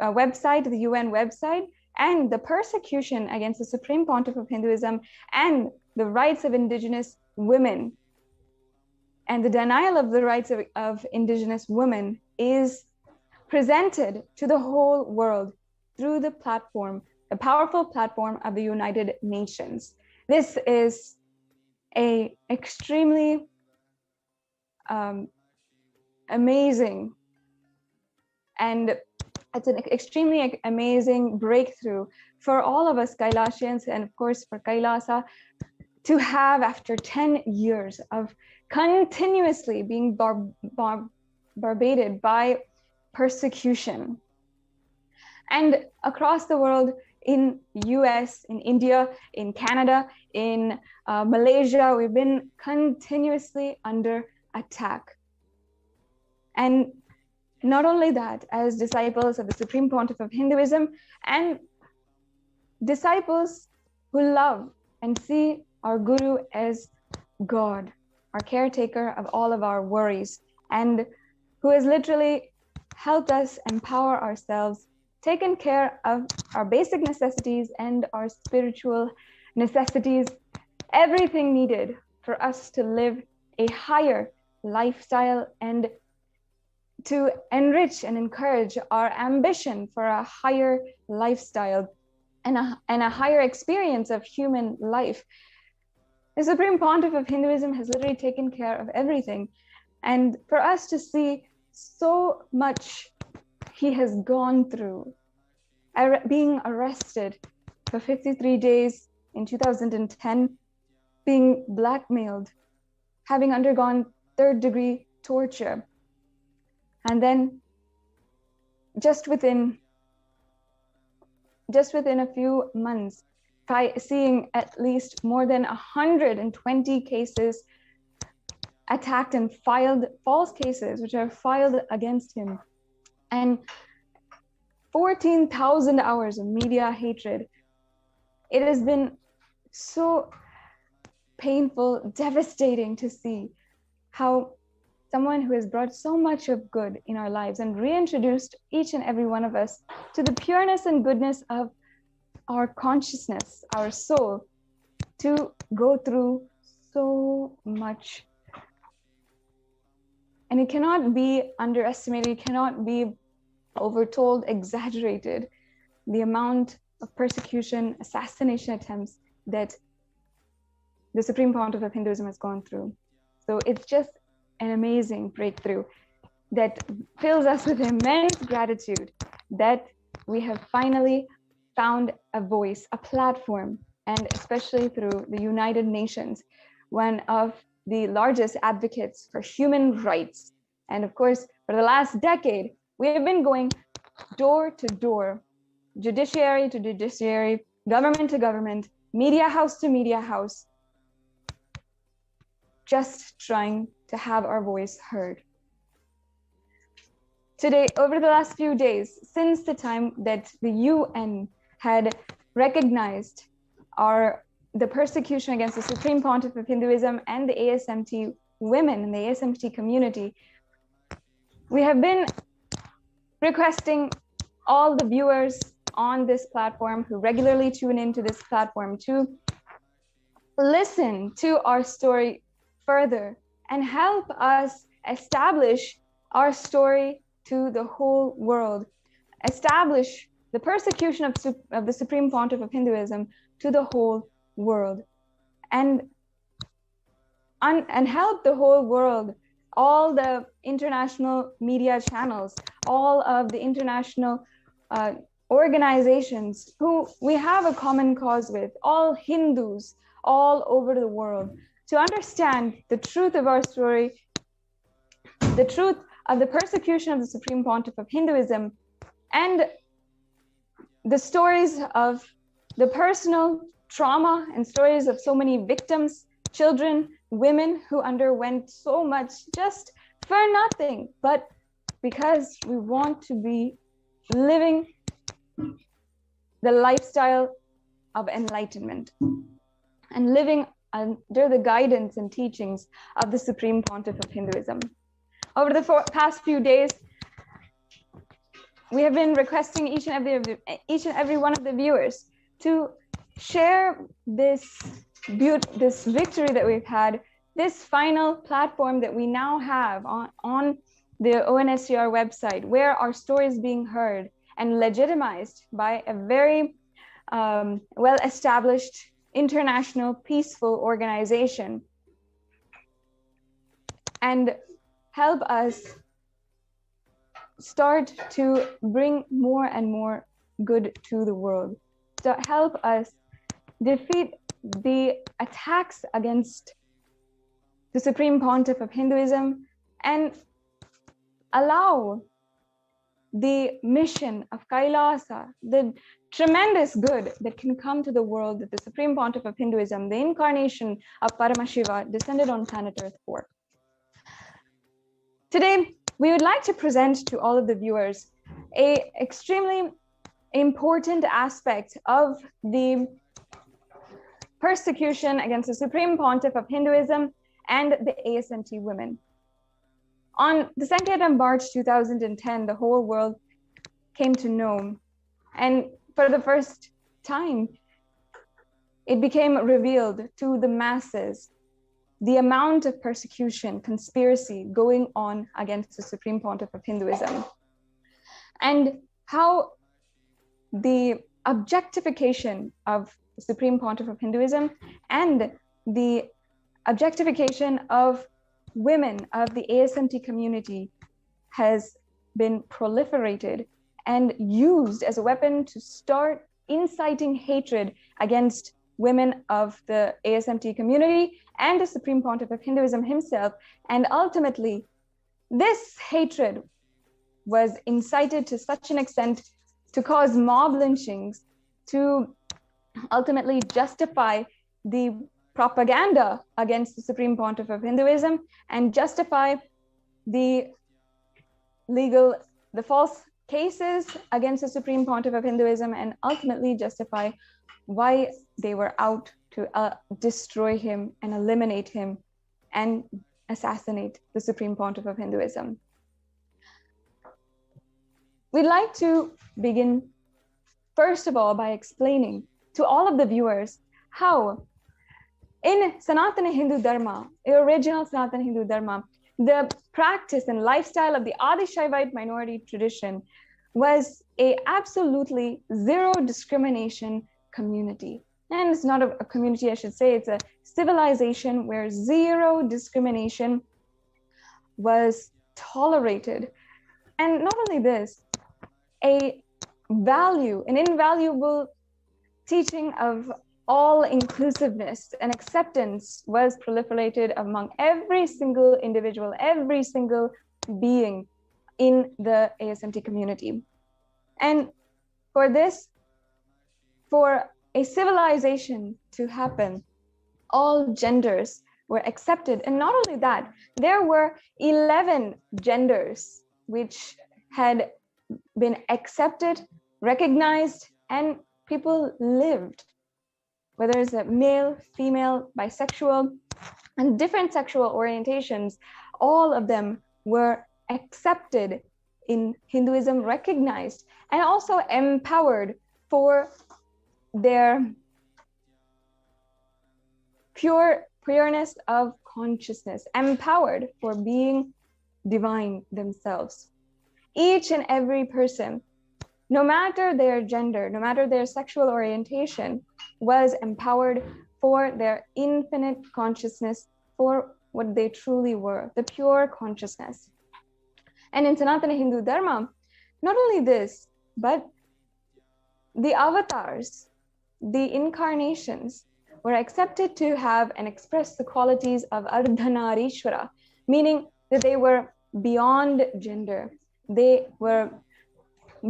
website, the UN website, and the persecution against the Supreme Pontiff of Hinduism and the rights of indigenous women and the denial of the rights of indigenous women is presented to the whole world through the platform, the powerful platform of the United Nations. This is an extremely amazing, and it's an extremely amazing breakthrough for all of us Kailasians, and of course for Kailasa, to have, after 10 years of continuously being barbated by persecution. And across the world, in US, in India, in Canada, in Malaysia, we've been continuously under attack. And not only that, as disciples of the Supreme Pontiff of Hinduism and disciples who love and see our Guru as God, our caretaker of all of our worries, and who has literally helped us empower ourselves, taken care of our basic necessities and our spiritual necessities, everything needed for us to live a higher lifestyle and to enrich and encourage our ambition for a higher lifestyle and a higher experience of human life. The Supreme Pontiff of Hinduism has literally taken care of everything. And for us to see so much he has gone through, being arrested for 53 days in 2010, being blackmailed, having undergone third-degree torture, and then just within a few months, seeing at least more than 120 cases attacked and filed, false cases which are filed against him, and 14,000 hours of media hatred. It has been so painful, devastating to see how someone who has brought so much of good in our lives and reintroduced each and every one of us to the pureness and goodness of our consciousness, our soul, to go through so much. And it cannot be underestimated, it cannot be overtold, exaggerated, the amount of persecution, assassination attempts that the Supreme Pontiff of Hinduism has gone through. So it's just an amazing breakthrough that fills us with immense gratitude that we have finally found a voice, a platform, and especially through the United Nations, one of the largest advocates for human rights. And of course, for the last decade, we have been going door to door, judiciary to judiciary, government to government, media house to media house, just trying to have our voice heard. Today, over the last few days, since the time that the UN had recognized the persecution against the Supreme Pontiff of Hinduism and the ASMT women in the ASMT community, we have been requesting all the viewers on this platform who regularly tune into this platform to listen to our story further and help us establish our story to the whole world, establish the persecution of the Supreme Pontiff of Hinduism to the whole world, and help the whole world, all the international media channels, all of the international organizations who we have a common cause with, all Hindus all over the world, to understand the truth of our story, the truth of the persecution of the Supreme Pontiff of Hinduism, and the stories of the personal trauma and stories of so many victims, children, women who underwent so much just for nothing, but because we want to be living the lifestyle of enlightenment and living under the guidance and teachings of the Supreme Pontiff of Hinduism. Over the past few days, we have been requesting each and every one of the viewers to share this victory that we've had, this final platform that we now have on the ONSCR website, where our story is being heard and legitimized by a very well-established international peaceful organization, and help us start to bring more and more good to the world, to help us defeat the attacks against the Supreme Pontiff of Hinduism, and allow the mission of Kailasa, the tremendous good that can come to the world that the Supreme Pontiff of Hinduism, the incarnation of Paramashiva, descended on planet Earth for. Today, we would like to present to all of the viewers an extremely important aspect of the persecution against the Supreme Pontiff of Hinduism and the ASMT women. On the 2nd of March 2010, the whole world came to know, and for the first time, it became revealed to the masses the amount of persecution, conspiracy going on against the Supreme Pontiff of Hinduism, and how the objectification of the Supreme Pontiff of Hinduism and the objectification of women of the ASMT community has been proliferated and used as a weapon to start inciting hatred against women of the ASMT community and the Supreme Pontiff of Hinduism himself. And ultimately, this hatred was incited to such an extent to cause mob lynchings, to ultimately justify the propaganda against the Supreme Pontiff of Hinduism and justify the false cases against the Supreme Pontiff of Hinduism, and ultimately justify why they were out to destroy him and eliminate him and assassinate the Supreme Pontiff of Hinduism. We'd like to begin, first of all, by explaining to all of the viewers how in Sanatana Hindu Dharma, the original Sanatana Hindu Dharma, the practice and lifestyle of the Adi Shaivite minority tradition was a absolutely zero discrimination community. And it's not a community, I should say, it's a civilization where zero discrimination was tolerated. And not only this, an invaluable teaching of all inclusiveness and acceptance was proliferated among every single individual, every single being in the ASMT community. And for a civilization to happen, all genders were accepted. And not only that, there were 11 genders which had been accepted, recognized, and people lived, whether it's a male, female, bisexual, and different sexual orientations, all of them were accepted in Hinduism, recognized, and also empowered for their pureness of consciousness, empowered for being divine themselves. Each and every person, no matter their gender, no matter their sexual orientation, was empowered for their infinite consciousness, for what they truly were, the pure consciousness. And in Sanatana Hindu Dharma, not only this, but the avatars, the incarnations, were accepted to have and express the qualities of Ardhanarishwara, meaning that they were beyond gender. They were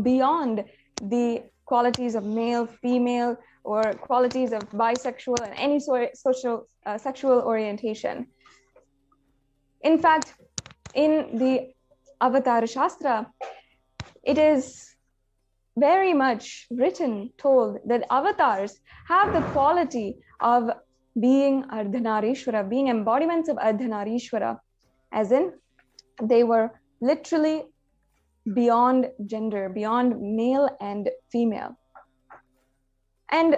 beyond the qualities of male, female, or qualities of bisexual and any sexual orientation. In fact, in the Avatar Shastra, it is very much written, told that avatars have the quality of being Ardhanarishwara, being embodiments of Ardhanarishwara, as in they were literally beyond gender, beyond male and female. And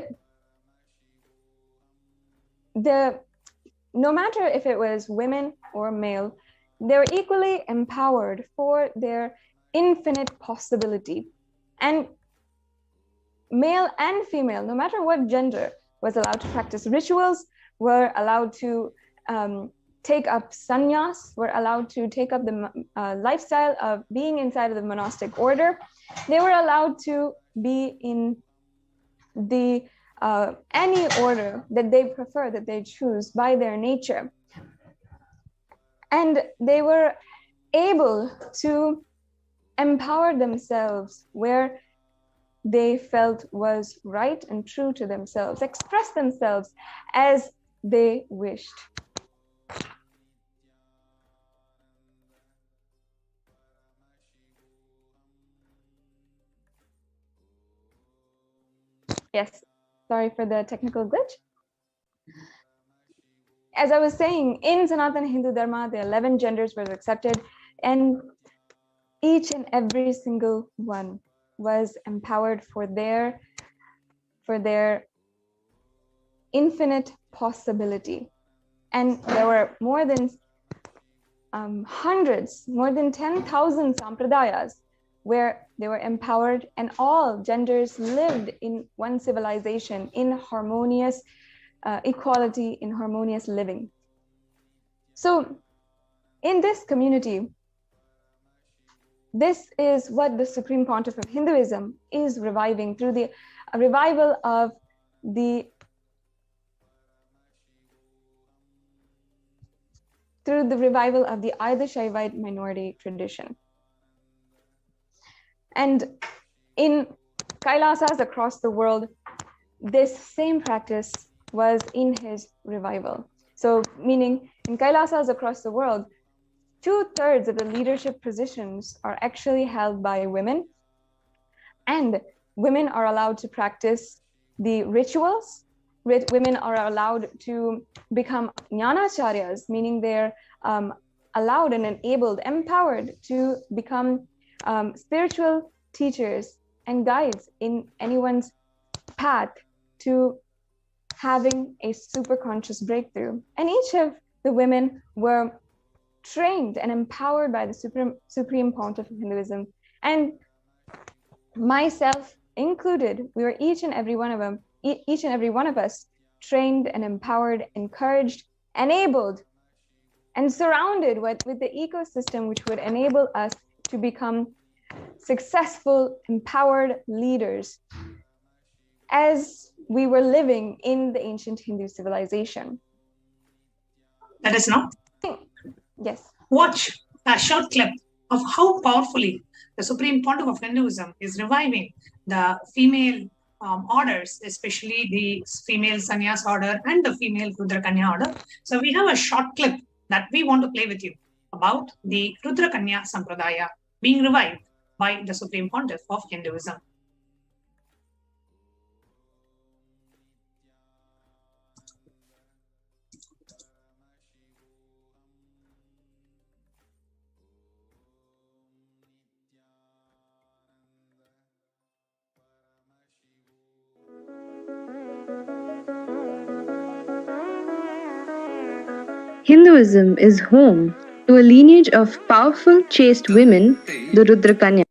no matter if it was women or male, they were equally empowered for their infinite possibility. And male and female, no matter what gender, was allowed to practice rituals, were allowed to take up sannyas, were allowed to take up the lifestyle of being inside of the monastic order. They were allowed to be in the any order that they prefer, that they choose by their nature. And they were able to empower themselves where they felt was right and true to themselves, express themselves as they wished. Yes, sorry for the technical glitch. As I was saying, in Sanatana Hindu Dharma, the 11 genders were accepted, and each and every single one was empowered for their infinite possibility. And there were more than hundreds, more than 10,000 sampradayas where they were empowered, and all genders lived in one civilization in harmonious equality, in harmonious living. So in this community, this is what the Supreme Pontiff of Hinduism is reviving through the revival of the Ardha Shaivite minority tradition. And in Kailasas across the world, this same practice was in his revival. So meaning in Kailasas across the world, 2/3 of the leadership positions are actually held by women, and women are allowed to practice the rituals. Women are allowed to become jnanacharyas, meaning they're allowed and enabled, empowered to become spiritual teachers and guides in anyone's path to having a super conscious breakthrough. And each of the women were trained and empowered by the Supreme Pontiff of Hinduism, and myself included. We were each and every one of them each and every one of us trained and empowered, encouraged, enabled, and surrounded with the ecosystem which would enable us to become successful, empowered leaders as we were living in the ancient Hindu civilization. Let us now watch a short clip of how powerfully the Supreme Pontiff of Hinduism is reviving the female orders, especially the female sannyas order and the female Rudra Kanya order. So we have a short clip that we want to play with you about the Rudra Kanya Sampradaya being revived by the Supreme Pontiff of Hinduism. Hinduism is home to a lineage of powerful, chaste women, the Rudra Kanya.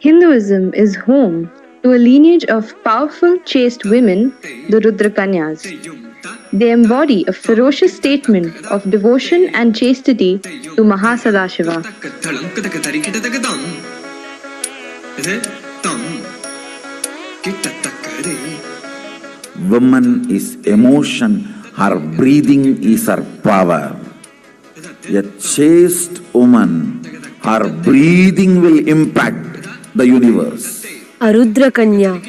Hinduism is home to a lineage of powerful, chaste women, the Rudra Kanyas. They embody a ferocious statement of devotion and chastity to Mahasadashiva. Woman is emotion, her breathing is her power. A chaste woman, her breathing will impact the universe. A Rudra Kanya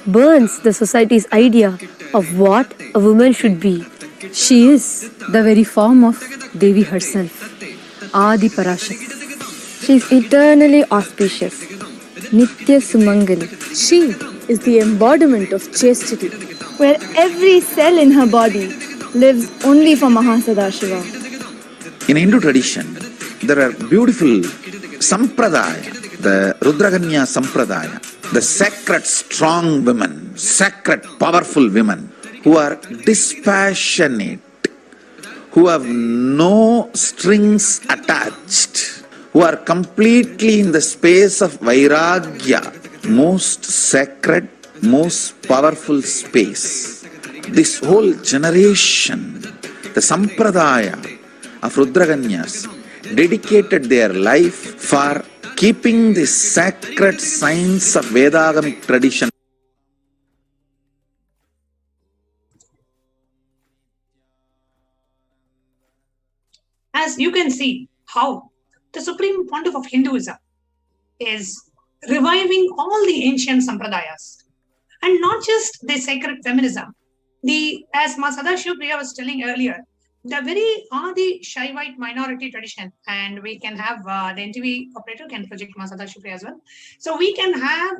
burns the society's idea of what a woman should be. She is the very form of Devi herself, Adi Parashakti. She is eternally auspicious, Nitya Sumangali. She is the embodiment of chastity, where every cell in her body lives only for Mahasadashiva. In Hindu tradition, there are beautiful sampradaya, the Rudrakanya Sampradaya, the sacred strong women, sacred powerful women who are dispassionate, who have no strings attached, who are completely in the space of Vairagya, most sacred, most powerful space. This whole generation, the Sampradaya of Rudrakanyas, dedicated their life for keeping the sacred science of Vedagamic tradition. As you can see how the Supreme Pontiff of Hinduism is reviving all the ancient sampradayas, and not just the sacred feminism. As Sadashiva Priya was telling earlier, the very Adi Shaivite minority tradition, and we can have the NTV operator can project Sadashiva Priya as well. So we can have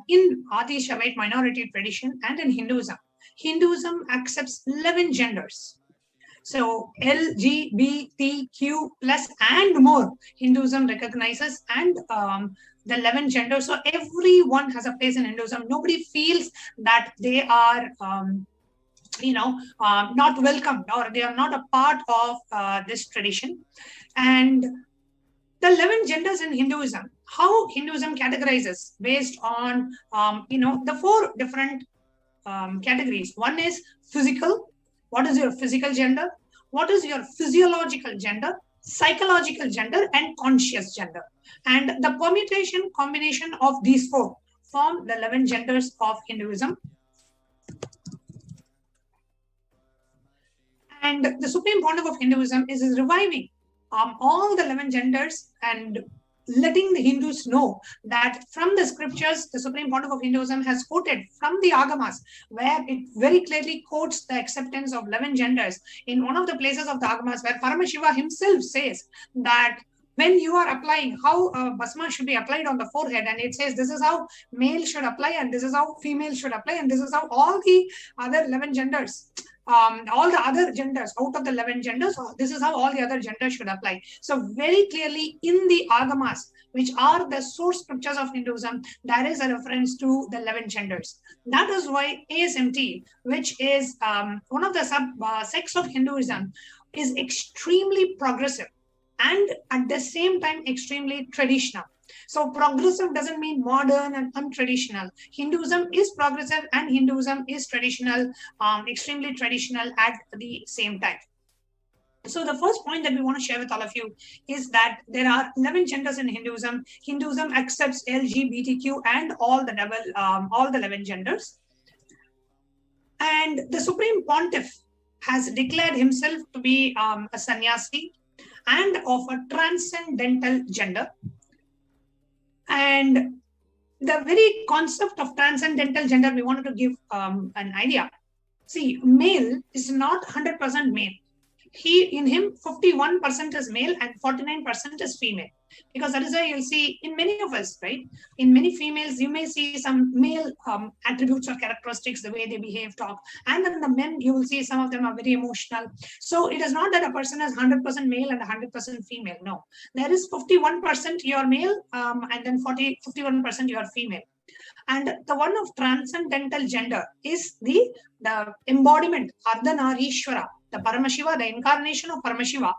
in Adi Shaivite minority tradition and in Hinduism, Hinduism accepts 11 genders. So LGBTQ plus and more, Hinduism recognizes, and the 11 genders. So everyone has a place in Hinduism. Nobody feels that they are not welcomed, or they are not a part of this tradition. And the 11 genders in Hinduism, how Hinduism categorizes based on the 4 different categories. One is physical. What is your physical gender? What is your physiological gender, psychological gender, and conscious gender? And the permutation combination of these 4 form the 11 genders of Hinduism. And the Supreme Pontiff of Hinduism is reviving all the 11 genders and letting the Hindus know that from the scriptures, the Supreme Pontiff of Hinduism has quoted from the Agamas, where it very clearly quotes the acceptance of 11 genders in one of the places of the Agamas, where Paramashiva himself says that when you are applying how bhasma should be applied on the forehead, and it says this is how male should apply, and this is how female should apply, and this is how all the other 11 genders, all the other genders out of the 11 genders, this is how all the other genders should apply. So very clearly in the agamas, which are the source scriptures of Hinduism, there is a reference to the 11 genders. That is why ASMT, which is one of the sects of Hinduism, is extremely progressive and at the same time extremely traditional. So progressive doesn't mean modern and untraditional. Hinduism is progressive and Hinduism is traditional, extremely traditional at the same time. So the first point that we want to share with all of you is that there are 11 genders in Hinduism. Hinduism accepts LGBTQ and all the 11 genders. And the Supreme Pontiff has declared himself to be a sannyasi and of a transcendental gender. And the very concept of transcendental gender, we wanted to give an idea. See, male is not 100% male. In him, 51% is male and 49% is female. Because that is why you'll see in many of us, right? In many females, you may see some male attributes or characteristics, the way they behave, talk. And then the men, you will see some of them are very emotional. So it is not that a person is 100% male and 100% female. No, there is 51% you are male and then 51% you are female. And the one of transcendental gender is the embodiment, Ardhanarishwara, the Paramashiva, the incarnation of Paramashiva,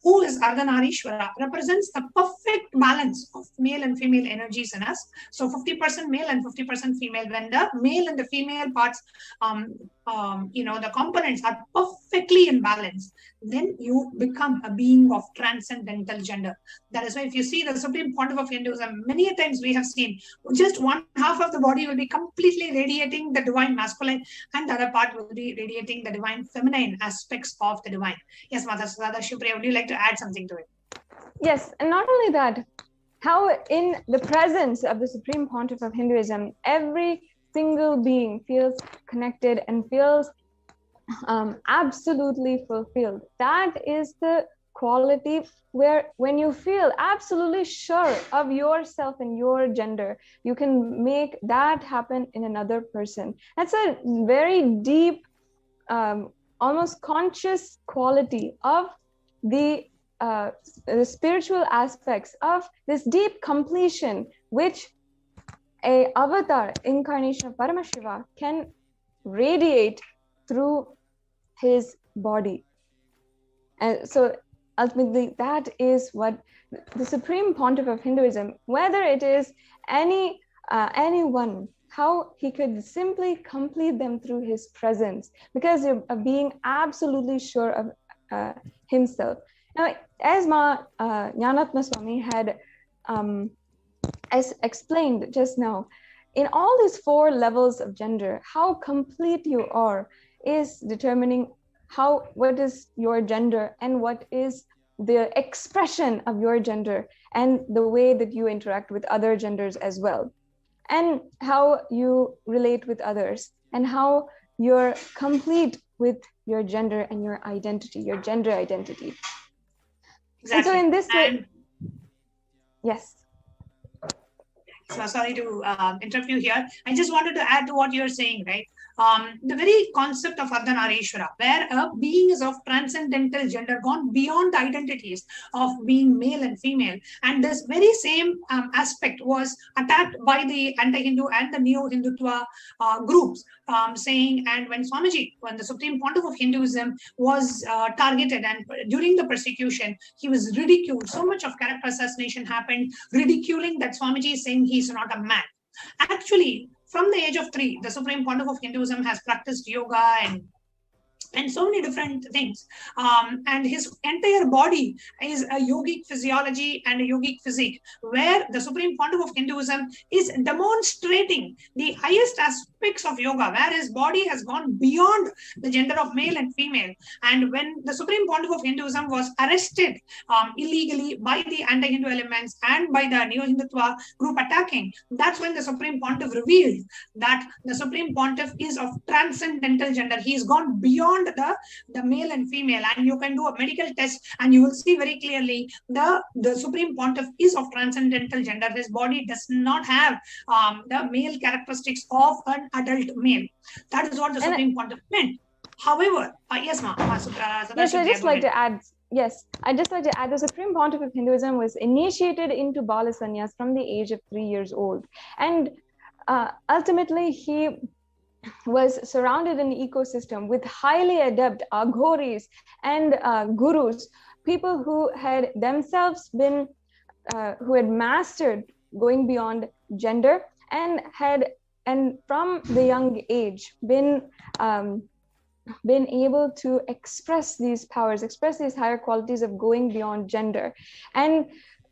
who is Ardhanarishwara, represents the perfect balance of male and female energies in us. So 50% male and 50% female. When the male and the female parts, the components are perfectly in balance, then you become a being of transcendental gender. That is why if you see the Supreme Pontiff of Hinduism, many a times we have seen just one half of the body will be completely radiating the divine masculine and the other part will be radiating the divine feminine aspects of the divine. Yes, Mother Sada Shivpriya, would you like to add something to it? Yes, and not only that, how in the presence of the Supreme Pontiff of Hinduism, every single being feels connected and feels absolutely fulfilled. That is the quality where when you feel absolutely sure of yourself and your gender, you can make that happen in another person. That's a very deep, almost conscious quality of the spiritual aspects of this deep completion, which a avatar incarnation of Paramashiva can radiate through his body. And so ultimately that is what the Supreme Pontiff of Hinduism, whether it is anyone, how he could simply complete them through his presence, because of being absolutely sure of himself. Now, as Jnanatma Swami had as explained just now, in all these 4 levels of gender, how complete you are is determining what is your gender and what is the expression of your gender and the way that you interact with other genders as well, and how you relate with others and how you're complete with your gender and your identity, your gender identity. Exactly. And so in this way, yes. So sorry to interrupt you here. I just wanted to add to what you're saying, right? The very concept of Ardhanarishwara, where a being is of transcendental gender, gone beyond the identities of being male and female. And this very same aspect was attacked by the anti-Hindu and the neo-Hindutva groups, saying, and when the Supreme Pontiff of Hinduism was targeted and during the persecution, he was ridiculed. So much of character assassination happened, ridiculing that Swamiji is saying he's not a man. Actually, from the age of 3, the Supreme Pontiff of Hinduism has practiced yoga and so many different things. And his entire body is a yogic physiology and a yogic physique, where the Supreme Pontiff of Hinduism is demonstrating the highest aspects of yoga, where his body has gone beyond the gender of male and female. And when the Supreme Pontiff of Hinduism was arrested illegally by the anti-Hindu elements and by the neo-Hindutva group attacking, that's when the Supreme Pontiff revealed that the Supreme Pontiff is of transcendental gender. He's gone beyond beyond the male and female, and you can do a medical test and you will see very clearly the Supreme Pontiff is of transcendental gender. His body does not have the male characteristics of an adult male. That is what the Supreme Pontiff meant. However, yes, yes, I'd just like to add. Yes, I'd just like to add the Supreme Pontiff of Hinduism was initiated into Bala Sannyas from the age of 3 years old. And ultimately, he was surrounded in an ecosystem with highly adept aghoris and gurus, people who had themselves been, who had mastered going beyond gender and from the young age been able to express these powers, express these higher qualities of going beyond gender. And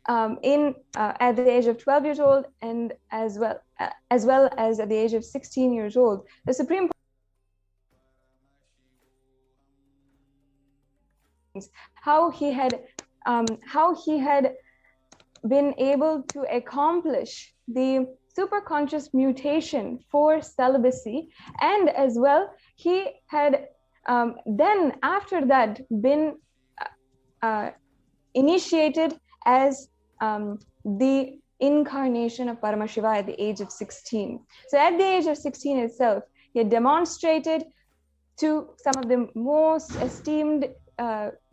at the age of 12 years old, and as well as at the age of 16 years old, the Supreme how he had been able to accomplish the superconscious mutation for celibacy, and as well he had then after that been initiated as the incarnation of Paramashiva at the age of 16. So at the age of 16 itself, he had demonstrated to some of the most esteemed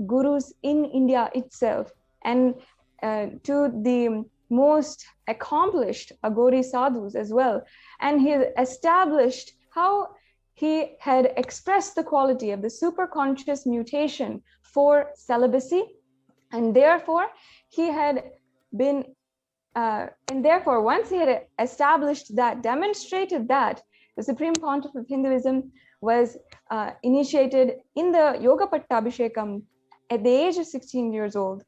gurus in India itself, and to the most accomplished Aghori sadhus as well. And he established how he had expressed the quality of the superconscious mutation for celibacy, and therefore he had been and therefore once he had established that, demonstrated that, the Supreme Pontiff of Hinduism was initiated in the Yoga Pattabhishekam at the age of 16 years old.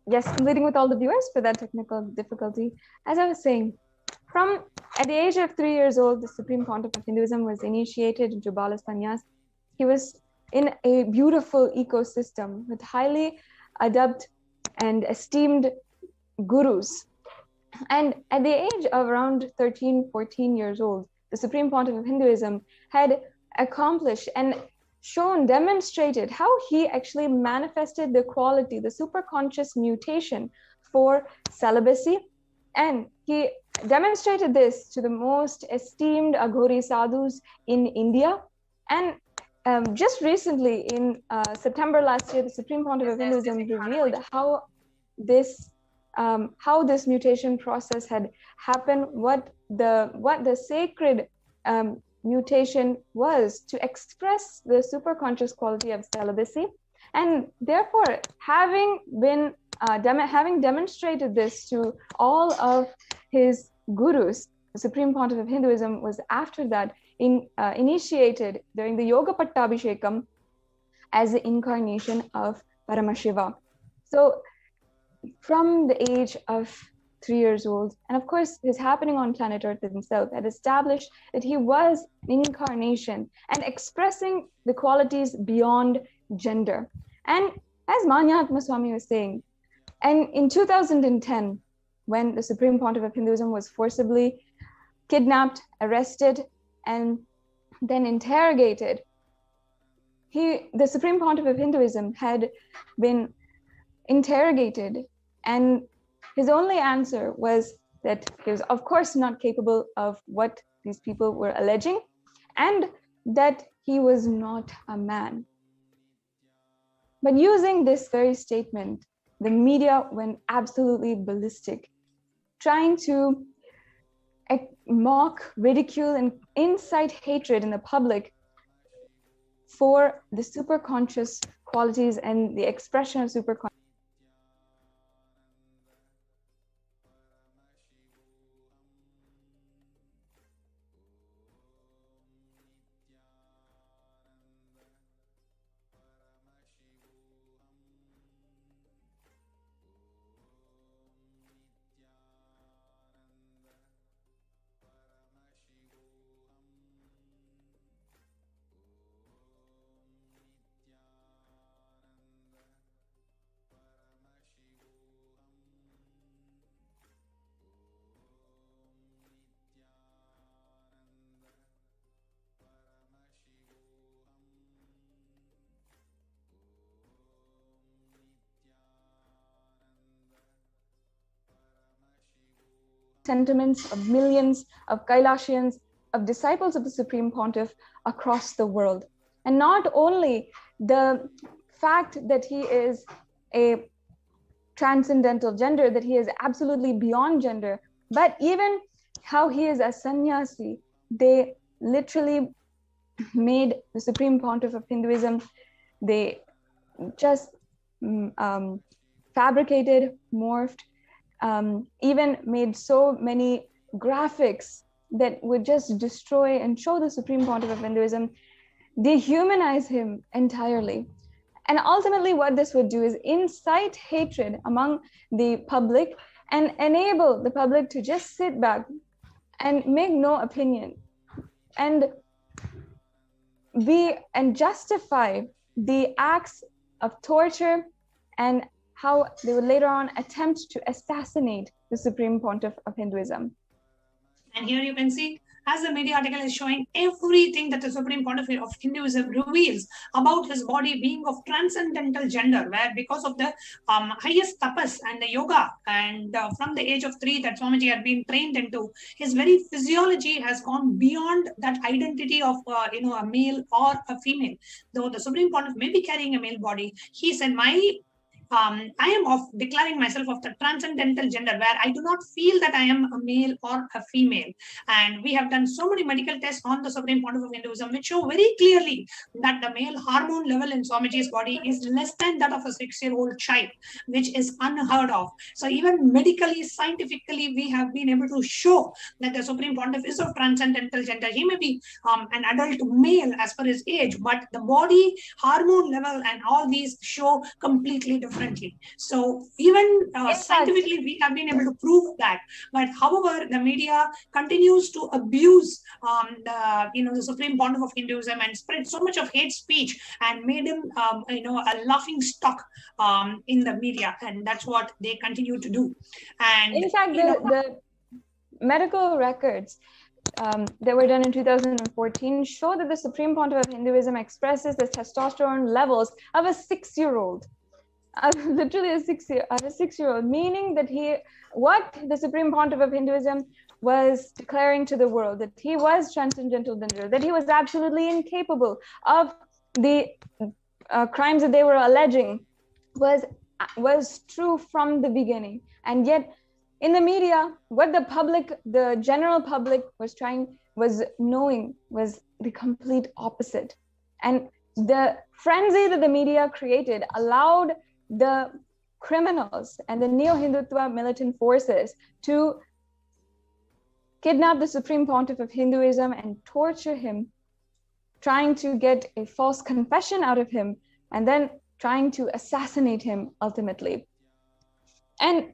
Yes, completing with all the viewers for that technical difficulty. As I was saying, at the age of 3 years old, the Supreme Pontiff of Hinduism was initiated into Bala Sannyas. He was in a beautiful ecosystem with highly adept and esteemed gurus. And at the age of around 13, 14 years old, the Supreme Pontiff of Hinduism had accomplished and demonstrated how he actually manifested the quality, the superconscious mutation for celibacy. And he demonstrated this to the most esteemed Aghori sadhus in India. And just recently, in September last year, the Supreme Pontiff of Hinduism revealed how this mutation process had happened, what the sacred mutation was to express the superconscious quality of celibacy. And therefore, having demonstrated this to all of his gurus, the Supreme Pontiff of Hinduism was after that initiated during the Yoga Pattabhishekam as the incarnation of Paramashiva. So from the age of 3 years old, and of course his happening on planet Earth himself had established that he was an incarnation and expressing the qualities beyond gender. And as Manyahatma Swami was saying, and in 2010, when the Supreme Pontiff of Hinduism was forcibly kidnapped, arrested, and then interrogated, the Supreme Pontiff of Hinduism had been interrogated, and his only answer was that he was of course not capable of what these people were alleging, and that he was not a man. But using this very statement, the media went absolutely ballistic, trying to mock, ridicule, and incite hatred in the public for the superconscious qualities and the expression of superconscious. sentiments of millions of Kailasians, of disciples of the Supreme Pontiff across the world. And not only the fact that he is a transcendental gender, that he is absolutely beyond gender, but even how he is a sannyasi. They literally made the Supreme Pontiff of Hinduism, they just fabricated, morphed, even made so many graphics that would just destroy and show the Supreme Pontiff of Hinduism, dehumanize him entirely. And ultimately what this would do is incite hatred among the public and enable the public to just sit back and make no opinion and justify the acts of torture and how they would later on attempt to assassinate the Supreme Pontiff of Hinduism. And here you can see, as the media article is showing, everything that the Supreme Pontiff of Hinduism reveals about his body being of transcendental gender, where because of the highest tapas and the yoga, and from the age of 3 that Swamiji had been trained into, his very physiology has gone beyond that identity of a male or a female. Though the Supreme Pontiff may be carrying a male body, he said, I am of declaring myself of the transcendental gender, where I do not feel that I am a male or a female. And we have done so many medical tests on the Supreme Pontiff of Hinduism, which show very clearly that the male hormone level in Swamiji's body is less than that of a 6-year-old child, which is unheard of. So even medically, scientifically, we have been able to show that the Supreme Pontiff is of transcendental gender. He may be an adult male as per his age, but the body, hormone level, and all these show completely differently. So even scientifically, we have been able to prove that. But however, the media continues to abuse the Supreme Pontiff of Hinduism and spread so much of hate speech and made him a laughing stock in the media, and that's what they continue to do. And in fact, the medical records that were done in 2014 show that the Supreme Pontiff of Hinduism expresses the testosterone levels of a 6-year-old. Literally a 6-year-old, meaning that what the Supreme Pontiff of Hinduism was declaring to the world, that he was transcendental gender, that he was absolutely incapable of the crimes that they were alleging, was true from the beginning. And yet in the media, what the general public was knowing was the complete opposite. And the frenzy that the media created allowed the criminals and the neo-Hindutva militant forces to kidnap the Supreme Pontiff of Hinduism and torture him, trying to get a false confession out of him, and then trying to assassinate him ultimately. And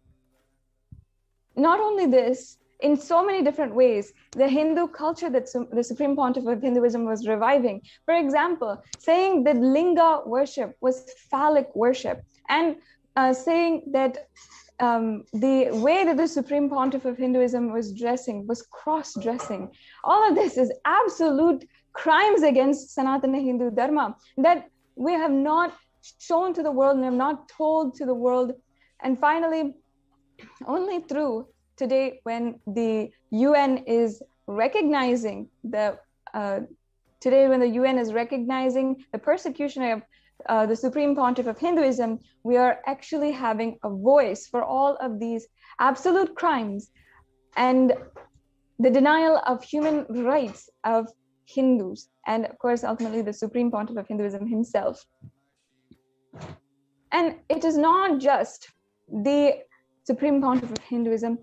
not only this, in so many different ways, the Hindu culture that the Supreme Pontiff of Hinduism was reviving. For example, saying that linga worship was phallic worship, and saying that the way that the Supreme Pontiff of Hinduism was dressing was cross-dressing. All of this is absolute crimes against Sanatana Hindu Dharma that we have not shown to the world and have not told to the world. And finally, only through today, when the UN is recognizing the persecution of the Supreme Pontiff of Hinduism, we are actually having a voice for all of these absolute crimes and the denial of human rights of Hindus, and of course, ultimately the Supreme Pontiff of Hinduism himself. And it is not just the Supreme Pontiff of Hinduism.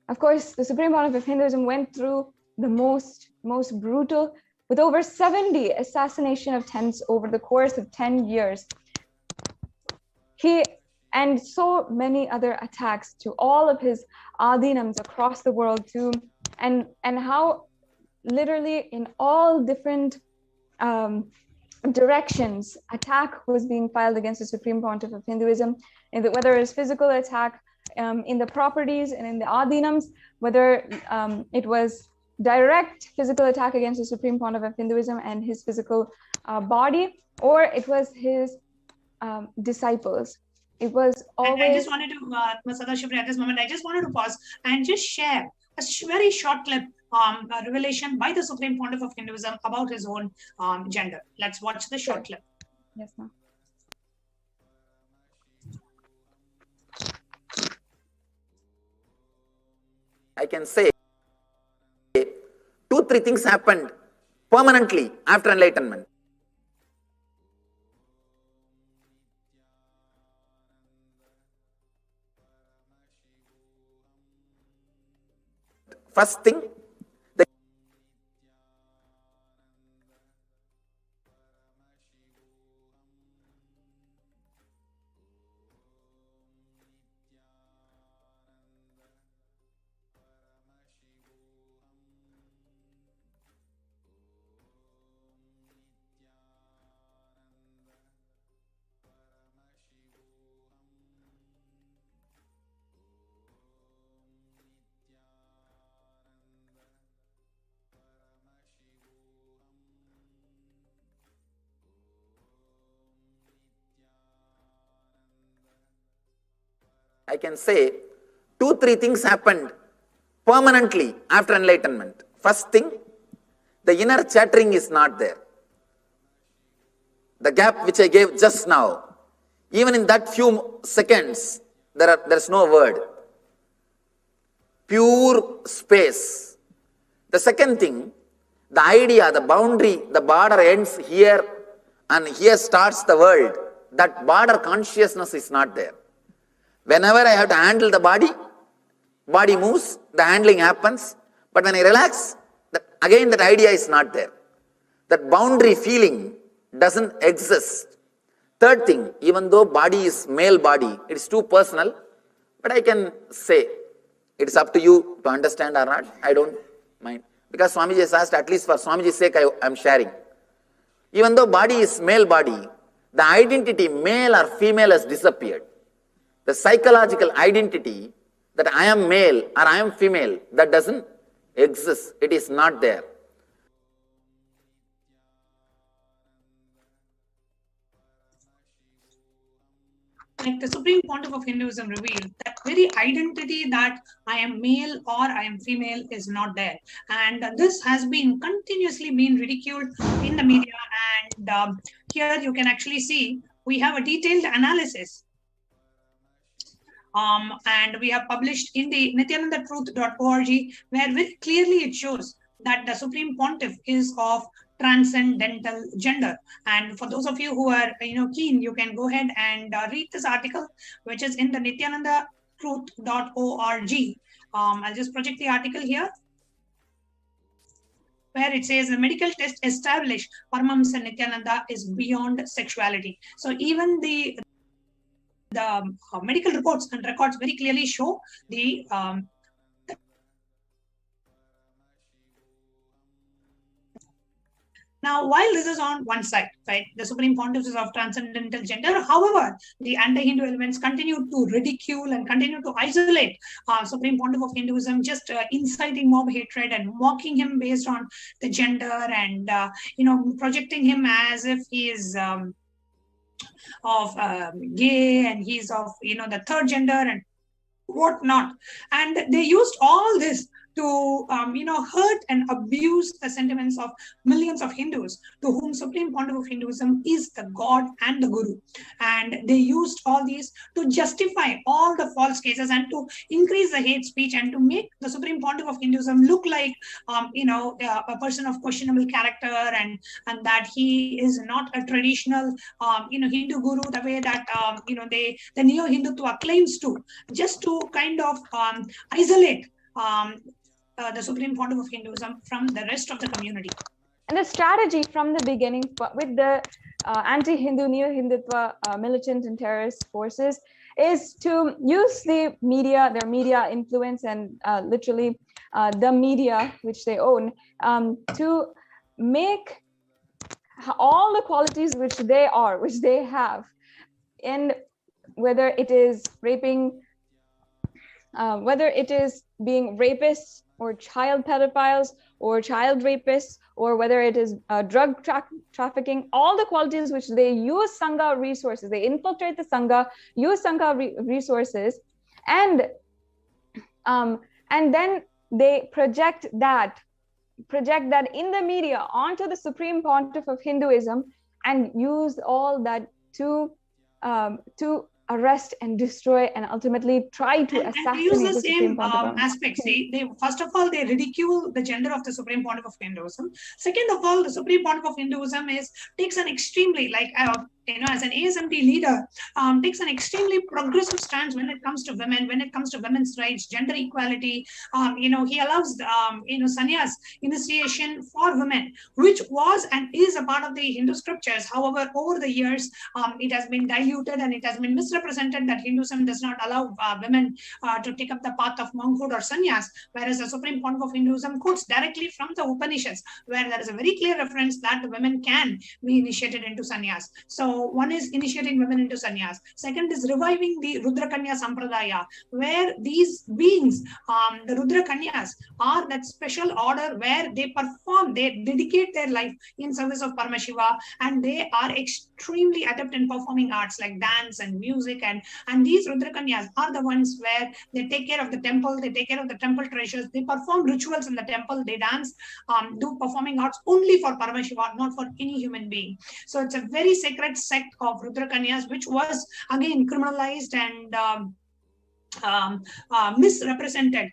Of course, the Supreme Pontiff of Hinduism went through the most brutal, with over 70 assassination attempts over the course of 10 years. And so many other attacks to all of his adinams across the world too, and how literally in all different directions, attack was being filed against the Supreme Pontiff of Hinduism, whether it's physical attack in the properties and in the adinams, whether it was direct physical attack against the Supreme Pontiff of Hinduism and his physical body, or it was his disciples. It was always. I just wanted to, Sadashivri, at this moment, I just wanted to pause and just share a very short clip, a revelation by the Supreme Pontiff of Hinduism about his own gender. Let's watch the short clip. Yes, ma'am. I can say 2-3 things happened permanently after enlightenment. First thing, I can say 2-3 things happened permanently after enlightenment. First thing, the inner chattering is not there. The gap which I gave just now, even in that few seconds, there's no word. Pure space. The second thing, the idea, the boundary, the border ends here and here starts the world. That border consciousness is not there. Whenever I have to handle the body moves, the handling happens. But when I relax, again that idea is not there. That boundary feeling doesn't exist. Third thing, even though body is male body, it is too personal, but I can say, it is up to you to understand or not, I don't mind. Because Swamiji has asked, at least for Swamiji's sake, I am sharing. Even though body is male body, the identity male or female has disappeared. The psychological identity that I am male or I am female, that doesn't exist. It is not there. Like the Supreme Pontiff of Hinduism revealed, that very identity that I am male or I am female is not there. And this has been continuously been ridiculed in the media. And here you can actually see, we have a detailed analysis. And we have published in the nithyanandatruth.org, where very clearly it shows that the Supreme Pontiff is of transcendental gender. And for those of you who are keen, you can go ahead and read this article, which is in the nithyanandatruth.org. I'll just project the article here, where it says the medical test established Paramahamsa Nithyananda is beyond sexuality. So even the medical reports and records very clearly show the Now, while this is on one side, right, the Supreme Pontiff is of transcendental gender, however, the anti-Hindu elements continue to ridicule and continue to isolate Supreme Pontiff of Hinduism, just inciting mob hatred and mocking him based on the gender and, projecting him as if he is gay and he's of, the third gender and whatnot. And they used all this to, hurt and abuse the sentiments of millions of Hindus to whom Supreme Pontiff of Hinduism is the God and the Guru. And they used all these to justify all the false cases and to increase the hate speech and to make the Supreme Pontiff of Hinduism look like, a person of questionable character and that he is not a traditional, Hindu Guru, the way that, the Neo-Hindutva claims to, just to kind of isolate the Supreme Pontiff of Hinduism from the rest of the community. And the strategy from the beginning with the anti-Hindu, Neo-Hindutva militant and terrorist forces is to use the media, their media influence and literally the media which they own, to make all the qualities which they have, in whether it is raping, whether it is being rapists or child pedophiles or child rapists, or whether it is drug trafficking, all the qualities which they use Sangha resources, they infiltrate the Sangha, use Sangha resources, and then they project that in the media onto the Supreme Pontiff of Hinduism, and use all that to arrest and destroy and ultimately try to assassinate and use the the same Supreme Pontiff. aspects. They first of all, they ridicule the gender of the Supreme Pontiff of Hinduism. Second of all, the Supreme Pontiff of Hinduism takes an extremely, like as an ASMT leader, takes an extremely progressive stance when it comes to women, when it comes to women's rights, gender equality. He allows sannyas initiation for women, which was and is a part of the Hindu scriptures. However, over the years, it has been diluted and it has been misrepresented that Hinduism does not allow women to take up the path of monkhood or sannyas, whereas the Supreme Pontiff of Hinduism quotes directly from the Upanishads, where there is a very clear reference that the women can be initiated into sannyas. So one is initiating women into sannyas. Second is reviving the Rudra Kanya Sampradaya, where these beings, the Rudra Kanyas, are that special order where they perform, they dedicate their life in service of Paramashiva, and they are extremely adept in performing arts like dance and music, and these Rudra Kanyas are the ones where they take care of the temple, they take care of the temple treasures, they perform rituals in the temple, they dance, do performing arts only for Paramashiva, not for any human being. So it's a very sacred sect of Rudra Kanyas, which was again criminalized and misrepresented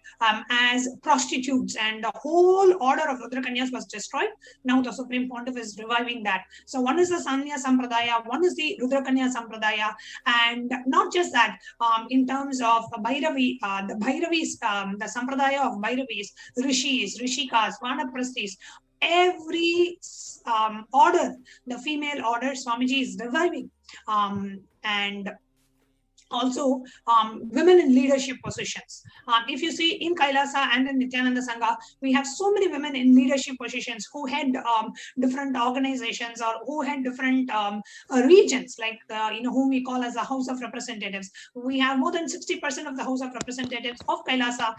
as prostitutes, and the whole order of Rudra Kanyas was destroyed. Now the Supreme Pontiff is reviving that. So one is the Sanya Sampradaya, one is the Rudra Kanya Sampradaya, and not just that, in terms of Bhairavi, the Bhairavis, the Sampradaya of Bhairavis, Rishis, Rishikas, Vanaprasthis, every order, the female order, Swamiji is reviving. And also women in leadership positions. If you see in Kailasa and in Nithyananda Sangha, we have so many women in leadership positions who head different organizations or who head different regions, like whom we call as the House of Representatives. We have more than 60% of the House of Representatives of Kailasa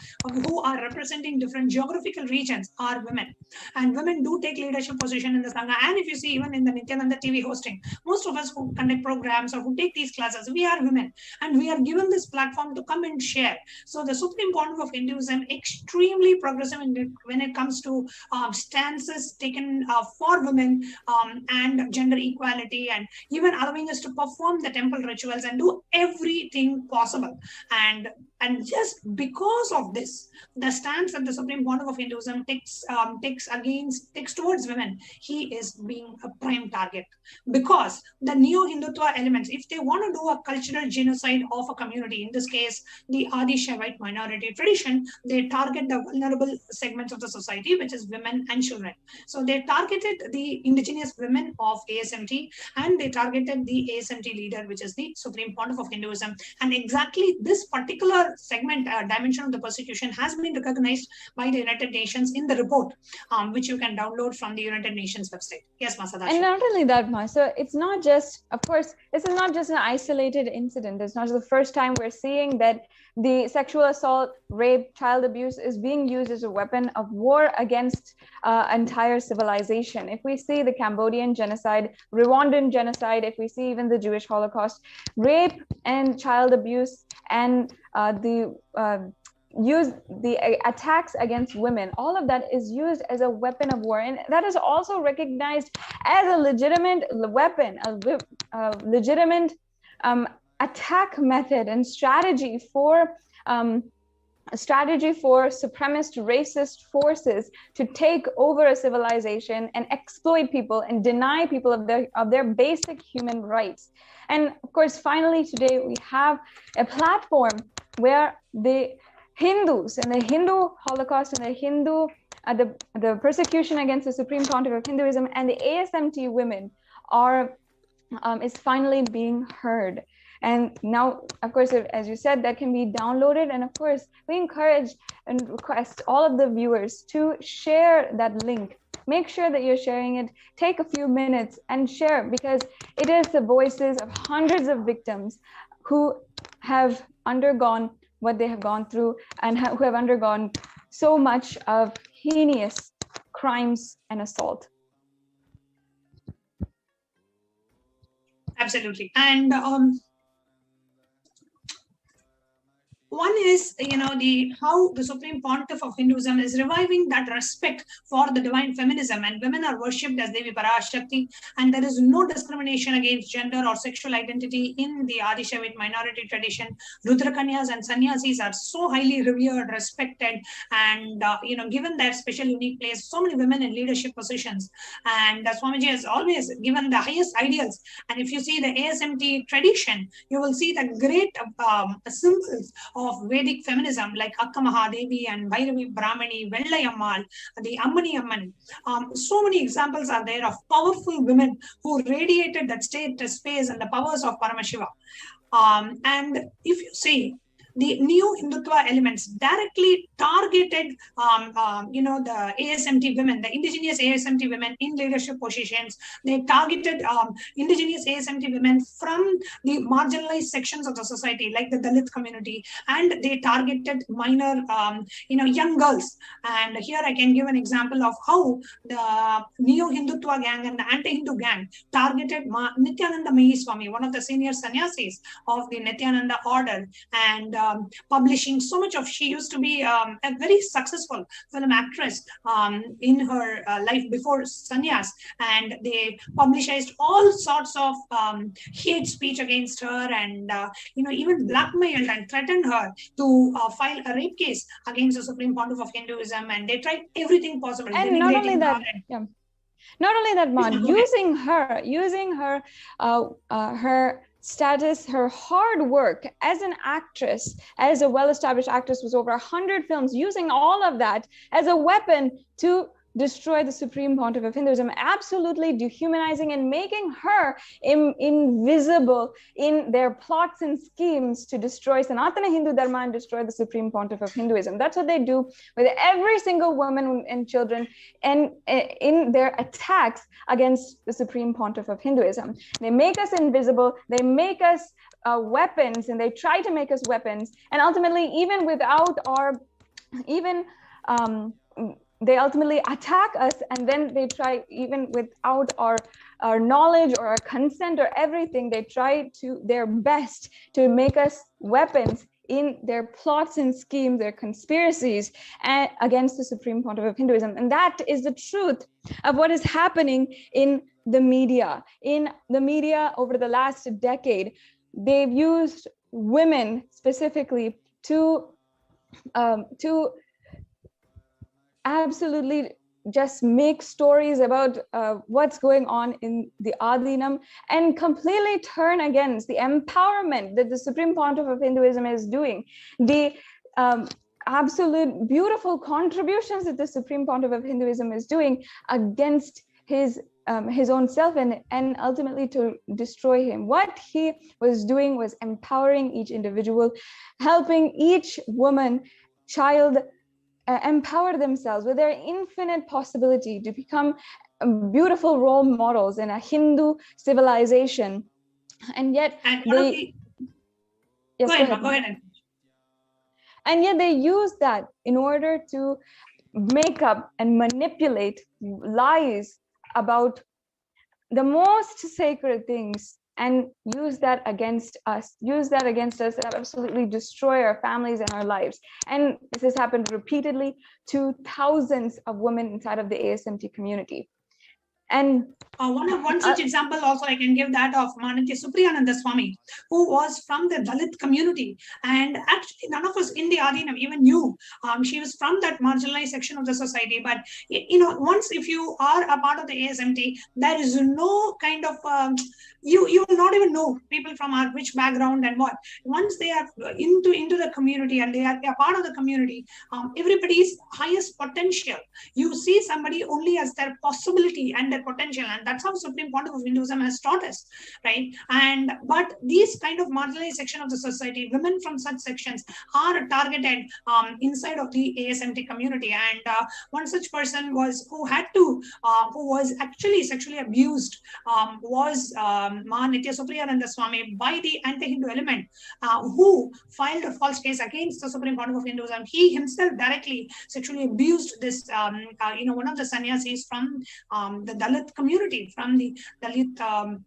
who are representing different geographical regions are women. And women do take leadership position in the Sangha. And if you see even in the Nithyananda TV hosting, most of us who conduct programs or who take these classes, we are women. And we are given this platform to come and share. So the Supreme Pontiff of Hinduism, extremely progressive when it comes to stances taken for women and gender equality, and even allowing us to perform the temple rituals and do everything possible. And just because of this, the stance that the Supreme Pontiff of Hinduism takes towards women, he is being a prime target. Because the neo-Hindutva elements, if they want to do a cultural genocide of a community, in this case, the Adi Shaivite minority tradition, they target the vulnerable segments of the society, which is women and children. So they targeted the indigenous women of ASMT, and they targeted the ASMT leader, which is the Supreme Pontiff of Hinduism. And exactly this particular segment, dimension of the persecution, has been recognized by the United Nations in the report, which you can download from the United Nations website. Yes, Masadashi. And not only that, so it's not just, of course, this is not just an isolated incident. It's not the first time we're seeing that the sexual assault, rape, child abuse is being used as a weapon of war against entire civilization. If we see the Cambodian genocide, Rwandan genocide, if we see even the Jewish Holocaust, rape and child abuse and the attacks against women, all of that is used as a weapon of war, and that is also recognized as a legitimate weapon, a legitimate attack method and strategy for supremacist racist forces to take over a civilization and exploit people and deny people of their basic human rights. And of course, finally today we have a platform where the Hindus and the Hindu Holocaust and the Hindu the persecution against the Supreme Pontiff of Hinduism and the ASMT women is finally being heard. And now, of course, as you said, that can be downloaded. And of course, we encourage and request all of the viewers to share that link. Make sure that you're sharing it. Take a few minutes and share, because it is the voices of hundreds of victims who have undergone what they have gone through and who have undergone so much of heinous crimes and assault. Absolutely. And one is, how the Supreme Pontiff of Hinduism is reviving that respect for the divine feminism, and women are worshipped as Devi Parashakti, and there is no discrimination against gender or sexual identity in the Adishavit minority tradition. Rudrakanyas and sannyasis are so highly revered, respected, and given their special unique place. So many women in leadership positions, and Swamiji has always given the highest ideals. And if you see the ASMT tradition, you will see the great symbols of Vedic feminism, like Akka Mahadevi and Bhairavi Brahmani, Vellai Ammal, the Ammani Amman. So many examples are there of powerful women who radiated that space and the powers of Paramashiva. And if you see, the new Hindutva elements directly targeted, the ASMT women, the indigenous ASMT women in leadership positions. They targeted indigenous ASMT women from the marginalized sections of the society, like the Dalit community, and they targeted minor, young girls. And here I can give an example of how the neo-Hindutva gang and the anti-Hindu gang targeted Nithyananda Maheswami, one of the senior sannyasis of the Nithyananda order, and publishing so much of, she used to be a very successful film actress in her life before sannyas, and they publicized all sorts of hate speech against her, and even blackmailed and threatened her to file a rape case against the Supreme Pontiff of Hinduism, and they tried everything possible. And not only that, not only that, Man, using her her status, her hard work as an actress, as a well-established actress with over 100 films, using all of that as a weapon to destroy the Supreme Pontiff of Hinduism, absolutely dehumanizing and making her invisible in their plots and schemes to destroy Sanatana Hindu Dharma and destroy the Supreme Pontiff of Hinduism. That's what they do with every single woman and children, and in their attacks against the Supreme Pontiff of Hinduism. They make us invisible, they make us weapons, and they try to make us weapons, and ultimately, even without our, they ultimately attack us, and then they try, even without our knowledge or our consent or everything, they try to their best to make us weapons in their plots and schemes, their conspiracies against the Supreme Pontiff of Hinduism. And that is the truth of what is happening in the media. In the media over the last decade, they've used women specifically to absolutely just make stories about what's going on in the Adinam, and completely turn against the empowerment that the Supreme Pontiff of Hinduism is doing, the absolute beautiful contributions that the Supreme Pontiff of Hinduism is doing against his own self, and ultimately to destroy him. What he was doing was empowering each individual, helping each woman, child, empower themselves with their infinite possibility to become beautiful role models in a Hindu civilization. And yet go ahead. And yet they use that in order to make up and manipulate lies about the most sacred things, and use that against us, and absolutely destroy our families and our lives. And this has happened repeatedly to thousands of women inside of the ASMT community. And one such example also I can give, that of Manatya Supriyananda Swami, who was from the Dalit community, and actually none of us in the Adinam even knew she was from that marginalized section of the society. But once if you are a part of the ASMT, there is no kind of you will not even know people from which background and what. Once they are into the community and they are a part of the community, everybody's highest potential, you see somebody only as their possibility and their potential, and that's how Supreme Pontiff of Hinduism has taught us, right? But these kind of marginalized section of the society, women from such sections are targeted inside of the ASMT community. And one such person was who was actually sexually abused was Ma Nitya Supriyananda Swami by the anti-Hindu element who filed a false case against the Supreme Pontiff of Hinduism. He himself directly sexually abused this, one of the sannyasis from the Dalit community, from the Dalit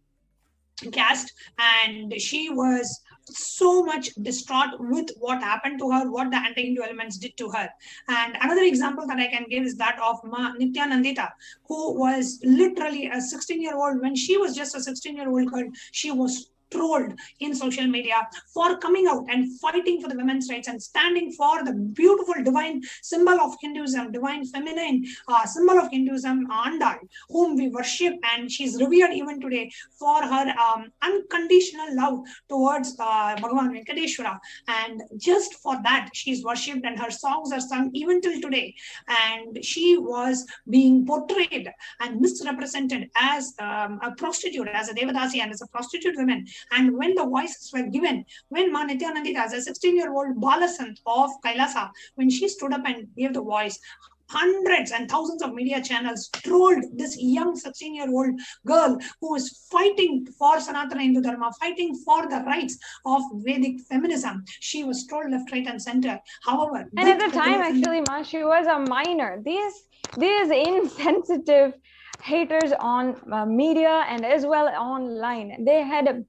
caste, and she was so much distraught with what happened to her, what the anti-Hindu elements did to her. And another example that I can give is that of Ma Nithyanandita, who was literally a 16-year-old. When she was just a 16-year-old girl, she was trolled in social media for coming out and fighting for the women's rights and standing for the beautiful divine symbol of Hinduism, divine feminine symbol of Hinduism, Andal, whom we worship, and she's revered even today for her unconditional love towards Bhagavan Venkateshwara. And just for that, she's worshipped and her songs are sung even till today. And she was being portrayed and misrepresented as a prostitute, as a Devadasi and as a prostitute woman. And when the voices were given, when Ma Nithyanandita, as a 16-year-old Balasant of Kailasa, when she stood up and gave the voice, hundreds and thousands of media channels trolled this young 16-year-old girl who is fighting for Sanatana Hindu Dharma, fighting for the rights of Vedic feminism. She was trolled left, right, and center. However, and at the time, actually, Ma, she was a minor. These insensitive haters on media and as well online, they had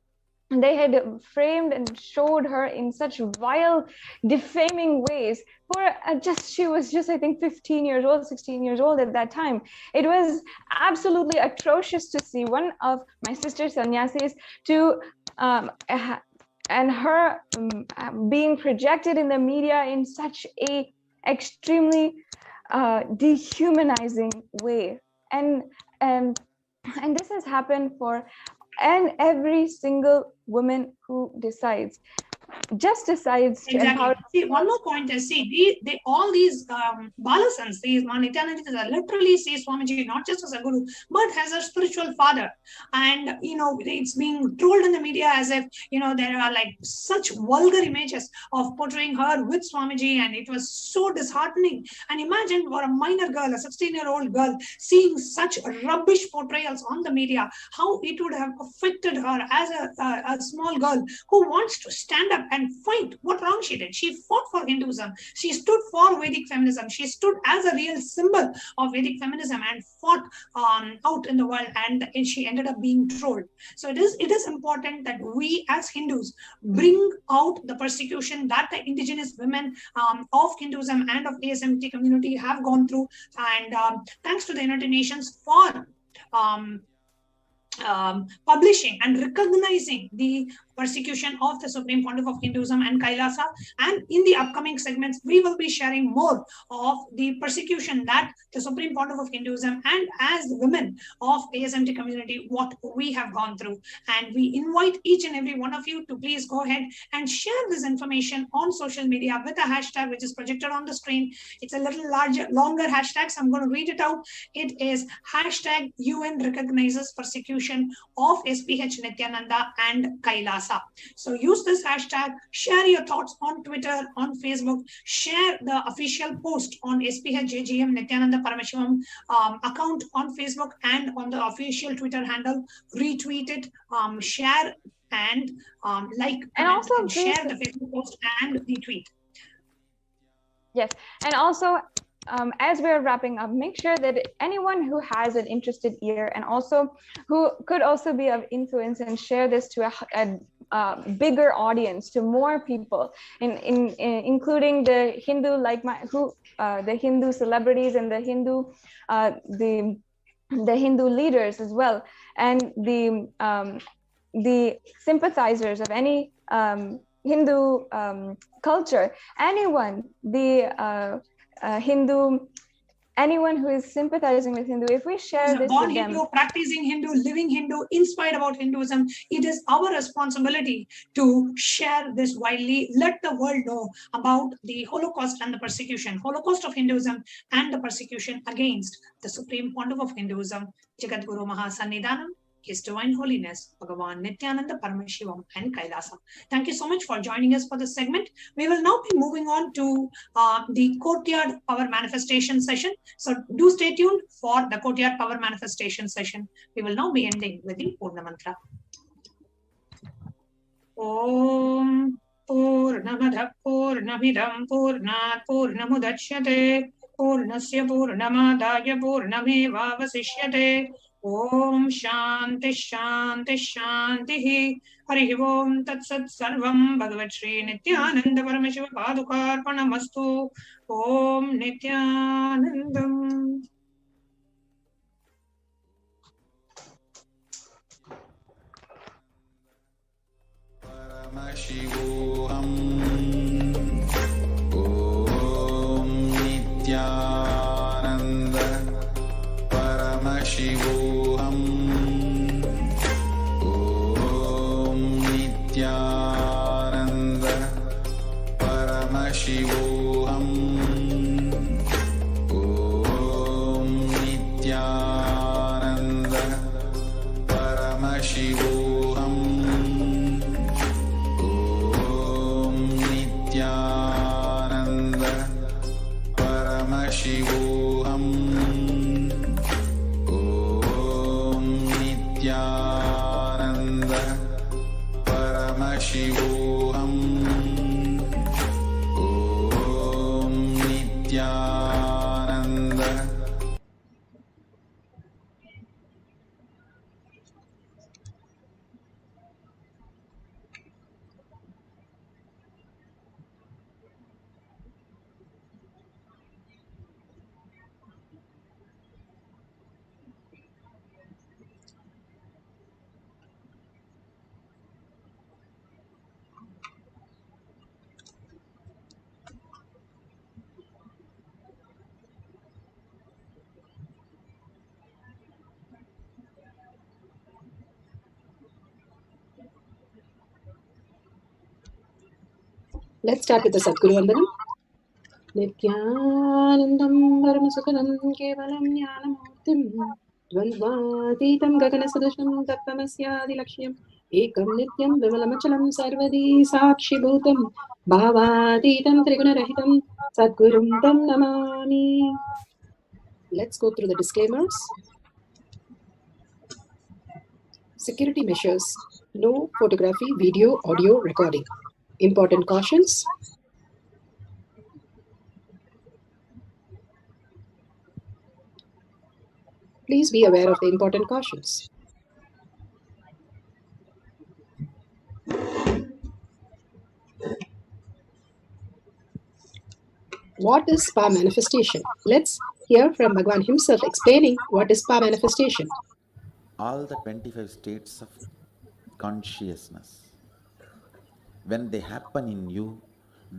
framed and showed her in such vile, defaming ways for she was just, I think, 15 years old, 16 years old at that time. It was absolutely atrocious to see one of my sister sannyasis and her being projected in the media in such a extremely dehumanizing way. And this has happened for every single woman who decides to empower. See, one more point is, all these Balasans, these Ma Nithyananditas are literally see Swamiji not just as a guru, but as a spiritual father. And, it's being trolled in the media as if, there are like such vulgar images of portraying her with Swamiji, and it was so disheartening. And imagine for a minor girl, a 16-year-old girl, seeing such rubbish portrayals on the media, how it would have affected her as a small girl who wants to stand up and fight what wrong she did. She fought for Hinduism. She stood for Vedic feminism. She stood as a real symbol of Vedic feminism and fought out in the world, and she ended up being trolled. So it is important that we as Hindus bring out the persecution that the indigenous women of Hinduism and of ASMT community have gone through. And thanks to the United Nations for publishing and recognizing the persecution of the Supreme Pontiff of Hinduism and Kailasa. And in the upcoming segments, we will be sharing more of the persecution that the Supreme Pontiff of Hinduism and as the women of ASMT community, what we have gone through. And we invite each and every one of you to please go ahead and share this information on social media with a hashtag which is projected on the screen. It's a little longer hashtag, so I'm going to read it out. It is hashtag UN recognizes persecution of SPH Nithyananda and Kailasa. So use this hashtag, share your thoughts on Twitter, on Facebook, share the official post on SPH JGM Nithyananda Paramashivam account on Facebook and on the official Twitter handle, retweet it, share and like, and also share the Facebook post and the tweet. Yes, and also as we're wrapping up, make sure that anyone who has an interested ear and also who could also be of influence and share this to a bigger audience, to more people, including the Hindu the Hindu celebrities and the Hindu leaders as well, and the sympathizers of any Hindu culture, anyone, the Hindu anyone who is sympathizing with Hindu, if we share this born with Hindu, them, practicing Hindu, living Hindu, inspired about Hinduism, it is our responsibility to share this widely. Let the world know about the Holocaust and the persecution, Holocaust of Hinduism and the persecution against the Supreme Pontiff of Hinduism, Jagadguru Mahasannidhanam, His Divine Holiness, Bhagavan Nithyananda Paramashivam and Kailasa. Thank you so much for joining us for this segment. We will now be moving on to the Courtyard Power Manifestation session. So do stay tuned for the Courtyard Power Manifestation session. We will now be ending with the Purna Mantra. Om Purnamada Purnamidam Purnat Purnamudachyate Purnasya Purnamadaya Purnameva Vasishyate Om Shanti Shanti Shanti Hari Om Tat Sat Sarvam Bhagavat Shri Nithyananda Paramashiva Padukarpanamastu Om Nithyanandam. Paramashivoham. Om Nithyananda Paramashivoham. Om Nithyananda Paramashivoham. Om Nithyananda Paramashivoham. Nithyananda Paramashivoham. Om Nithyananda Paramashivoham. Om Nithyananda. Let's start with the Sadguru Vandanam. Nithyanandam Paramasukhanam Kevalam Jnanamurtim Dvandvatitam Gaganasudasham Tattvamasyaadilakshmyam Ekam Nityam Vimalamachalam Sarvadi Sakshibhutam Bhavatitam Trigunarahitam Sadgurum Tam Namami. Let's go through the disclaimers. Security measures. No photography, video, audio recording. Important cautions. Please be aware of the important cautions. What is spa manifestation? Let's hear from Bhagwan himself explaining what is spa manifestation. All the 25 states of consciousness, when they happen in you,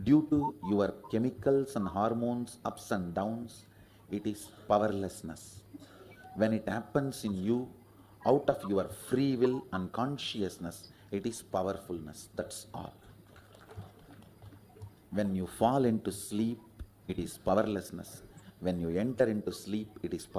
due to your chemicals and hormones ups and downs, it is powerlessness. When it happens in you, out of your free will and consciousness, it is powerfulness. That's all. When you fall into sleep, it is powerlessness. When you enter into sleep, it is power.